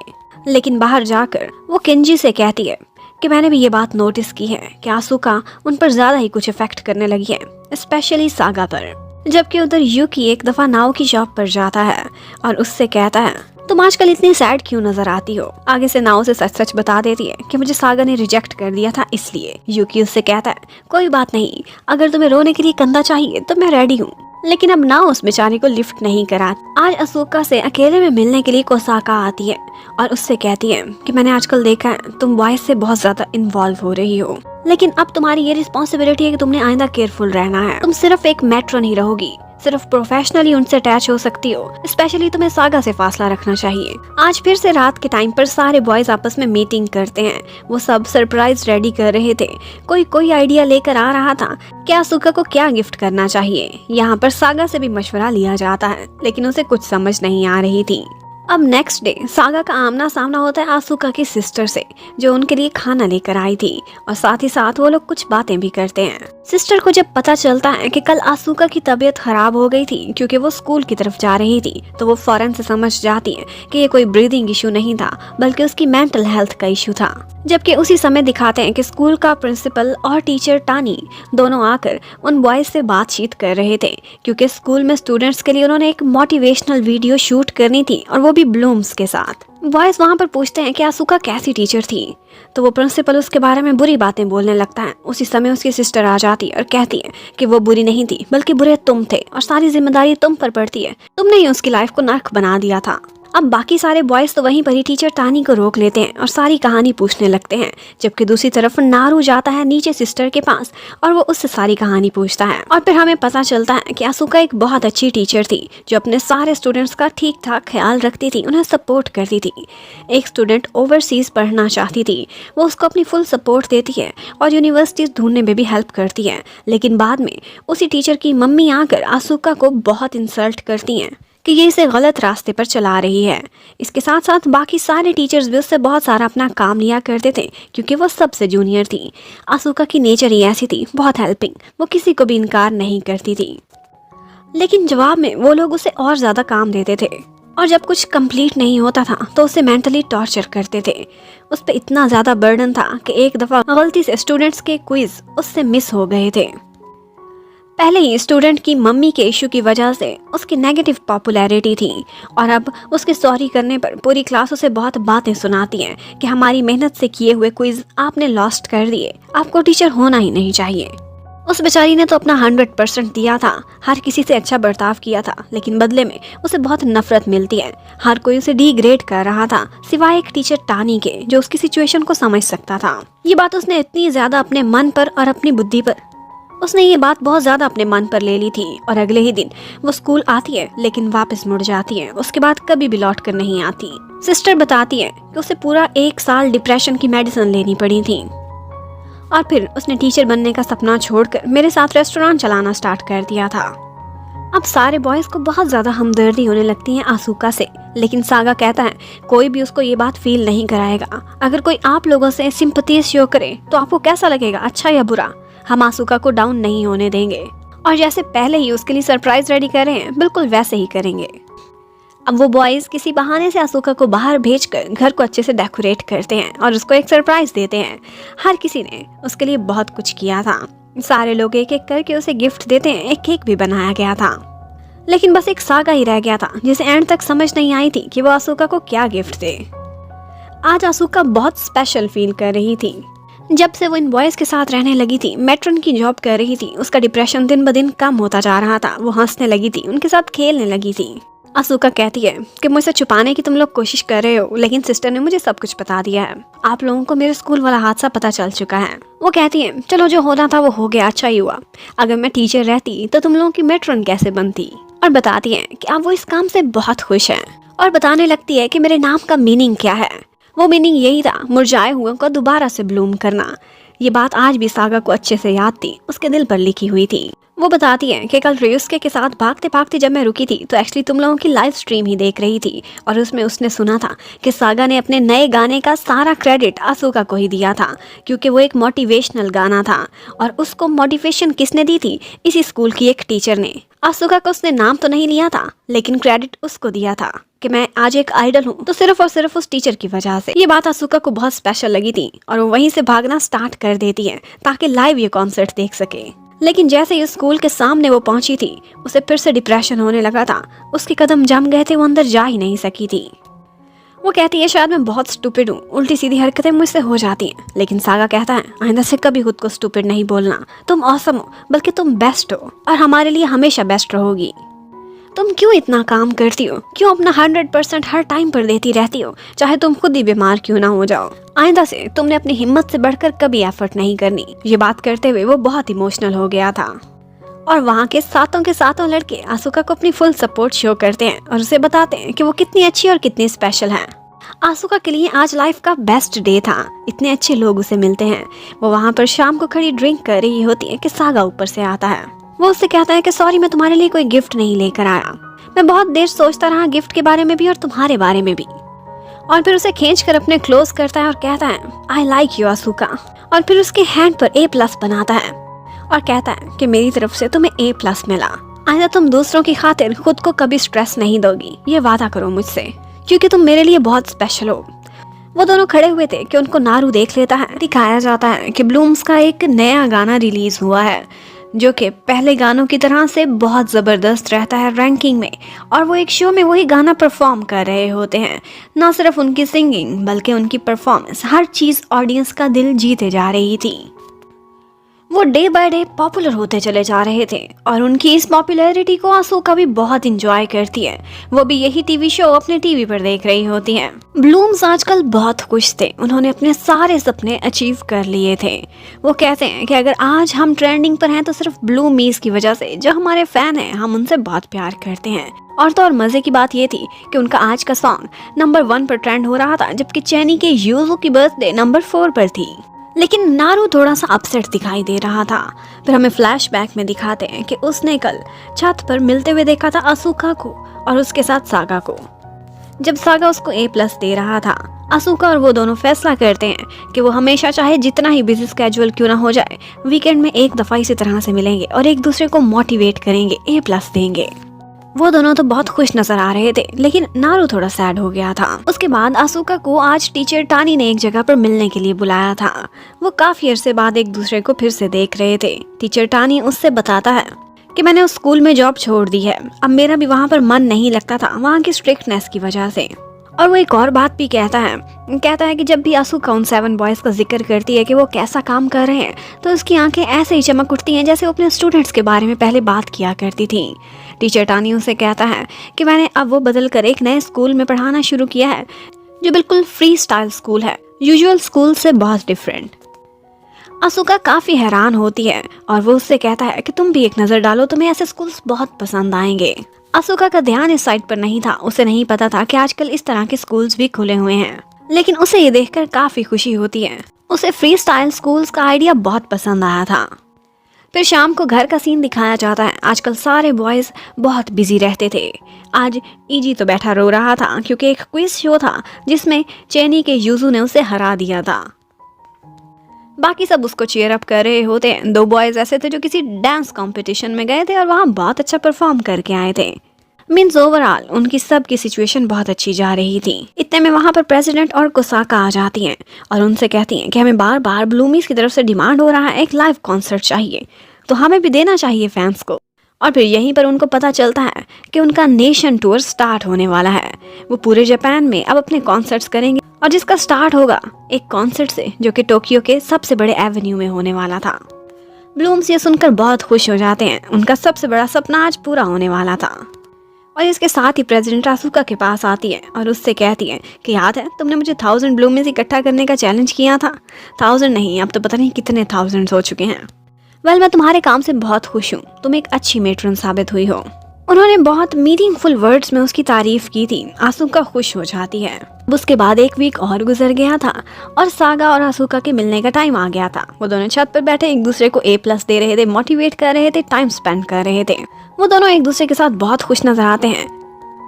लेकिन बाहर जाकर वो केंजी से कहती है कि मैंने भी ये बात नोटिस की है कि आसूका उन पर ज्यादा ही कुछ इफेक्ट करने लगी है, स्पेशली सागा पर। जबकि उधर यूकी एक दफा नाव की शॉप पर जाता है और उससे कहता है तुम आजकल इतनी सैड क्यों नजर आती हो। आगे से नाव से सच सच बता देती है कि मुझे सागा ने रिजेक्ट कर दिया था इसलिए। यूकी उससे कहता है कोई बात नहीं, अगर तुम्हें रोने के लिए कंधा चाहिए तो मैं रेडी हूँ। लेकिन अब नाव उस बेचारे को लिफ्ट नहीं करा। आज असूका से अकेले में मिलने के लिए कोसाका आती है और उससे कहती है कि मैंने आजकल देखा है तुम बॉयज से बहुत ज्यादा इन्वॉल्व हो रही हो, लेकिन अब तुम्हारी ये रिस्पॉन्सिबिलिटी है कि तुमने आइंदा केयरफुल रहना है। तुम सिर्फ एक मैट्रन ही रहोगी, सिर्फ प्रोफेशनली उनसे अटैच हो सकती हो। स्पेशली तुम्हें सागा से फासला रखना चाहिए। आज फिर से रात के टाइम पर सारे बॉयज आपस में मीटिंग करते हैं। वो सब सरप्राइज रेडी कर रहे थे। कोई आइडिया लेकर आ रहा था कि आसूका को क्या गिफ्ट करना चाहिए। यहाँ पर सागा से भी मशवरा लिया जाता है, लेकिन उसे कुछ समझ नहीं आ रही थी। अब नेक्स्ट डे सागा का आमना सामना होता है आसूका की सिस्टर से, जो उनके लिए खाना लेकर आई थी, और साथ ही साथ वो लोग कुछ बातें भी करते हैं। सिस्टर को जब पता चलता है कि कल आसूका की तबीयत खराब हो गई थी क्योंकि वो स्कूल की तरफ जा रही थी, तो वो फौरन से समझ जाती है कि ये कोई ब्रीदिंग इशू नहीं था बल्कि उसकी मेंटल हेल्थ का इशू था। जबकि उसी समय दिखाते हैं कि स्कूल का प्रिंसिपल और टीचर टानी दोनों आकर उन बॉयज से बातचीत कर रहे थे, क्योंकि स्कूल में स्टूडेंट्स के लिए उन्होंने एक मोटिवेशनल वीडियो शूट करनी थी और वो भी ब्लूम्स के साथ। बॉयज वहाँ पर पूछते हैं कि आसूका कैसी टीचर थी, तो वो प्रिंसिपल उसके बारे में बुरी बातें बोलने लगता है। उसी समय उसकी सिस्टर आ जाती है और कहती है कि वो बुरी नहीं थी बल्कि बुरे तुम थे और सारी जिम्मेदारी तुम पर पड़ती है, तुमने ही उसकी लाइफ को नर्क बना दिया था। अब बाकी सारे बॉयज तो वहीं पर ही टीचर टानी को रोक लेते हैं और सारी कहानी पूछने लगते हैं, जबकि दूसरी तरफ नारू जाता है नीचे सिस्टर के पास और वो उससे सारी कहानी पूछता है। और फिर हमें पता चलता है कि आसूका एक बहुत अच्छी टीचर थी जो अपने सारे स्टूडेंट्स का ठीक ठाक ख्याल रखती थी, उन्हें सपोर्ट करती थी। एक स्टूडेंट ओवरसीज पढ़ना चाहती थी, वो उसको अपनी फुल सपोर्ट देती है और यूनिवर्सिटीज ढूंढने में भी हेल्प करती है। लेकिन बाद में उसी टीचर की मम्मी आकर आसूका को बहुत इंसल्ट करती हैं कि ये इसे गलत रास्ते पर चला रही है। इसके साथ साथ बाकी सारे टीचर्स भी उससे बहुत सारा अपना काम लिया करते थे क्योंकि वो सबसे जूनियर थी। आसूका की नेचर ही ऐसी थी, बहुत हेल्पिंग, वो किसी को भी इनकार नहीं करती थी। लेकिन जवाब में वो लोग उसे और ज़्यादा काम देते थे और जब कुछ कंप्लीट नहीं होता था तो उसे मेंटली टॉर्चर करते थे। उस पर इतना ज़्यादा बर्डन था कि एक दफ़ा गलती से स्टूडेंट्स के क्विज उससे मिस हो गए थे। पहले ही स्टूडेंट की मम्मी के इशू की वजह से उसकी नेगेटिव पॉपुलैरिटी थी और अब उसके सॉरी करने पर पूरी क्लास उसे बहुत बातें सुनाती हैं कि हमारी मेहनत से किए हुए क्विज आपने लॉस्ट कर दिए, आपको टीचर होना ही नहीं चाहिए। उस बेचारी ने तो अपना 100% दिया था, हर किसी से अच्छा बर्ताव किया था, लेकिन बदले में उसे बहुत नफरत मिलती है। हर कोई उसे डिग्रेड कर रहा था सिवाय एक टीचर टानी के जो उसकी सिचुएशन को समझ सकता था। ये बात उसने इतनी ज्यादा अपने मन पर और अपनी बुद्धि पर उसने ये बात बहुत ज़्यादा अपने मन पर ले ली थी और अगले ही दिन वो स्कूल आती है लेकिन वापस मुड़ जाती है। उसके बाद कभी भी लौट कर नहीं आती। सिस्टर बताती है कि उसे पूरा 1 साल डिप्रेशन की मेडिसिन लेनी पड़ी थी और फिर उसने टीचर बनने का सपना छोड़कर मेरे साथ रेस्टोरेंट चलाना स्टार्ट कर दिया था। अब सारे बॉयज को बहुत ज़्यादा हमदर्दी होने लगती है आसूका से, लेकिन सागा कहता है कोई भी उसको ये बात फील नहीं कराएगा। अगर कोई आप लोगों से सिंपैथी शो करे तो आपको कैसा लगेगा, अच्छा या बुरा? हम आसूका को डाउन नहीं होने देंगे और जैसे पहले ही उसके लिए सरप्राइज रेडी कर रहे हैं बिल्कुल वैसे ही करेंगे। अब वो बॉयज किसी बहाने से आसूका को बाहर भेजकर घर को अच्छे से डेकोरेट करते हैं और उसको एक सरप्राइज देते हैं। हर किसी ने उसके लिए बहुत कुछ किया था, सारे लोग एक एक करके उसे गिफ्ट देते हैं। एक केक भी बनाया गया था, लेकिन बस एक सागा ही रह गया था जिसे एंड तक समझ नहीं आई थी कि वो आसूका को क्या गिफ्ट दे। आज आसूका बहुत स्पेशल फील कर रही थी। जब से वो इन बॉयज के साथ रहने लगी थी, मैट्रन की जॉब कर रही थी, उसका डिप्रेशन दिन ब दिन कम होता जा रहा था। वो हंसने लगी थी, उनके साथ खेलने लगी थी। आसूका कहती है कि मुझसे छुपाने की तुम लोग कोशिश कर रहे हो, लेकिन सिस्टर ने मुझे सब कुछ बता दिया है। आप लोगों को मेरे स्कूल वाला हादसा पता चल चुका है। वो कहती है चलो जो होना था वो हो गया, अच्छा ही हुआ। अगर मैं टीचर रहती तो तुम लोगों की मैट्रन कैसे बनती। और बताती है कि अब वो इस काम से बहुत खुश है और बताने लगती है कि मेरे नाम का मीनिंग क्या है। वो मीनिंग यही था, मुरझाए हुए को दोबारा से ब्लूम करना। ये बात आज भी सागा को अच्छे से याद थी, उसके दिल पर लिखी हुई थी। वो बताती है कि कल रियुस्के के साथ भागते भागते जब मैं रुकी थी तो एक्चुअली तुम लोगों की लाइव स्ट्रीम ही देख रही थी, और उसमें उसने सुना था कि सागा ने अपने नए गाने का सारा क्रेडिट आसुका को ही दिया था, क्योंकि वो एक मोटिवेशनल गाना था। और उसको मोटिवेशन किसने दी थी? इसी स्कूल की एक टीचर ने। आसुका को उसने नाम तो नहीं लिया था, लेकिन क्रेडिट उसको दिया था कि मैं आज एक आइडल हूँ तो सिर्फ और सिर्फ उस टीचर की वजह से। ये बात आसुका को बहुत स्पेशल लगी थी और वो वहीं से भागना स्टार्ट कर देती है ताकि लाइव ये कॉन्सर्ट देख सके। लेकिन जैसे ही स्कूल के सामने वो पहुंची थी, उसे फिर से डिप्रेशन होने लगा था। उसके कदम जम गए थे, वो अंदर जा ही नहीं सकी थी। वो कहती है शायद मैं बहुत स्टूपिड हूँ, उल्टी सीधी हरकतें मुझसे हो जाती हैं। लेकिन सागा कहता है आइंदा से कभी खुद को स्टूपिड नहीं बोलना, तुम ऑसम हो, बल्कि तुम बेस्ट हो और हमारे लिए हमेशा बेस्ट रहोगी। तुम क्यों इतना काम करती हो, क्यों अपना 100% हर टाइम पर देती रहती हो, चाहे तुम खुद ही बीमार क्यों ना हो जाओ। आइंदा से तुमने अपनी हिम्मत से बढ़कर कभी एफर्ट नहीं करनी। ये बात करते हुए वो बहुत इमोशनल हो गया था। और वहाँ के सातों लड़के आसुका को अपनी फुल सपोर्ट शो करते हैं और उसे बताते हैं कि वो कितनी अच्छी और कितनी स्पेशल है। आसुका के लिए आज लाइफ का बेस्ट डे था, इतने अच्छे लोग उसे मिलते हैं। वो वहाँ पर शाम को खड़ी ड्रिंक कर रही होती है कि सागा ऊपर से आता है। वो उससे कहता है कि सॉरी, मैं तुम्हारे लिए कोई गिफ्ट नहीं लेकर आया। मैं बहुत देर सोचता रहा गिफ्ट के बारे में भी और तुम्हारे बारे में भी। और फिर उसे खींच कर अपने क्लोज करता है और कहता है आई लाइक यू आसुका। और फिर उसके हैंड पर A+ बनाता है और कहता है कि मेरी तरफ से तुम्हें A+ मिला। आइंदा तुम दूसरों की खातिर खुद को कभी स्ट्रेस नहीं दोगी, ये वादा करो मुझसे, क्योंकि तुम मेरे लिए बहुत स्पेशल हो। वो दोनों खड़े हुए थे कि उनको नारू देख लेता है। दिखाया जाता है कि ब्लूम्स का एक नया गाना रिलीज हुआ है जो कि पहले गानों की तरह से बहुत ज़बरदस्त रहता है रैंकिंग में, और वो एक शो में वही गाना परफॉर्म कर रहे होते हैं। ना सिर्फ उनकी सिंगिंग बल्कि उनकी परफॉर्मेंस, हर चीज़ ऑडियंस का दिल जीते जा रही थी। वो डे बाय डे पॉपुलर होते चले जा रहे थे और उनकी इस पॉपुलैरिटी को आसुका भी बहुत इंजॉय करती है। वो भी यही टीवी शो अपने टीवी पर देख रही होती हैं। ब्लूम्स आजकल बहुत खुश थे, उन्होंने अपने सारे सपने अचीव कर लिए थे। वो कहते हैं कि अगर आज हम ट्रेंडिंग पर हैं तो सिर्फ ब्लूमीज की वजह से, जो हमारे फैन हैं हम उनसे बहुत प्यार करते हैं। और तो और मजे की बात ये थी कि उनका आज का सॉन्ग नंबर 1 पर ट्रेंड हो रहा था, जबकि चैनी के यूजू की बर्थडे नंबर 4 पर थी। लेकिन नारू थोड़ा सा अपसेट दिखाई दे रहा था। फिर हमें फ्लैशबैक में दिखाते हैं कि उसने कल छत पर मिलते हुए देखा था आसुका को और उसके साथ सागा को। जब सागा उसको A+ दे रहा था, आसुका और वो दोनों फैसला करते हैं कि वो हमेशा चाहे जितना ही बिजी स्केड्यूल क्यों ना हो जाए, वीकेंड में एक दफा इसी तरह से मिलेंगे और एक दूसरे को मोटिवेट करेंगे, A+ देंगे। वो दोनों तो बहुत खुश नजर आ रहे थे, लेकिन नारू थोड़ा सैड हो गया था। उसके बाद आसुका को आज टीचर टानी ने एक जगह पर मिलने के लिए बुलाया था। वो काफी अरसे बाद एक दूसरे को फिर से देख रहे थे। टीचर टानी उससे बताता है कि मैंने उस स्कूल में जॉब छोड़ दी है, अब मेरा भी वहाँ पर मन नहीं लगता था, वहाँ की स्ट्रिक्टनेस की वजह से। और वो एक और बात भी कहता है कि जब भी आसुका उन 7 बॉयज का जिक्र करती है कि वो कैसा काम कर रहे हैं, तो उसकी आंखें ऐसे ही चमक उठती हैं जैसे वो अपने स्टूडेंट्स के बारे में पहले बात किया करती थी। टीचर टानी उसे कहता है कि मैंने अब वो बदल कर एक नए स्कूल में पढ़ाना शुरू किया है जो बिल्कुल फ्री स्टाइल स्कूल है, यूजुअल स्कूल से बहुत डिफरेंट। आसुका काफी हैरान होती है और वो उससे कहता है कि तुम भी एक नजर डालो, तुम्हें ऐसे स्कूल्स बहुत पसंद आएंगे। आसुका का ध्यान इस साइड पर नहीं था, उसे नहीं पता था कि आजकल इस तरह के स्कूल्स भी खुले हुए हैं, लेकिन उसे ये देखकर काफी खुशी होती है। उसे फ्री स्टाइल स्कूल्स का आइडिया बहुत पसंद आया था। फिर शाम को घर का सीन दिखाया जाता है। आजकल सारे बॉयज बहुत बिजी रहते थे। आज ईजी तो बैठा रो रहा था क्योंकि एक क्विज शो था जिसमें चेनी के यूजू ने उसे हरा दिया था। बाकी सब उसको चीयर अप कर रहे होते हैं। 2 बॉयज ऐसे थे जो किसी डांस कंपटीशन में गए थे और वहाँ बहुत अच्छा परफॉर्म करके आए थे। मीन्स ओवरऑल उनकी सब की सिचुएशन बहुत अच्छी जा रही थी। इतने में वहाँ पर प्रेसिडेंट और कोसाका आ जाती हैं और उनसे कहती हैं कि हमें बार बार ब्लूमीज की तरफ से डिमांड हो रहा है, एक लाइव कॉन्सर्ट चाहिए, तो हमें भी देना चाहिए फैंस को। और फिर यहीं पर उनको पता चलता है कि उनका नेशन टूर स्टार्ट होने वाला है। वो पूरे जापान में अब अपने कॉन्सर्ट्स करेंगे और जिसका स्टार्ट होगा एक कॉन्सर्ट से जो कि टोक्यो के सबसे बड़े एवेन्यू में होने वाला था। ब्लूम्स ये सुनकर बहुत खुश हो जाते हैं, उनका सबसे बड़ा सपना आज पूरा होने वाला था। और इसके साथ ही प्रेसिडेंट आसुका के पास आती है और उससे कहती है कि याद है तुमने मुझे 1000 ब्लूमीज इकट्ठा करने का चैलेंज किया था। 1000 नहीं, अब तो पता नहीं कितने 1000 हो चुके हैं। वेल, मैं तुम्हारे काम से बहुत खुश हूँ, तुम एक अच्छी मेट्रन साबित हुई हो। उन्होंने बहुत मीनिंगफुल वर्ड्स में उसकी तारीफ की थी। आसुका खुश हो जाती है। उसके बाद एक वीक और गुजर गया था और सागा और आसुका के मिलने का टाइम आ गया था। वो दोनों छत पर बैठे एक दूसरे को A+ दे रहे थे, मोटिवेट कर रहे थे, टाइम स्पेंड कर रहे थे। वो दोनों एक दूसरे के साथ बहुत खुश नजर आते हैं।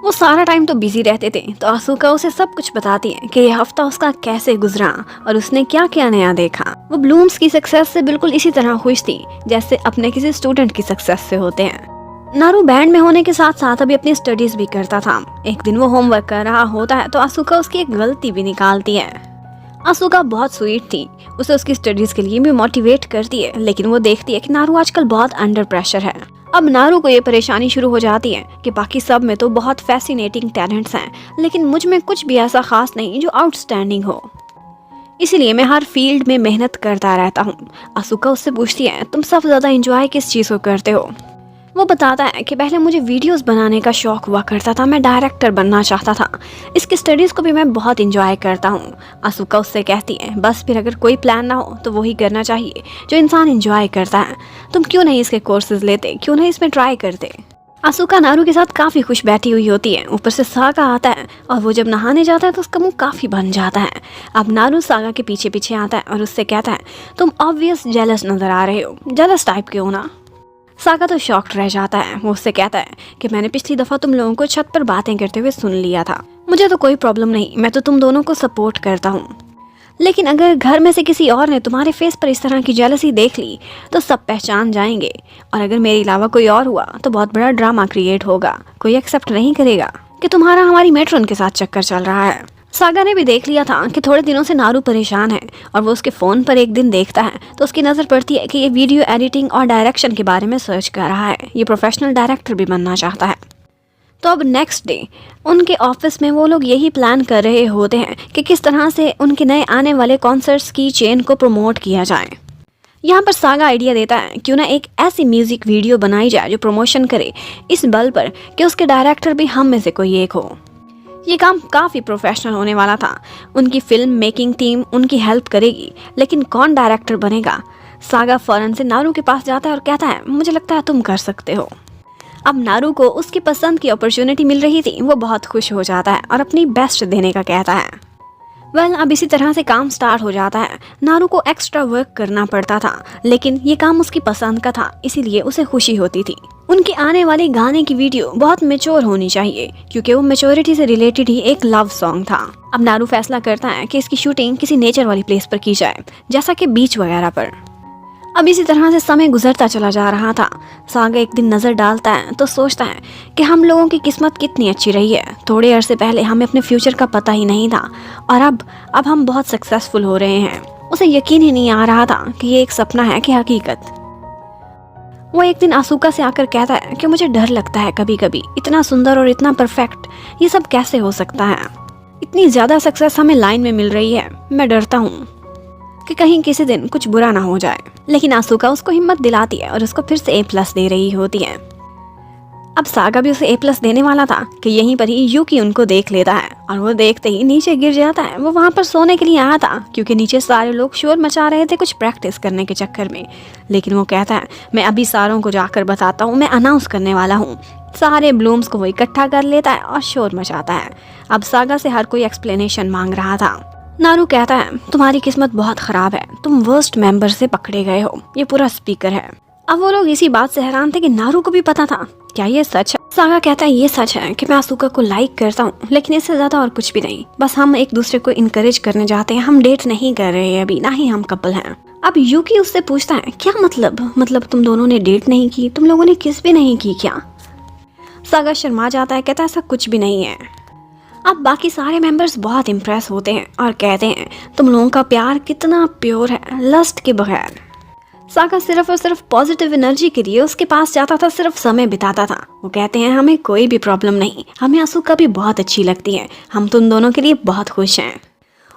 वो सारा टाइम तो बिजी रहते थे, तो आसुका उसे सब कुछ बताती है कि यह हफ्ता उसका कैसे गुजरा और उसने क्या क्या नया देखा। वो ब्लूम्स की सक्सेस से बिल्कुल इसी तरह खुश थी जैसे अपने किसी स्टूडेंट की सक्सेस से होते हैं। नारू बैंड में होने के साथ साथ अभी अपनी स्टडीज भी करता था। एक दिन वो होमवर्क कर रहा होता है तो आसुका उसकी एक गलती भी निकालती है। आसुका बहुत स्वीट थी, उसे उसकी स्टडीज के लिए भी मोटिवेट करती है, लेकिन वो देखती है कि नारू आजकल बहुत अंडर प्रेशर है। अब नारू को ये परेशानी शुरू हो जाती है कि बाकी सब में तो बहुत फैसिनेटिंग टैलेंट्स हैं, लेकिन मुझ में कुछ भी ऐसा खास नहीं जो आउटस्टैंडिंग हो, इसलिए मैं हर फील्ड में मेहनत करता रहता हूँ। आसुका उससे पूछती है, तुम सबसे ज्यादा एंजॉय किस चीज को करते हो? वो बताता है कि पहले मुझे वीडियोस बनाने का शौक हुआ करता था, मैं डायरेक्टर बनना चाहता था। इसकी स्टडीज़ को भी मैं बहुत इंजॉय करता हूँ। आसुका उससे कहती है, बस फिर अगर कोई प्लान ना हो तो वही करना चाहिए जो इंसान इंजॉय करता है। तुम क्यों नहीं इसके कोर्सेज लेते, क्यों नहीं इसमें ट्राई करते? आसुका नारू के साथ काफ़ी खुश बैठी हुई होती है। ऊपर से सागा आता है और वो जब नहाने जाता है तो उसका मुंह काफ़ी बन जाता है। अब नारू सागा के पीछे पीछे आता है और उससे कहता है, तुम ऑब्वियस जेलस नज़र आ रहे हो, जेलस टाइप के हो ना? सागा तो शॉक्ड रह जाता है। वो उससे कहता है कि मैंने पिछली दफ़ा तुम लोगों को छत पर बातें करते हुए सुन लिया था, मुझे तो कोई प्रॉब्लम नहीं, मैं तो तुम दोनों को सपोर्ट करता हूँ। लेकिन अगर घर में से किसी और ने तुम्हारे फेस पर इस तरह की जेलसी देख ली तो सब पहचान जाएंगे, और अगर मेरे अलावा कोई और हुआ तो बहुत बड़ा ड्रामा क्रिएट होगा। कोई एक्सेप्ट नहीं करेगा कि तुम्हारा हमारी मेट्रन के साथ चक्कर चल रहा है। सागा ने भी देख लिया था कि थोड़े दिनों से नारू परेशान है, और वो उसके फ़ोन पर एक दिन देखता है तो उसकी नज़र पड़ती है कि ये वीडियो एडिटिंग और डायरेक्शन के बारे में सर्च कर रहा है। ये प्रोफेशनल डायरेक्टर भी बनना चाहता है। तो अब नेक्स्ट डे उनके ऑफिस में वो लोग यही प्लान कर रहे होते हैं कि किस तरह से उनके नए आने वाले कॉन्सर्ट्स की चेन को प्रमोट किया जाए। यहाँ पर सागा आइडिया देता है क्यों ना एक ऐसी म्यूज़िक वीडियो बनाई जाए जो प्रमोशन करे, इस बल पर कि उसके डायरेक्टर भी हम में से कोई एक हो। ये काम काफ़ी प्रोफेशनल होने वाला था। उनकी फिल्म मेकिंग टीम उनकी हेल्प करेगी, लेकिन कौन डायरेक्टर बनेगा? सागा फौरन से नारू के पास जाता है और कहता है, मुझे लगता है तुम कर सकते हो। अब नारू को उसकी पसंद की अपॉर्चुनिटी मिल रही थी। वो बहुत खुश हो जाता है और अपनी बेस्ट देने का कहता है। अब इसी तरह से काम स्टार्ट हो जाता है। नारू को एक्स्ट्रा वर्क करना पड़ता था, लेकिन ये काम उसकी पसंद का था, इसीलिए उसे खुशी होती थी। उनके आने वाले गाने की वीडियो बहुत मैच्योर होनी चाहिए, क्योंकि वो मैच्योरिटी से रिलेटेड ही एक लव सॉन्ग था। अब नारू फैसला करता है कि इसकी शूटिंग किसी नेचर वाली प्लेस पर की जाए, जैसा कि बीच वगैरह पर। अब इसी तरह से समय गुजरता चला जा रहा था। सागा एक दिन नज़र डालता है तो सोचता है कि हम लोगों की किस्मत कितनी अच्छी रही है। थोड़े अरसे पहले हमें अपने फ्यूचर का पता ही नहीं था, और अब हम बहुत सक्सेसफुल हो रहे हैं। उसे यकीन ही नहीं आ रहा था कि ये एक सपना है कि हकीकत। वो एक दिन आसुका से आकर कहता है कि मुझे डर लगता है कभी कभी, इतना सुंदर और इतना परफेक्ट ये सब कैसे हो सकता है? इतनी ज़्यादा सक्सेस हमें लाइन में मिल रही है, मैं डरता हूँ कि कहीं किसी दिन कुछ बुरा ना हो जाए। लेकिन आसुका उसको हिम्मत दिलाती है और उसको फिर से A+ दे रही होती है। अब सागा भी उसे A+ देने वाला था कि यहीं पर ही यूकी उनको देख लेता है, और वो देखते ही नीचे गिर जाता है। वो वहाँ पर सोने के लिए आया था क्योंकि नीचे सारे लोग शोर मचा रहे थे कुछ प्रैक्टिस करने के चक्कर में। लेकिन वो कहता है, मैं अभी सारों को जाकर बताता हूँ, मैं अनाउंस करने वाला हूँ। सारे ब्लूम्स को वो इकट्ठा कर लेता है और शोर मचाता है। अब सागा से हर कोई एक्सप्लेनेशन मांग रहा था। नारू कहता है, तुम्हारी किस्मत बहुत ख़राब है, तुम वर्स्ट मेंबर से पकड़े गए हो, ये पूरा स्पीकर है। अब वो लोग इसी बात से हैरान थे कि नारू को भी पता था। क्या ये सच है? सागा कहता है, ये सच है कि मैं आसुका को लाइक करता हूँ, लेकिन इससे ज़्यादा और कुछ भी नहीं। बस हम एक दूसरे को इनकरेज करने जाते हैं, हम डेट नहीं कर रहे हैं अभी, ना ही हम कपल हैं। अब यूकी उससे पूछता है, क्या मतलब तुम दोनों ने डेट नहीं की, तुम लोगों ने किस भी नहीं की क्या? सागा शर्मा जाता है, कहता है ऐसा कुछ भी नहीं है। अब बाकी सारे मेंबर्स बहुत इम्प्रेस होते हैं और कहते हैं, तुम लोगों का प्यार कितना प्योर है, लस्ट के बगैर। सागा सिर्फ और सिर्फ पॉजिटिव एनर्जी के लिए उसके पास जाता था, सिर्फ समय बिताता था। वो कहते हैं, हमें कोई भी प्रॉब्लम नहीं, हमें आसुका भी बहुत अच्छी लगती है, हम तुम दोनों के लिए बहुत खुश हैं।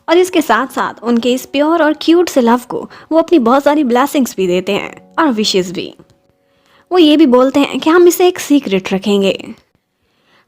और इसके साथ साथ उनके इस प्योर और क्यूट से लव को वो अपनी बहुत सारी ब्लेसिंग्स भी देते हैं और विशेस भी। वो ये भी बोलते हैं कि हम इसे एक सीक्रेट रखेंगे।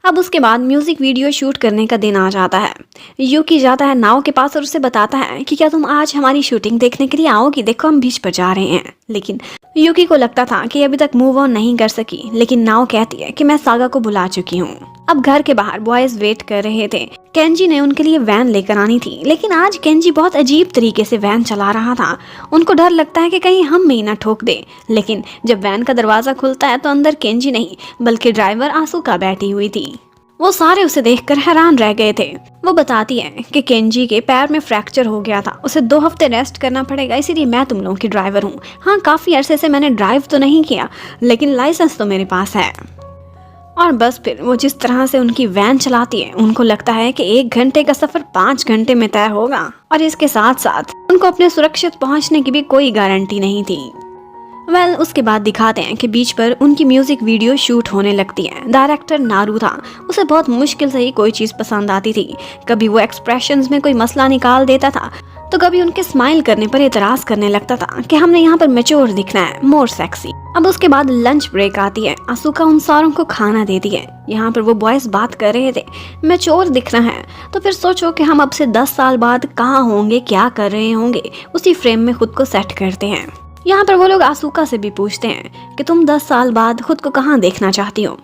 अब उसके बाद म्यूजिक वीडियो शूट करने का दिन आ जाता है। यूकी जाता है नाव के पास और उसे बताता है कि क्या तुम आज हमारी शूटिंग देखने के लिए आओगी, देखो हम बीच पर जा रहे हैं। लेकिन यूकी को लगता था कि अभी तक मूव ऑन नहीं कर सकी, लेकिन नाव कहती है कि मैं सागा को बुला चुकी हूँ। अब घर के बाहर बॉयज वेट कर रहे थे। केंजी ने उनके लिए वैन लेकर आनी थी, लेकिन आज केंजी बहुत अजीब तरीके से वैन चला रहा था। उनको डर लगता है कि कहीं हम में ना ठोक दे। लेकिन जब वैन का दरवाजा खुलता है तो अंदर केंजी नहीं बल्कि ड्राइवर आसुका बैठी हुई थी। वो सारे उसे देखकर हैरान रह गए थे। वो बताती है कि केंजी के पैर में फ्रैक्चर हो गया था, उसे 2 हफ्ते रेस्ट करना पड़ेगा, इसीलिए मैं तुम लोगों की ड्राइवर हूँ। हाँ, काफ़ी अरसे से मैंने ड्राइव तो नहीं किया, लेकिन लाइसेंस तो मेरे पास है। और बस फिर वो जिस तरह से उनकी वैन चलाती है, उनको लगता है कि 1 घंटे का सफ़र 5 घंटे में तय होगा। और इसके साथ साथ उनको अपने सुरक्षित पहुँचने की भी कोई गारंटी नहीं थी। उसके बाद दिखाते हैं कि बीच पर उनकी म्यूजिक वीडियो शूट होने लगती है। डायरेक्टर नारू था, उसे बहुत मुश्किल से ही कोई चीज़ पसंद आती थी। कभी वो एक्सप्रेशंस में कोई मसला निकाल देता था, तो कभी उनके स्माइल करने पर एतराज़ करने लगता था कि हमने यहाँ पर मैच्योर दिखना है, मोर सेक्सी। अब उसके बाद लंच ब्रेक आती है। आसुका उन सारों को खाना देती है। यहाँ पर वो बॉयज बात कर रहे थे, मैच्योर दिखना है तो फिर सोचो कि हम अब से 10 साल बाद कहाँ होंगे, क्या कर रहे होंगे, उसी फ्रेम में खुद को सेट करते हैं। यहाँ पर वो लोग आसुका से भी पूछते हैं कि तुम 10 साल बाद खुद को कहाँ देखना चाहती हो।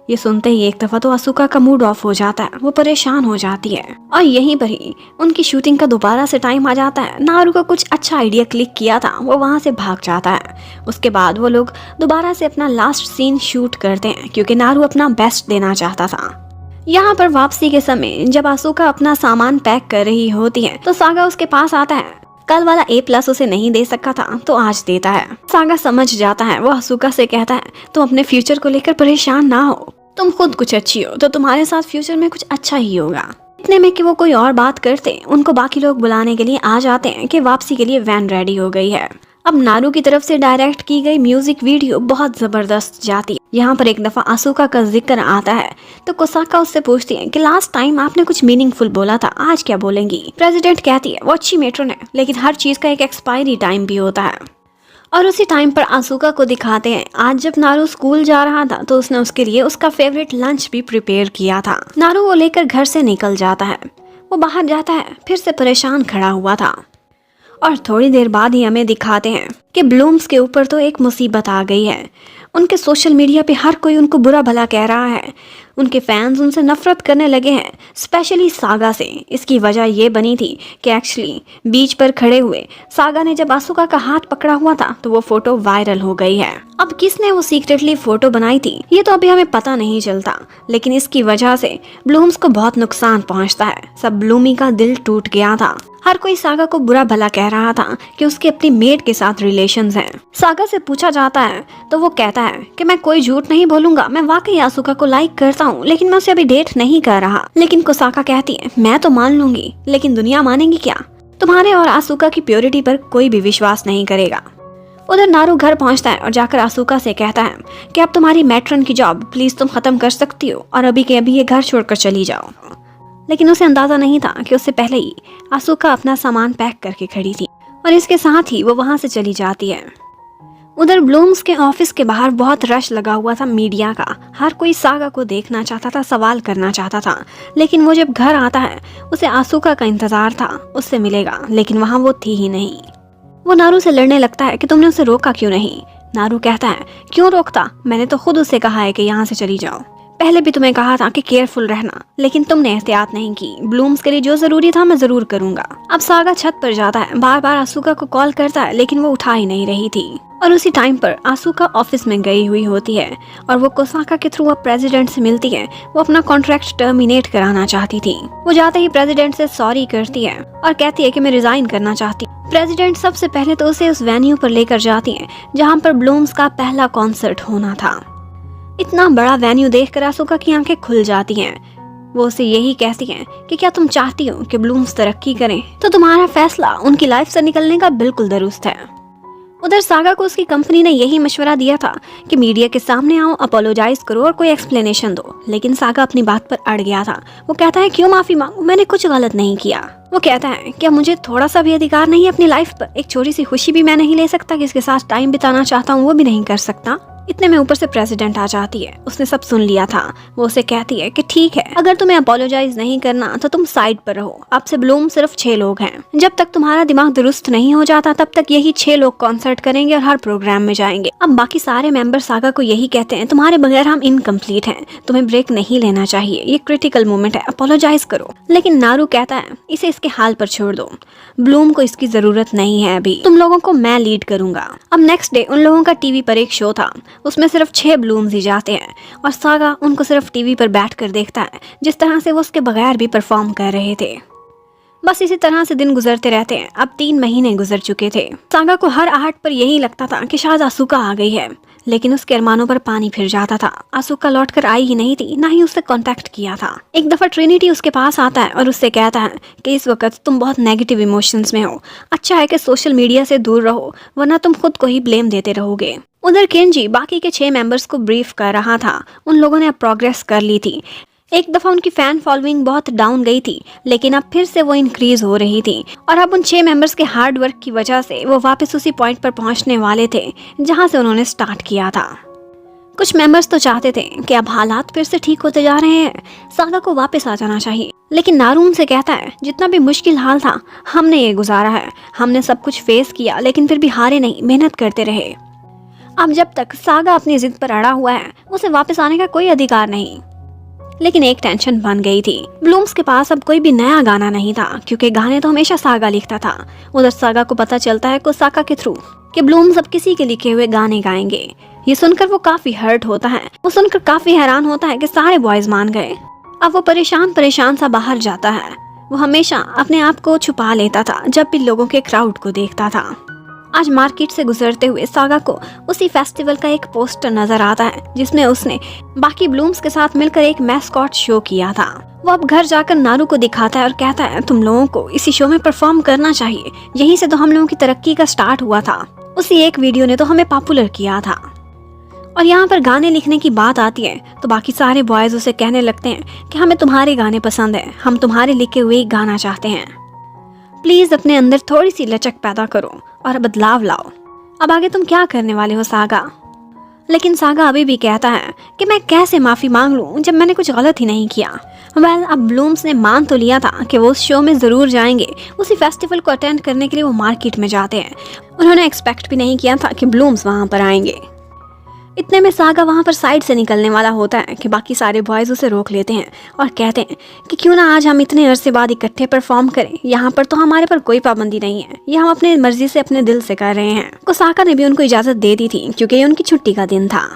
ये सुनते ही एक दफा तो आसुका का मूड ऑफ हो जाता है, वो परेशान हो जाती है। और यहीं पर ही उनकी शूटिंग का दोबारा से टाइम आ जाता है। नारू को कुछ अच्छा आइडिया क्लिक किया था, वो वहाँ से भाग जाता है। उसके बाद वो लोग दोबारा से अपना लास्ट सीन शूट करते हैं, क्योंकि नारू अपना बेस्ट देना चाहता था। यहाँ पर वापसी के समय जब आसुका अपना सामान पैक कर रही होती है तो सागा उसके पास आता है। कल वाला A+ उसे नहीं दे सका था तो आज देता है। सागा समझ जाता है। वो आसुका से कहता है तुम अपने फ्यूचर को लेकर परेशान ना हो, तुम खुद कुछ अच्छी हो तो तुम्हारे साथ फ्यूचर में कुछ अच्छा ही होगा। इतने में कि वो कोई और बात करते उनको बाकी लोग बुलाने के लिए आ जाते हैं कि वापसी के लिए वैन रेडी हो गई है। अब नारू की तरफ से डायरेक्ट की गई म्यूजिक वीडियो बहुत जबरदस्त जाती है। यहाँ पर एक दफा आसुका का जिक्र आता है तो कोसाका उससे पूछती है कि लास्ट टाइम आपने कुछ मीनिंगफुल बोला था, आज क्या बोलेंगी। प्रेसिडेंट कहती है वो अच्छी मेट्रोन है, लेकिन हर चीज का एक एक्सपायरी टाइम भी होता है। और उसी टाइम पर आसुका को दिखाते हैं आज जब नारू स्कूल जा रहा था तो उसने उसके लिए उसका फेवरेट लंच भी प्रिपेयर किया था। नारू वो लेकर घर से निकल जाता है। वो बाहर जाता है, फिर से परेशान खड़ा हुआ था। और थोड़ी देर बाद ही हमें दिखाते हैं कि ब्लूम्स के ऊपर तो एक मुसीबत आ गई है। उनके सोशल मीडिया पे हर कोई उनको बुरा भला कह रहा है। उनके फैंस उनसे नफरत करने लगे हैं, स्पेशली सागा से। इसकी वजह ये बनी थी कि एक्चुअली बीच पर खड़े हुए सागा ने जब आसुका का हाथ पकड़ा हुआ था तो वो फोटो वायरल हो गई है। अब किसने वो सीक्रेटली फोटो बनाई थी ये तो अभी हमें पता नहीं चलता, लेकिन इसकी वजह से ब्लूम्स को बहुत नुकसान पहुंचता है। सब ब्लूमी का दिल टूट गया था। हर कोई सागा को बुरा भला कह रहा था कि उसके अपनी मेड के साथ रिलेशंस हैं। सागा से पूछा जाता है तो वो कहता है कि मैं कोई झूठ नहीं बोलूंगा, मैं वाकई आसुका को लाइक करता हूँ, लेकिन मैं उसे अभी डेट नहीं कर रहा। लेकिन कोसाका कहती है मैं तो मान लूंगी, लेकिन दुनिया मानेगी क्या? तुम्हारे और आसुका की प्योरिटी पर कोई भी विश्वास नहीं करेगा। उधर नारू घर पहुंचता है और जाकर आसुका से कहता है कि अब तुम्हारी मैट्रन की जॉब प्लीज तुम खत्म कर सकती हो और अभी के अभी ये घर छोड़कर चली जाओ। लेकिन उसे अंदाजा नहीं था कि उससे पहले ही आसुका अपना सामान पैक करके खड़ी थी और इसके साथ ही वो वहां से चली जाती है। उधर ब्लूम्स के ऑफिस के बाहर बहुत रश लगा हुआ था मीडिया का। हर कोई सागा को देखना चाहता था, सवाल करना चाहता था। लेकिन वो जब घर आता है उसे आसुका का इंतजार था, उससे मिलेगा, लेकिन वहाँ वो थी ही नहीं। वो नारू से लड़ने लगता है कि तुमने उसे रोका क्यों नहीं। नारू कहता है क्यों रोकता, मैंने तो खुद उसे कहा है कि यहाँ से चली जाओ। पहले भी तुम्हें कहा था कि केयरफुल रहना, लेकिन तुमने एहतियात नहीं की। ब्लूम्स के लिए जो जरूरी था मैं जरूर करूंगा। अब सागा छत पर जाता है, बार बार आसुका को कॉल करता है, लेकिन वो उठा ही नहीं रही थी। और उसी टाइम पर आसुका ऑफिस में गई हुई होती है और वो कोसाका के थ्रू अब प्रेसिडेंट से मिलती है। वो अपना कॉन्ट्रैक्ट टर्मिनेट कराना चाहती थी। वो जाते ही प्रेसिडेंट से सॉरी करती है और कहती है कि मैं रिजाइन करना चाहती। प्रेसिडेंट सबसे पहले तो उसे उस वेन्यू पर लेकर जाती है जहाँ पर ब्लूम्स का पहला कॉन्सर्ट होना था। इतना बड़ा वेन्यू देखकर आसुका की आंखें खुल जाती हैं। वो उसे यही कहती हैं कि क्या तुम चाहती हो कि ब्लूम्स तरक्की करें, तो तुम्हारा फैसला उनकी लाइफ से निकलने का बिल्कुल दुरुस्त है। उधर सागा को उसकी कंपनी ने यही मशवरा दिया था कि मीडिया के सामने आओ, अपोलोजाइज करो और कोई एक्सप्लेनेशन दो, लेकिन सागा अपनी बात पर अड़ गया था। वो कहता है क्यों माफी मांगू, मैंने कुछ गलत नहीं किया। वो कहता है क्या मुझे थोड़ा सा भी अधिकार नहीं है अपनी लाइफ पर? एक छोटी सी खुशी भी मैं नहीं ले सकता? किसके साथ टाइम बिताना चाहता हूँ वो भी नहीं कर सकता? इतने में ऊपर से प्रेसिडेंट आ जाती है। उसने सब सुन लिया था। वो उसे कहती है कि ठीक है, अगर तुम्हें अपोलोजाइज नहीं करना तो तुम साइड पर रहो। अब से ब्लूम सिर्फ 6 लोग हैं। जब तक तुम्हारा दिमाग दुरुस्त नहीं हो जाता तब तक यही 6 लोग कॉन्सर्ट करेंगे और हर प्रोग्राम में जाएंगे। अब बाकी सारे मेंबर सागा को यही कहते हैं, तुम्हारे बगैर हम इनकम्प्लीट हैं, तुम्हें ब्रेक नहीं लेना चाहिए, ये क्रिटिकल मोमेंट है, अपोलोजाइज करो। लेकिन नारू कहता है इसे इसके हाल पर छोड़ दो, ब्लूम को इसकी जरूरत नहीं है, अभी तुम लोगों को मैं लीड करूंगा। अब नेक्स्ट डे उन लोगों का टीवी पर एक शो था। उसमें सिर्फ 6 ब्लूम्स ही जाते हैं और सागा उनको सिर्फ टीवी पर बैठकर देखता है, जिस तरह से वो उसके बगैर भी परफॉर्म कर रहे थे। बस इसी तरह से दिन गुजरते रहते हैं। अब 3 महीने गुजर चुके थे। सागा को हर आहट पर यही लगता था कि शायद आसूका आ गई है, लेकिन उसके अरमानों पर पानी फिर जाता था। आसूका लौटकर आई ही नहीं थी, ना ही उससे कांटेक्ट किया था। एक दफा ट्रिनिटी उसके पास आता है और उससे कहता है कि इस वक्त तुम बहुत नेगेटिव इमोशंस में हो, अच्छा है कि सोशल मीडिया से दूर रहो, वरना तुम खुद को ही ब्लेम देते रहोगे। उधर केंजी बाकी के 6 मेंबर्स को ब्रीफ कर रहा था। उन लोगों ने अब प्रोग्रेस कर ली थी। एक दफा उनकी फैन फॉलोइंग बहुत डाउन गई थी, लेकिन अब फिर से वो इंक्रीज हो रही थी और अब उन 6 मेंबर्स के हार्ड वर्क की वजह से वो वापस उसी पॉइंट पर पहुंचने वाले थे जहां से उन्होंने स्टार्ट किया था। कुछ मेंबर्स तो चाहते थे कि अब हालात फिर से ठीक होते जा रहे हैं, सागा को वापस आ जाना चाहिए, लेकिन नारू उनसे कहता है जितना भी मुश्किल हाल था हमने ये गुजारा है, हमने सब कुछ फेस किया, लेकिन फिर भी हारे नहीं, मेहनत करते रहे। अब जब तक सागा अपनी जिद पर अड़ा हुआ है उसे वापस आने का कोई अधिकार नहीं। लेकिन एक टेंशन बन गई थी, ब्लूम्स के पास अब कोई भी नया गाना नहीं था, क्योंकि गाने तो हमेशा सागा लिखता था। उधर सागा को पता चलता है कोसाका के थ्रू कि ब्लूम्स अब किसी के लिखे हुए गाने गाएंगे। ये सुनकर वो काफी हर्ट होता है। वो सुनकर काफी हैरान होता है कि सारे बॉयज मान गए। अब वो परेशान सा बाहर जाता है। वो हमेशा अपने आप को छुपा लेता था जब भी लोगों के क्राउड को देखता था। आज मार्केट से गुजरते हुए सागा को उसी फेस्टिवल का एक पोस्टर नजर आता है जिसमें उसने बाकी ब्लूम्स के साथ मिलकर एक मैस्कॉट शो किया था। वो अब घर जाकर नारू को दिखाता है और कहता है तुम लोगों को इसी शो में परफॉर्म करना चाहिए, यहीं से तो हम लोगों की तरक्की का स्टार्ट हुआ था, उसी एक वीडियो ने तो हमें पॉपुलर किया था। और यहाँ पर गाने लिखने की बात आती है तो बाकी सारे बॉयज उसे कहने लगते हैं कि हमें तुम्हारे गाने पसंद है, हम तुम्हारे लिखे हुए ही गाना चाहते हैं, प्लीज अपने अंदर थोड़ी सी लचक पैदा करो और बदलाव लाओ। अब आगे तुम क्या करने वाले हो सागा? लेकिन सागा अभी भी कहता है कि मैं कैसे माफी मांग लूं जब मैंने कुछ गलत ही नहीं किया। अब ब्लूम्स ने मान तो लिया था कि वो उस शो में जरूर जाएंगे। उसी फेस्टिवल को अटेंड करने के लिए वो मार्केट में जाते हैं। उन्होंने एक्सपेक्ट भी नहीं किया था कि ब्लूम्स वहां पर आएंगे। इतने में सागा वहां पर साइड से निकलने वाला होता है कि बाकी सारे बॉयज उसे रोक लेते हैं और कहते हैं कि क्यों ना आज हम इतने अरसे बाद इकट्ठे परफॉर्म करें, यहाँ पर तो हमारे पर कोई पाबंदी नहीं है, ये हम अपने मर्जी से अपने दिल से कर रहे हैं। कोसाका ने भी उनको इजाजत दे दी थी क्योंकि ये उनकी छुट्टी का दिन था।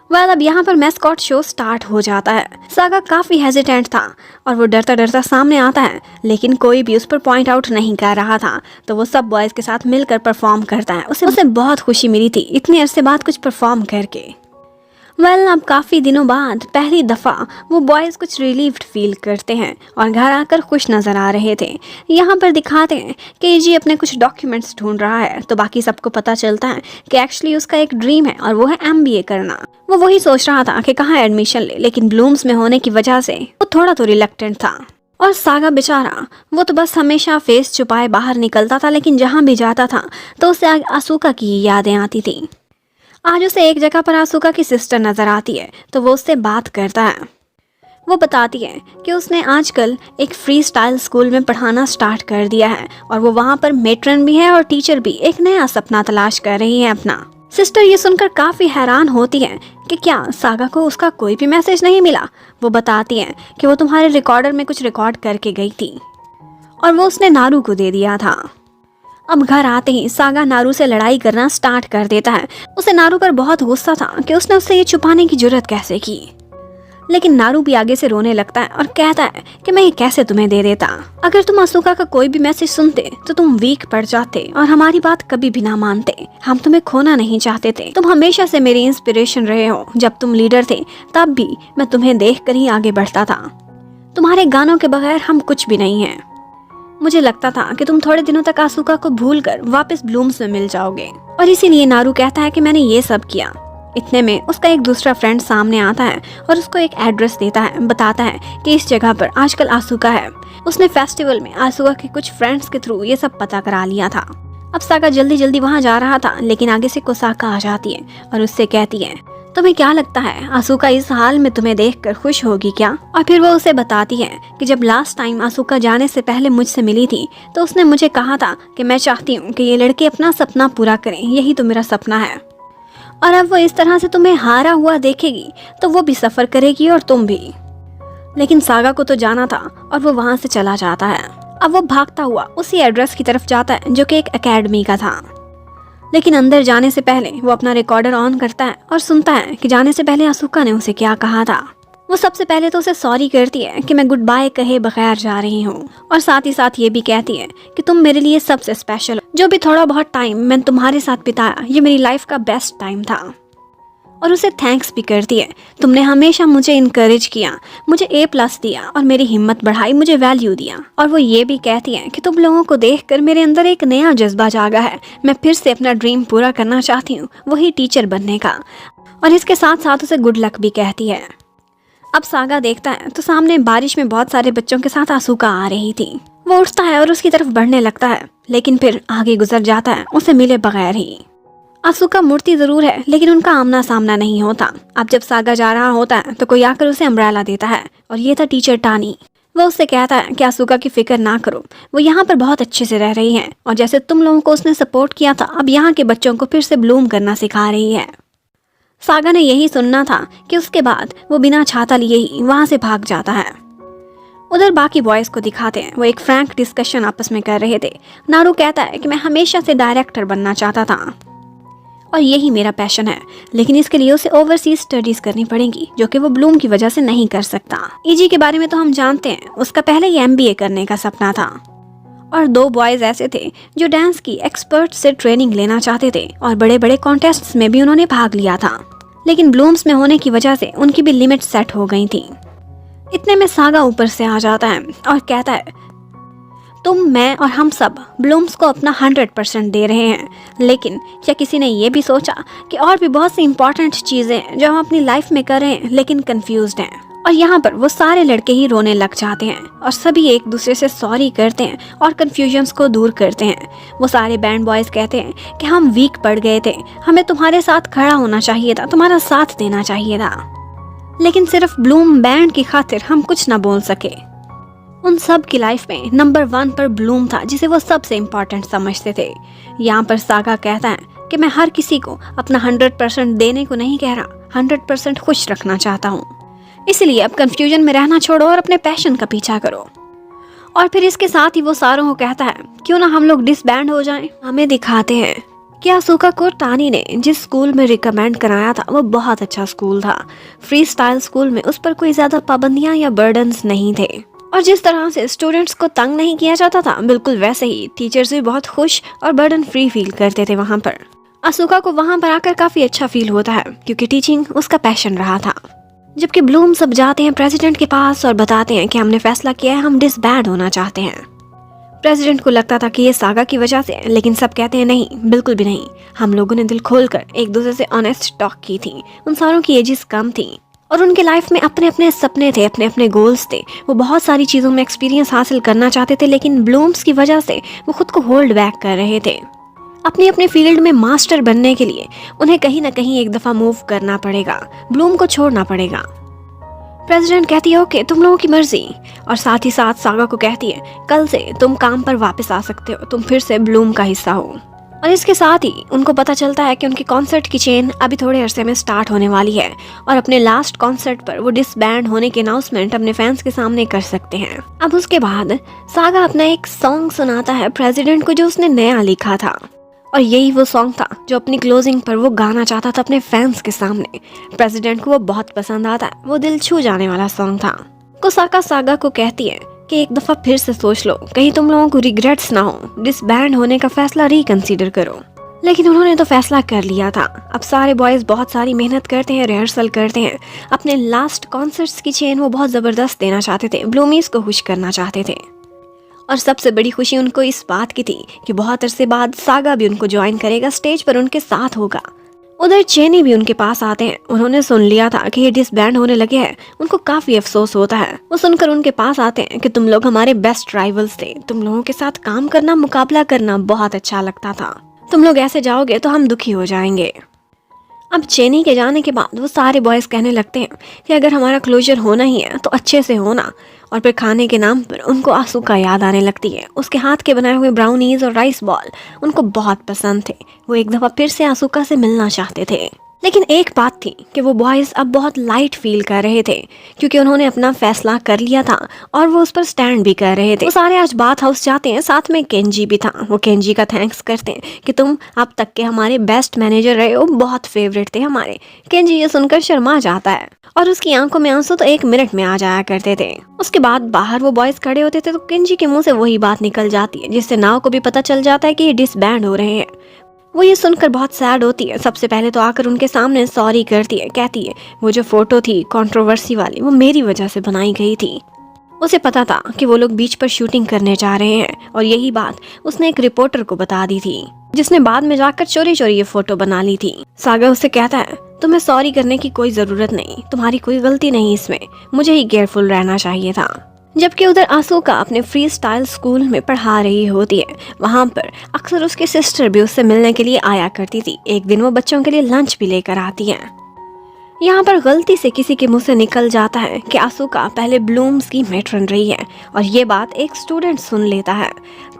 अब यहाँ पर मैस्कॉट शो स्टार्ट हो जाता है। सागा काफी हेजिटेंट था और वो डरता डरता सामने आता है, लेकिन कोई भी उस पर पॉइंट आउट नहीं कर रहा था, तो वो सब बॉयज के साथ मिलकर परफॉर्म करता है। उसे बहुत खुशी मिली थी इतने अरसे बाद कुछ परफॉर्म करके। अब काफी दिनों बाद पहली दफा वो बॉयज कुछ रिलीव्ड फील करते हैं और घर आकर खुश नजर आ रहे थे। यहाँ पर दिखाते हैं कि जी अपने कुछ डॉक्यूमेंट्स ढूंढ रहा है, तो बाकी सबको पता चलता है कि एक्चुअली उसका एक ड्रीम है और वो है MBA करना। वो वही सोच रहा था कि कहाँ एडमिशन ले, लेकिन ब्लूम्स में होने की वजह से वो थोड़ा तो रिलक्टेंट था। और सागा बेचारा वो तो बस हमेशा फेस छुपाए बाहर निकलता था, लेकिन जहाँ भी जाता था तो उसे आसूका की यादें आती थी। आज उसे एक जगह पर आसूका की सिस्टर नजर आती है, तो वो उससे बात करता है। वो बताती है कि उसने आजकल एक फ्री स्टाइल स्कूल में पढ़ाना स्टार्ट कर दिया है और वो वहाँ पर मेट्रन भी है और टीचर भी, एक नया सपना तलाश कर रही है अपना। सिस्टर ये सुनकर काफी हैरान होती है कि क्या सागा को उसका कोई भी मैसेज नहीं मिला। वो बताती है कि वो तुम्हारे रिकॉर्डर में कुछ रिकॉर्ड करके गई थी और वो उसने नारू को दे दिया था। अब घर आते ही सागा नारू से लड़ाई करना स्टार्ट कर देता है। उसे नारू पर बहुत गुस्सा था कि उसने उससे ये छुपाने की जुर्रत कैसे की, लेकिन नारू भी आगे से रोने लगता है और कहता है कि मैं ये कैसे तुम्हें दे देता। अगर तुम आसूका का कोई भी मैसेज सुनते तो तुम वीक पड़ जाते और हमारी बात कभी भी ना मानते। हम तुम्हें खोना नहीं चाहते थे, तुम हमेशा से मेरी इंस्पिरेशन रहे हो। जब तुम लीडर थे तब भी मैं तुम्हें देख कर ही आगे बढ़ता था। तुम्हारे गानों के बगैर हम कुछ भी नहीं है। मुझे लगता था कि तुम थोड़े दिनों तक आसूका को भूलकर वापस ब्लूम्स में मिल जाओगे, और इसीलिए नारू कहता है कि मैंने ये सब किया। इतने में उसका एक दूसरा फ्रेंड सामने आता है और उसको एक एड्रेस देता है, बताता है कि इस जगह पर आजकल आसूका है। उसने फेस्टिवल में आसूका के कुछ फ्रेंड्स के थ्रू ये सब पता करा लिया था। अब सागा जल्दी जल्दी वहाँ जा रहा था, लेकिन आगे से कोसाका आ जाती है और उससे कहती है तुम्हें क्या लगता है आसूका इस हाल में तुम्हें देखकर खुश होगी क्या? और फिर वो उसे बताती है कि जब लास्ट टाइम आसूका जाने से पहले मुझसे मिली थी तो उसने मुझे कहा था कि मैं चाहती हूँ कि ये लड़के अपना सपना पूरा करें, यही तो मेरा सपना है। और अब वो इस तरह से तुम्हें हारा हुआ देखेगी तो वो भी सफर करेगी और तुम भी। लेकिन सागा को तो जाना था और वो वहाँ से चला जाता है। अब वो भागता हुआ उसी एड्रेस की तरफ जाता है जो कि एक एकेडमी का था। लेकिन अंदर जाने से पहले वो अपना रिकॉर्डर ऑन करता है और सुनता है कि जाने से पहले आसूका ने उसे क्या कहा था। वो सबसे पहले तो उसे सॉरी करती है कि मैं गुड बाय कहे बगैर जा रही हूँ, और साथ ही साथ ये भी कहती है कि तुम मेरे लिए सबसे स्पेशल हो। जो भी थोड़ा बहुत टाइम मैंने तुम्हारे साथ बिताया ये मेरी लाइफ का बेस्ट टाइम था। और उसे थैंक्स भी करती है, तुमने हमेशा मुझे इनकरेज किया, मुझे A+ दिया और मेरी हिम्मत बढ़ाई, मुझे वैल्यू दिया। और वो ये भी कहती है कि तुम लोगों को देखकर मेरे अंदर एक नया जज्बा जागा है, मैं फिर से अपना ड्रीम पूरा करना चाहती हूँ, वही टीचर बनने का। और इसके साथ साथ उसे गुड लक भी कहती है। अब सागा देखता है तो सामने बारिश में बहुत सारे बच्चों के साथ आसूका आ रही थी। वो उठता है और उसकी तरफ बढ़ने लगता है, लेकिन फिर आगे गुजर जाता है उसे मिले बगैर ही। आसूका मूर्ति जरूर है लेकिन उनका आमना सामना नहीं होता। अब जब सागा जा रहा होता है तो कोई आकर उसे अम्ब्रेला देता है, और ये था टीचर टानी। वो उससे कहता है कि आसूका की फिक्र ना करो, वो यहाँ पर बहुत अच्छे से रह रही है, और जैसे तुम लोगों को उसने सपोर्ट किया था अब यहाँ के बच्चों को फिर से ब्लूम करना सिखा रही है। सागा ने यही सुनना था कि उसके बाद वो बिना छाता लिए ही वहाँ से भाग जाता है। उधर बाकी बॉयज को दिखाते हैं, वो एक फ्रैंक डिस्कशन आपस में कर रहे थे। नारू कहता है कि मैं हमेशा से डायरेक्टर बनना चाहता था और यही मेरा पैशन है, लेकिन इसके लिए उसे ओवरसीज स्टडीज करनी पड़ेंगी जो कि वो ब्लूम की वजह से नहीं कर सकता। ईजी के बारे में तो हम जानते हैं, उसका पहले ही MBA करने का सपना था। और 2 बॉयज ऐसे थे जो डांस की एक्सपर्ट से ट्रेनिंग लेना चाहते थे और बड़े बड़े कॉन्टेस्ट्स में भी उन्होंने भाग लिया था, लेकिन ब्लूम्स में होने की वजह से उनकी भी लिमिट सेट हो गई थी। इतने में सागा ऊपर से आ जाता है और कहता है तुम, मैं और हम सब ब्लूम्स को अपना 100% दे रहे हैं, लेकिन क्या किसी ने ये भी सोचा कि और भी बहुत सी इंपॉर्टेंट चीज़ें हैं जो हम अपनी लाइफ में कर रहे हैं लेकिन कंफ्यूज्ड हैं। और यहाँ पर वो सारे लड़के ही रोने लग जाते हैं और सभी एक दूसरे से सॉरी करते हैं और कन्फ्यूजन्स को दूर करते हैं। वो सारे बैंड बॉयज़ कहते हैं कि हम वीक पड़ गए थे, हमें तुम्हारे साथ खड़ा होना चाहिए था, तुम्हारा साथ देना चाहिए था, लेकिन सिर्फ ब्लूम बैंड की खातिर हम कुछ ना बोल सके। उन सब की लाइफ में नंबर 1 पर ब्लूम था जिसे वो सबसे इम्पोर्टेंट समझते थे। यहाँ पर सागा कहता है कि मैं हर किसी को अपना 100% देने को नहीं कह रहा, 100% खुश रखना चाहता हूँ, इसलिए अब कंफ्यूजन में रहना छोड़ो और अपने पैशन का पीछा करो। और फिर इसके साथ ही वो सारों को कहता है क्यों ना हम लोग डिसबैंड हो जाएं। हमें दिखाते हैं कि आसूका को टानी ने जिस स्कूल में रिकमेंड कराया था वो बहुत अच्छा स्कूल था। फ्री स्टाइल स्कूल में उस पर कोई ज़्यादा पाबंदियाँ या बर्डन्स नहीं थे, और जिस तरह से स्टूडेंट्स को तंग नहीं किया जाता था बिल्कुल वैसे ही टीचर्स भी बहुत खुश और बर्डन फ्री फील करते थे वहाँ पर। आसूका को वहाँ पर आकर काफ़ी अच्छा फील होता है क्योंकि टीचिंग उसका पैशन रहा था। जबकि ब्लूम सब जाते हैं प्रेसिडेंट के पास और बताते हैं कि हमने फैसला किया है, हम डिसबैंड होना चाहते हैं। प्रेसिडेंट को लगता था कि ये सागा की वजह से, लेकिन सब कहते हैं नहीं, बिल्कुल भी नहीं, हम लोगों ने दिल खोलकर एक दूसरे से ऑनेस्ट टॉक की थी। उन सारों की एजेस कम थी और उनके लाइफ में अपने अपने सपने थे, अपने अपने गोल्स थे, वो बहुत सारी चीज़ों में एक्सपीरियंस हासिल करना चाहते थे, लेकिन ब्लूम्स की वजह से वो खुद को होल्ड बैक कर रहे थे। अपनी अपने फील्ड में मास्टर बनने के लिए उन्हें कहीं ना कहीं एक दफ़ा मूव करना पड़ेगा, ब्लूम को छोड़ना पड़ेगा। प्रेसिडेंट कहती है ओके तुम लोगों की मर्जी, और साथ ही साथ सागा को कहती है कल से तुम काम पर वापस आ सकते हो, तुम फिर से ब्लूम का हिस्सा हो। और इसके साथ ही उनको पता चलता है कि उनकी कॉन्सर्ट की चेन अभी थोड़े अरसे में स्टार्ट होने वाली है और अपने लास्ट कॉन्सर्ट पर वो डिसबैंड होने के अनाउंसमेंट अपने फैंस के सामने कर सकते हैं। अब उसके बाद सागा अपना एक सॉन्ग सुनाता है प्रेसिडेंट को जो उसने नया लिखा था, और यही वो सॉन्ग था जो अपनी क्लोजिंग पर वो गाना चाहता था अपने फैंस के सामने। प्रेसिडेंट को वो बहुत पसंद आता है, वो दिल छू जाने वाला सॉन्ग था। कोसाका सागा को कहती है कि एक दफ़ा फिर से सोच लो, कहीं तुम लोगों को रिग्रेट्स ना हो, डिसबैंड होने का फैसला रिकंसीडर करो। लेकिन उन्होंने तो फैसला कर लिया था। अब सारे बॉयज़ बहुत सारी मेहनत करते हैं, रिहर्सल करते हैं, अपने लास्ट कॉन्सर्ट्स की चेन वो बहुत ज़बरदस्त देना चाहते थे, ब्लूमीज को खुश करना चाहते थे। और सबसे बड़ी खुशी उनको इस बात की थी कि बहुत अरसे बाद सागा भी उनको ज्वाइन करेगा, स्टेज पर उनके साथ होगा। उधर चेनी भी उनके पास आते हैं, उन्होंने सुन लिया था कि ये डिसबैंड होने लगे हैं, उनको काफी अफसोस होता है। वो सुनकर उनके पास आते हैं कि तुम लोग हमारे बेस्ट राइवल्स थे, तुम लोगों के साथ काम करना, मुकाबला करना बहुत अच्छा लगता था, तुम लोग ऐसे जाओगे तो हम दुखी हो जाएंगे। अब चेनी के जाने के बाद वो सारे बॉयज़ कहने लगते हैं कि अगर हमारा क्लोजर होना ही है तो अच्छे से होना। और फिर खाने के नाम पर उनको आसूका याद आने लगती है। उसके हाथ के बनाए हुए ब्राउनीज और राइस बॉल उनको बहुत पसंद थे। वो एक दफ़ा फिर से आसूका से मिलना चाहते थे। लेकिन एक बात थी कि वो बॉयज़ अब बहुत लाइट फील कर रहे थे, क्योंकि उन्होंने अपना फैसला कर लिया था और वो उस पर स्टैंड भी कर रहे थे। वो सारे आज बाथ हाउस जाते हैं, साथ में केंजी भी था। वो केंजी का थैंक्स करते हैं कि तुम अब तक के हमारे बेस्ट मैनेजर रहे हो, बहुत फेवरेट थे हमारे। केंजी ये सुनकर शर्मा जाता है और उसकी आंखों में आंसू तो 1 मिनट में आ जाया करते थे। उसके बाद बाहर वो बॉयज़ खड़े होते थे तो केंजी के मुंह से वही बात निकल जाती है जिससे नाव को भी पता चल जाता है कि ये डिसबैंड हो रहे हैं। वो ये सुनकर बहुत सैड होती है। सबसे पहले तो आकर उनके सामने सॉरी करती है, कहती है वो जो फोटो थी कंट्रोवर्सी वाली, वो मेरी वजह से बनाई गई थी। उसे पता था कि वो लोग बीच पर शूटिंग करने जा रहे हैं और यही बात उसने एक रिपोर्टर को बता दी थी, जिसने बाद में जाकर चोरी चोरी ये फोटो बना ली थी। सागा उससे कहता है तुम्हें सॉरी करने की कोई जरूरत नहीं, तुम्हारी कोई गलती नहीं इसमें, मुझे ही केयरफुल रहना चाहिए था। जबकि उधर आसूका अपने फ्री स्टाइल स्कूल में पढ़ा रही होती है। वहाँ पर अक्सर उसकी सिस्टर भी उससे मिलने के लिए आया करती थी। एक दिन वो बच्चों के लिए लंच भी लेकर आती है। यहाँ पर गलती से किसी के मुंह से निकल जाता है कि आसूका पहले ब्लूम्स की मैट्रन रही है और ये बात एक स्टूडेंट सुन लेता है।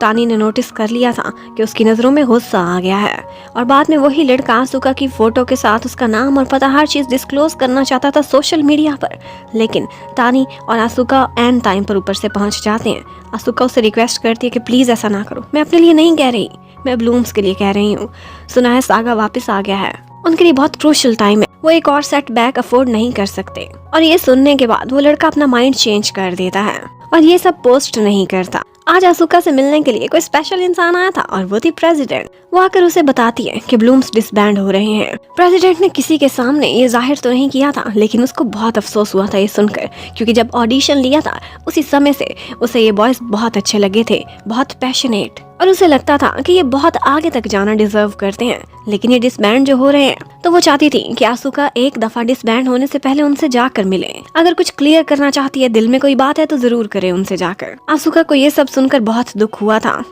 तानी ने नोटिस कर लिया था कि उसकी नज़रों में गुस्सा आ गया है और बाद में वही लड़का आसूका की फ़ोटो के साथ उसका नाम और पता हर चीज़ डिस्क्लोज करना चाहता था सोशल मीडिया पर। लेकिन तानी और आसूका एंड टाइम पर ऊपर से पहुँच जाते हैं। आसूका उससे रिक्वेस्ट करती है कि प्लीज़ ऐसा ना करो, मैं अपने लिए नहीं कह रही, मैं ब्लूम्स के लिए कह रही हूँ। सुना है सागा वापस आ गया है, उनके लिए बहुत क्रूशियल टाइम है, वो एक और सेटबैक अफोर्ड नहीं कर सकते। और ये सुनने के बाद वो लड़का अपना माइंड चेंज कर देता है और ये सब पोस्ट नहीं करता। आज आसूका से मिलने के लिए कोई स्पेशल इंसान आया था और वो थी प्रेसिडेंट। वो आकर उसे बताती है कि ब्लूम्स डिसबैंड हो रहे हैं। प्रेसिडेंट ने किसी के सामने ये जाहिर तो नहीं किया था, लेकिन उसको बहुत अफसोस हुआ था ये सुनकर, क्योंकि जब ऑडिशन लिया था उसी समय से उसे ये बॉयज बहुत अच्छे लगे थे, बहुत पैशनेट, और उसे लगता था कि ये बहुत आगे तक जाना डिजर्व करते हैं। लेकिन ये डिसबैंड जो हो रहे हैं, तो वो चाहती थी कि आसूका एक दफा डिसबैंड होने से पहले उनसे जाकर मिले। अगर कुछ क्लियर करना चाहती है, दिल में कोई बात है तो जरूर करे उनसे जाकर। आसूका को ये सब सुनकर बहुत दुख हुआ था।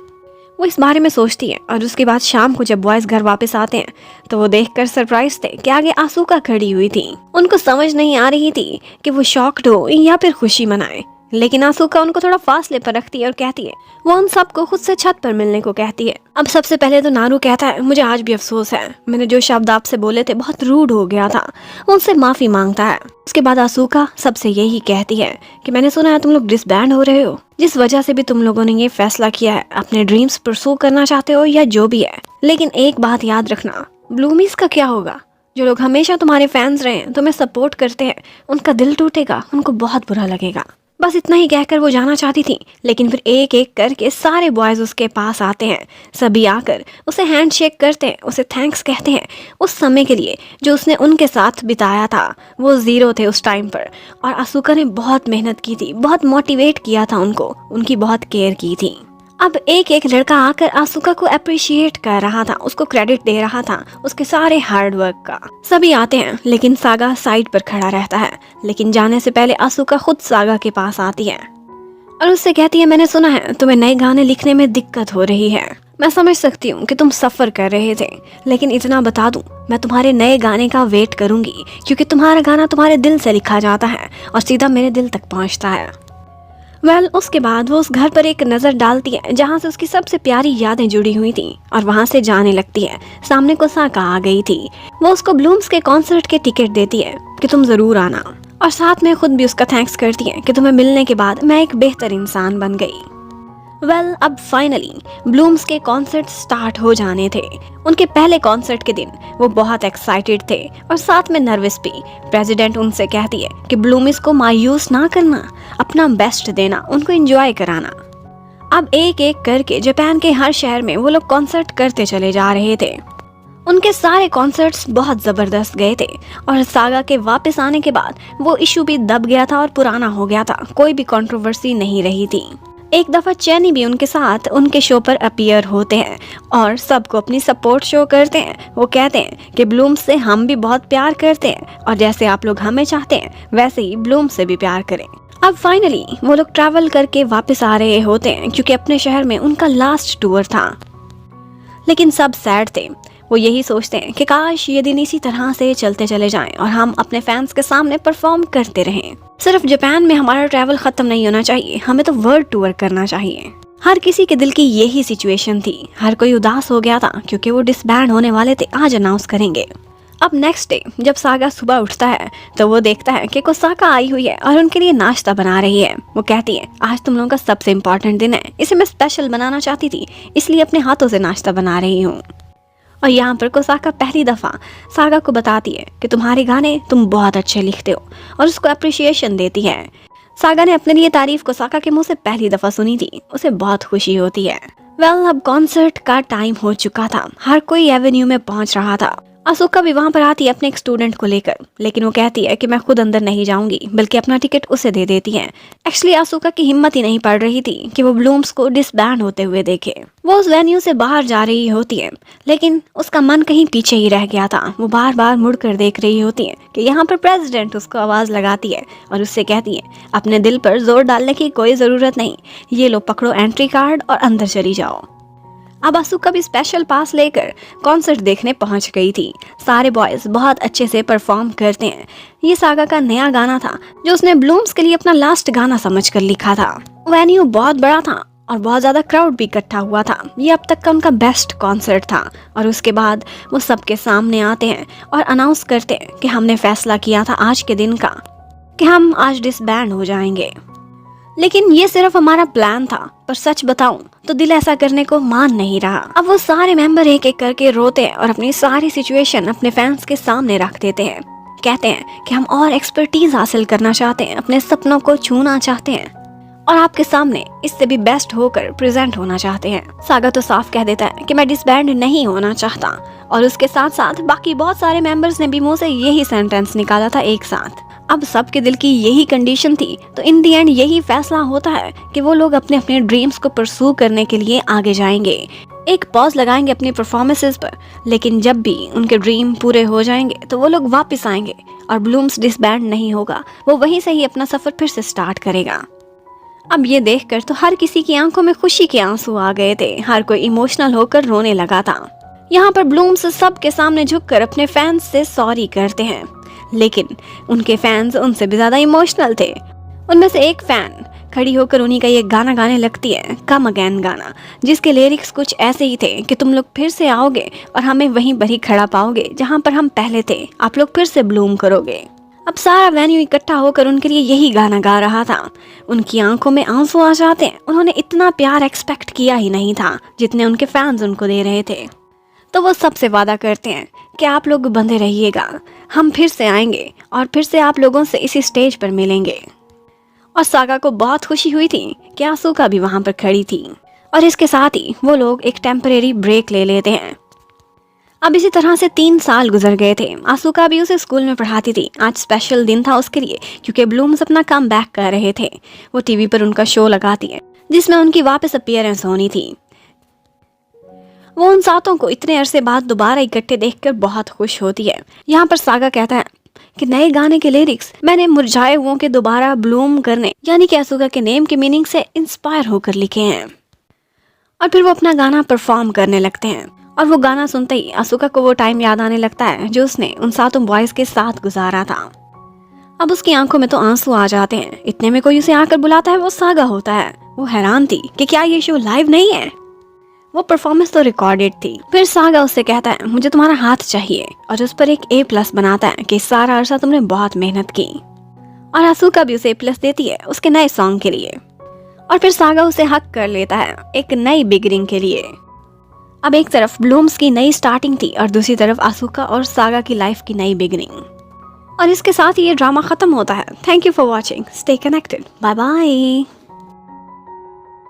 वो इस बारे में सोचती है और उसके बाद शाम को जब बॉयज घर वापस आते हैं तो वो देखकर सरप्राइज थे कि आगे आसूका खड़ी हुई थी। उनको समझ नहीं आ रही थी कि वो शॉक्ड हो या फिर खुशी मनाए। लेकिन आसूका उनको थोड़ा फासले पर रखती है और कहती है, वो उन सबको खुद से छत पर मिलने को कहती है। अब सबसे पहले तो नारू कहता है, मुझे आज भी अफसोस है, मैंने जो शब्द आपसे बोले थे बहुत रूड हो गया था। उनसे माफी मांगता है। उसके बाद आसूका सबसे यही कहती है कि मैंने सुना है तुम लोग डिसबैंड हो रहे हो, जिस वजह से भी तुम लोगों ने ये फैसला किया है, अपने ड्रीम्स परसू करना चाहते हो या जो भी है। लेकिन एक बात याद रखना, ब्लूमीज का क्या होगा? जो लोग हमेशा तुम्हारे फैंस रहे हैं, तुम्हें सपोर्ट करते हैं, उनका दिल टूटेगा, उनको बहुत बुरा लगेगा। बस इतना ही कहकर वो जाना चाहती थी। लेकिन फिर एक एक करके सारे बॉयज उसके पास आते हैं। सभी आकर उसे हैंड शेक करते हैं, उसे थैंक्स कहते हैं उस समय के लिए जो उसने उनके साथ बिताया था। वो ज़ीरो थे उस टाइम पर और आसूका ने बहुत मेहनत की थी, बहुत मोटिवेट किया था उनको, उनकी बहुत केयर की थी। अब एक एक लड़का आकर आसूका को अप्रिशिएट कर रहा था, उसको क्रेडिट दे रहा था उसके सारे हार्ड वर्क का। सभी आते हैं लेकिन सागा साइड पर खड़ा रहता है। लेकिन जाने से पहले आसूका खुद सागा के पास आती है और उससे कहती है, मैंने सुना है तुम्हें नए गाने लिखने में दिक्कत हो रही है। मैं समझ सकती हूँ कि तुम सफ़र कर रहे थे, लेकिन इतना बता दूँ, मैं तुम्हारे नए गाने का वेट करूँगी, क्योंकि तुम्हारा गाना तुम्हारे दिल से लिखा जाता है और सीधा मेरे दिल तक पहुँचता है। उसके बाद वो उस घर पर एक नज़र डालती है जहाँ से उसकी सबसे प्यारी यादें जुड़ी हुई थी और वहाँ से जाने लगती है। सामने को साका आ गई थी। वो उसको ब्लूम्स के कॉन्सर्ट के टिकट देती है कि तुम ज़रूर आना, और साथ में खुद भी उसका थैंक्स करती है कि तुम्हें मिलने के बाद मैं एक बेहतर इंसान बन गई। अब फाइनली ब्लूम्स के कॉन्सर्ट स्टार्ट हो जाने थे। उनके पहले कॉन्सर्ट के दिन वो बहुत एक्साइटेड थे और साथ में नर्वस भी। प्रेसिडेंट उनसे कहती है कि ब्लूम्स को मायूस ना करना, अपना बेस्ट देना, उनको एंजॉय कराना। अब एक एक करके जापान के हर शहर में वो लोग कॉन्सर्ट करते चले जा रहे थे। उनके सारे कॉन्सर्ट्स बहुत ज़बरदस्त गए थे और सागा के वापस आने के बाद वो इशू भी दब गया था और पुराना हो गया था, कोई भी कंट्रोवर्सी नहीं रही थी। एक दफ़ा चैनी भी उनके साथ उनके शो पर अपीयर होते हैं और सबको अपनी सपोर्ट शो करते हैं। वो कहते हैं कि ब्लूम से हम भी बहुत प्यार करते हैं और जैसे आप लोग हमें चाहते हैं वैसे ही ब्लूम से भी प्यार करें। अब फाइनली वो लोग ट्रैवल करके वापस आ रहे होते हैं क्योंकि अपने शहर में उनका लास्ट टूर था। लेकिन सब सैड थे। वो यही सोचते हैं कि काश ये दिन इसी तरह से चलते चले जाएं और हम अपने फैंस के सामने परफॉर्म करते रहें। सिर्फ जापान में हमारा ट्रैवल खत्म नहीं होना चाहिए, हमें तो वर्ल्ड टूर करना चाहिए। हर किसी के दिल की यही सिचुएशन थी। हर कोई उदास हो गया था क्योंकि वो डिसबैंड होने वाले थे, आज अनाउंस करेंगे। अब नेक्स्ट डे जब सागा सुबह उठता है तो वो देखता है कि कोसाका आई हुई है और उनके लिए नाश्ता बना रही है। वो कहती है, आज तुम लोगों का सबसे इम्पोर्टेंट दिन है, इसे मैं स्पेशल बनाना चाहती थी, इसलिए अपने हाथों से नाश्ता बना रही हूँ। और यहाँ पर कोसाका पहली दफ़ा सागा को बताती है कि तुम्हारे गाने तुम बहुत अच्छे लिखते हो और उसको अप्रिशिएशन देती है। सागा ने अपने लिए तारीफ कोसाका के मुंह से पहली दफ़ा सुनी थी, उसे बहुत खुशी होती है। अब कॉन्सर्ट का टाइम हो चुका था, हर कोई एवेन्यू में पहुंच रहा था। असुका भी वहां पर आती है अपने एक स्टूडेंट को लेकर, लेकिन वो कहती है कि मैं खुद अंदर नहीं जाऊंगी, बल्कि अपना टिकट उसे दे देती है। एक्चुअली असुका की हिम्मत ही नहीं पड़ रही थी कि वो ब्लूम्स को डिसबैंड होते हुए देखे। वो उस वेन्यू से बाहर जा रही होती है, लेकिन उसका मन कहीं पीछे ही रह गया था। वो बार बार मुड़कर देख रही होती है कि यहाँ पर प्रेसिडेंट उसको आवाज़ लगाती है और उससे कहती है, अपने दिल पर जोर डालने की कोई ज़रूरत नहीं, ये लो पकड़ो एंट्री कार्ड और अंदर चली जाओ। अब असुका भी स्पेशल पास लेकर कॉन्सर्ट देखने पहुंच गई थी। सारे बॉयज बहुत अच्छे से परफॉर्म करते हैं। ये सागा का नया गाना था जो उसने ब्लूम्स के लिए अपना लास्ट गाना समझकर लिखा था। वेन्यू बहुत बड़ा था और बहुत ज़्यादा क्राउड भी इकट्ठा हुआ था। ये अब तक का उनका बेस्ट कॉन्सर्ट था। और उसके बाद वो सबके सामने आते हैं और अनाउंस करते हैं कि हमने फैसला किया था आज के दिन का कि हम आज डिसबैंड हो जाएंगे, लेकिन ये सिर्फ हमारा प्लान था। पर सच बताऊं तो दिल ऐसा करने को मान नहीं रहा। अब वो सारे मेंबर एक एक करके रोते हैं और अपनी सारी सिचुएशन अपने फैंस के सामने रख देते हैं। कहते हैं कि हम और एक्सपर्टीज हासिल करना चाहते हैं, अपने सपनों को छूना चाहते हैं और आपके सामने इससे भी बेस्ट होकर प्रेजेंट होना चाहते हैं। सागा तो साफ कह देता है कि मैं डिसबैंड नहीं होना चाहता, और उसके साथ साथ बाकी बहुत सारे मेंबर्स ने भी मुंह से यही सेंटेंस निकाला था एक साथ। अब सबके दिल की यही कंडीशन थी, तो इन दी एंड यही फैसला होता है कि वो लोग अपने अपने ड्रीम्स को परसू करने के लिए आगे जाएंगे। एक पॉज लगाएंगे अपनी परफॉर्मेंसेस पर, लेकिन जब भी उनके ड्रीम पूरे हो जाएंगे तो वो लोग वापस आएंगे और ब्लूम्स डिसबैंड नहीं होगा, वो वहीं से ही अपना सफर फिर से स्टार्ट करेगा। अब ये देखकर तो हर किसी की आंखों में खुशी के आंसू आ गए थे। हर कोई इमोशनल होकर रोने लगा था। यहाँ पर ब्लूम्स सबके सामने झुककर अपने फैंस से सॉरी करते हैं, लेकिन उनके फैंस उनसे भी ज्यादा इमोशनल थे। उनमें से एक फैन खड़ी होकर उन्हीं का ये गाना गाने लगती है, कम अगेन गाना, जिसके लिरिक्स कुछ ऐसे ही थे कि तुम लोग फिर से आओगे और हमें वहीं पर ही खड़ा पाओगे जहां पर हम पहले थे, आप लोग फिर से ब्लूम करोगे। अब सारा वेन्यू इकट्ठा होकर उनके लिए यही गाना गा रहा था। उनकी आंखों में आंसू आ जाते हैं। उन्होंने इतना प्यार एक्सपेक्ट किया ही नहीं था जितने उनके फैंस उनको दे रहे थे। तो वो सबसे वादा करते हैं कि आप लोग बंधे रहिएगा, हम फिर से आएंगे और फिर से आप लोगों से इसी स्टेज पर मिलेंगे। और सागा को बहुत खुशी हुई थी कि आसुका भी वहां पर खड़ी थी, और इसके साथ ही वो लोग एक टेम्परेरी ब्रेक ले लेते हैं। अब इसी तरह से 3 साल गुजर गए थे। आसुका भी उसे स्कूल में पढ़ाती थी। आज स्पेशल दिन था उसके लिए, क्योंकि ब्लूम्स अपना कम बैक कर रहे थे। वो टीवी पर उनका शो लगाती है जिसमें उनकी वापस अपीयरेंस होनी थी। वो उन सातों को इतने अरसे बाद दोबारा इकट्ठे देखकर बहुत खुश होती है। यहाँ पर सागा कहता है कि नए गाने के लिरिक्स मैंने मुरझाए हुओं के दोबारा ब्लूम करने, यानी कि आसुका के नेम के मीनिंग से इंस्पायर होकर लिखे हैं। और फिर वो अपना गाना परफॉर्म करने लगते हैं, और वो गाना सुनते ही आसुका को वो टाइम याद आने लगता है जो उसने उन सातों बॉयज के साथ गुजारा था। अब उसकी आंखों में तो आंसू आ जाते हैं। इतने में कोई उसे आकर बुलाता है, वो सागा होता है। वो हैरान थी कि क्या ये शो लाइव नहीं है, वो परफॉर्मेंस तो रिकॉर्डेड थी। फिर सागा उससे कहता है मुझे तुम्हारा हाथ चाहिए, और उस पर एक A+ बनाता है कि सारा अरसा तुमने बहुत मेहनत की। और आसुका भी उसे A+ देती है उसके नए सॉन्ग के लिए। और फिर सागा उसे हक कर लेता है एक नई बिगिनिंग के लिए। अब एक तरफ ब्लूम्स की नई स्टार्टिंग थी और दूसरी तरफ आसुका और सागा की लाइफ की नई बिगिनिंग। और इसके साथ ही ये ड्रामा खत्म होता है। Thank you for watching, stay connected, bye bye.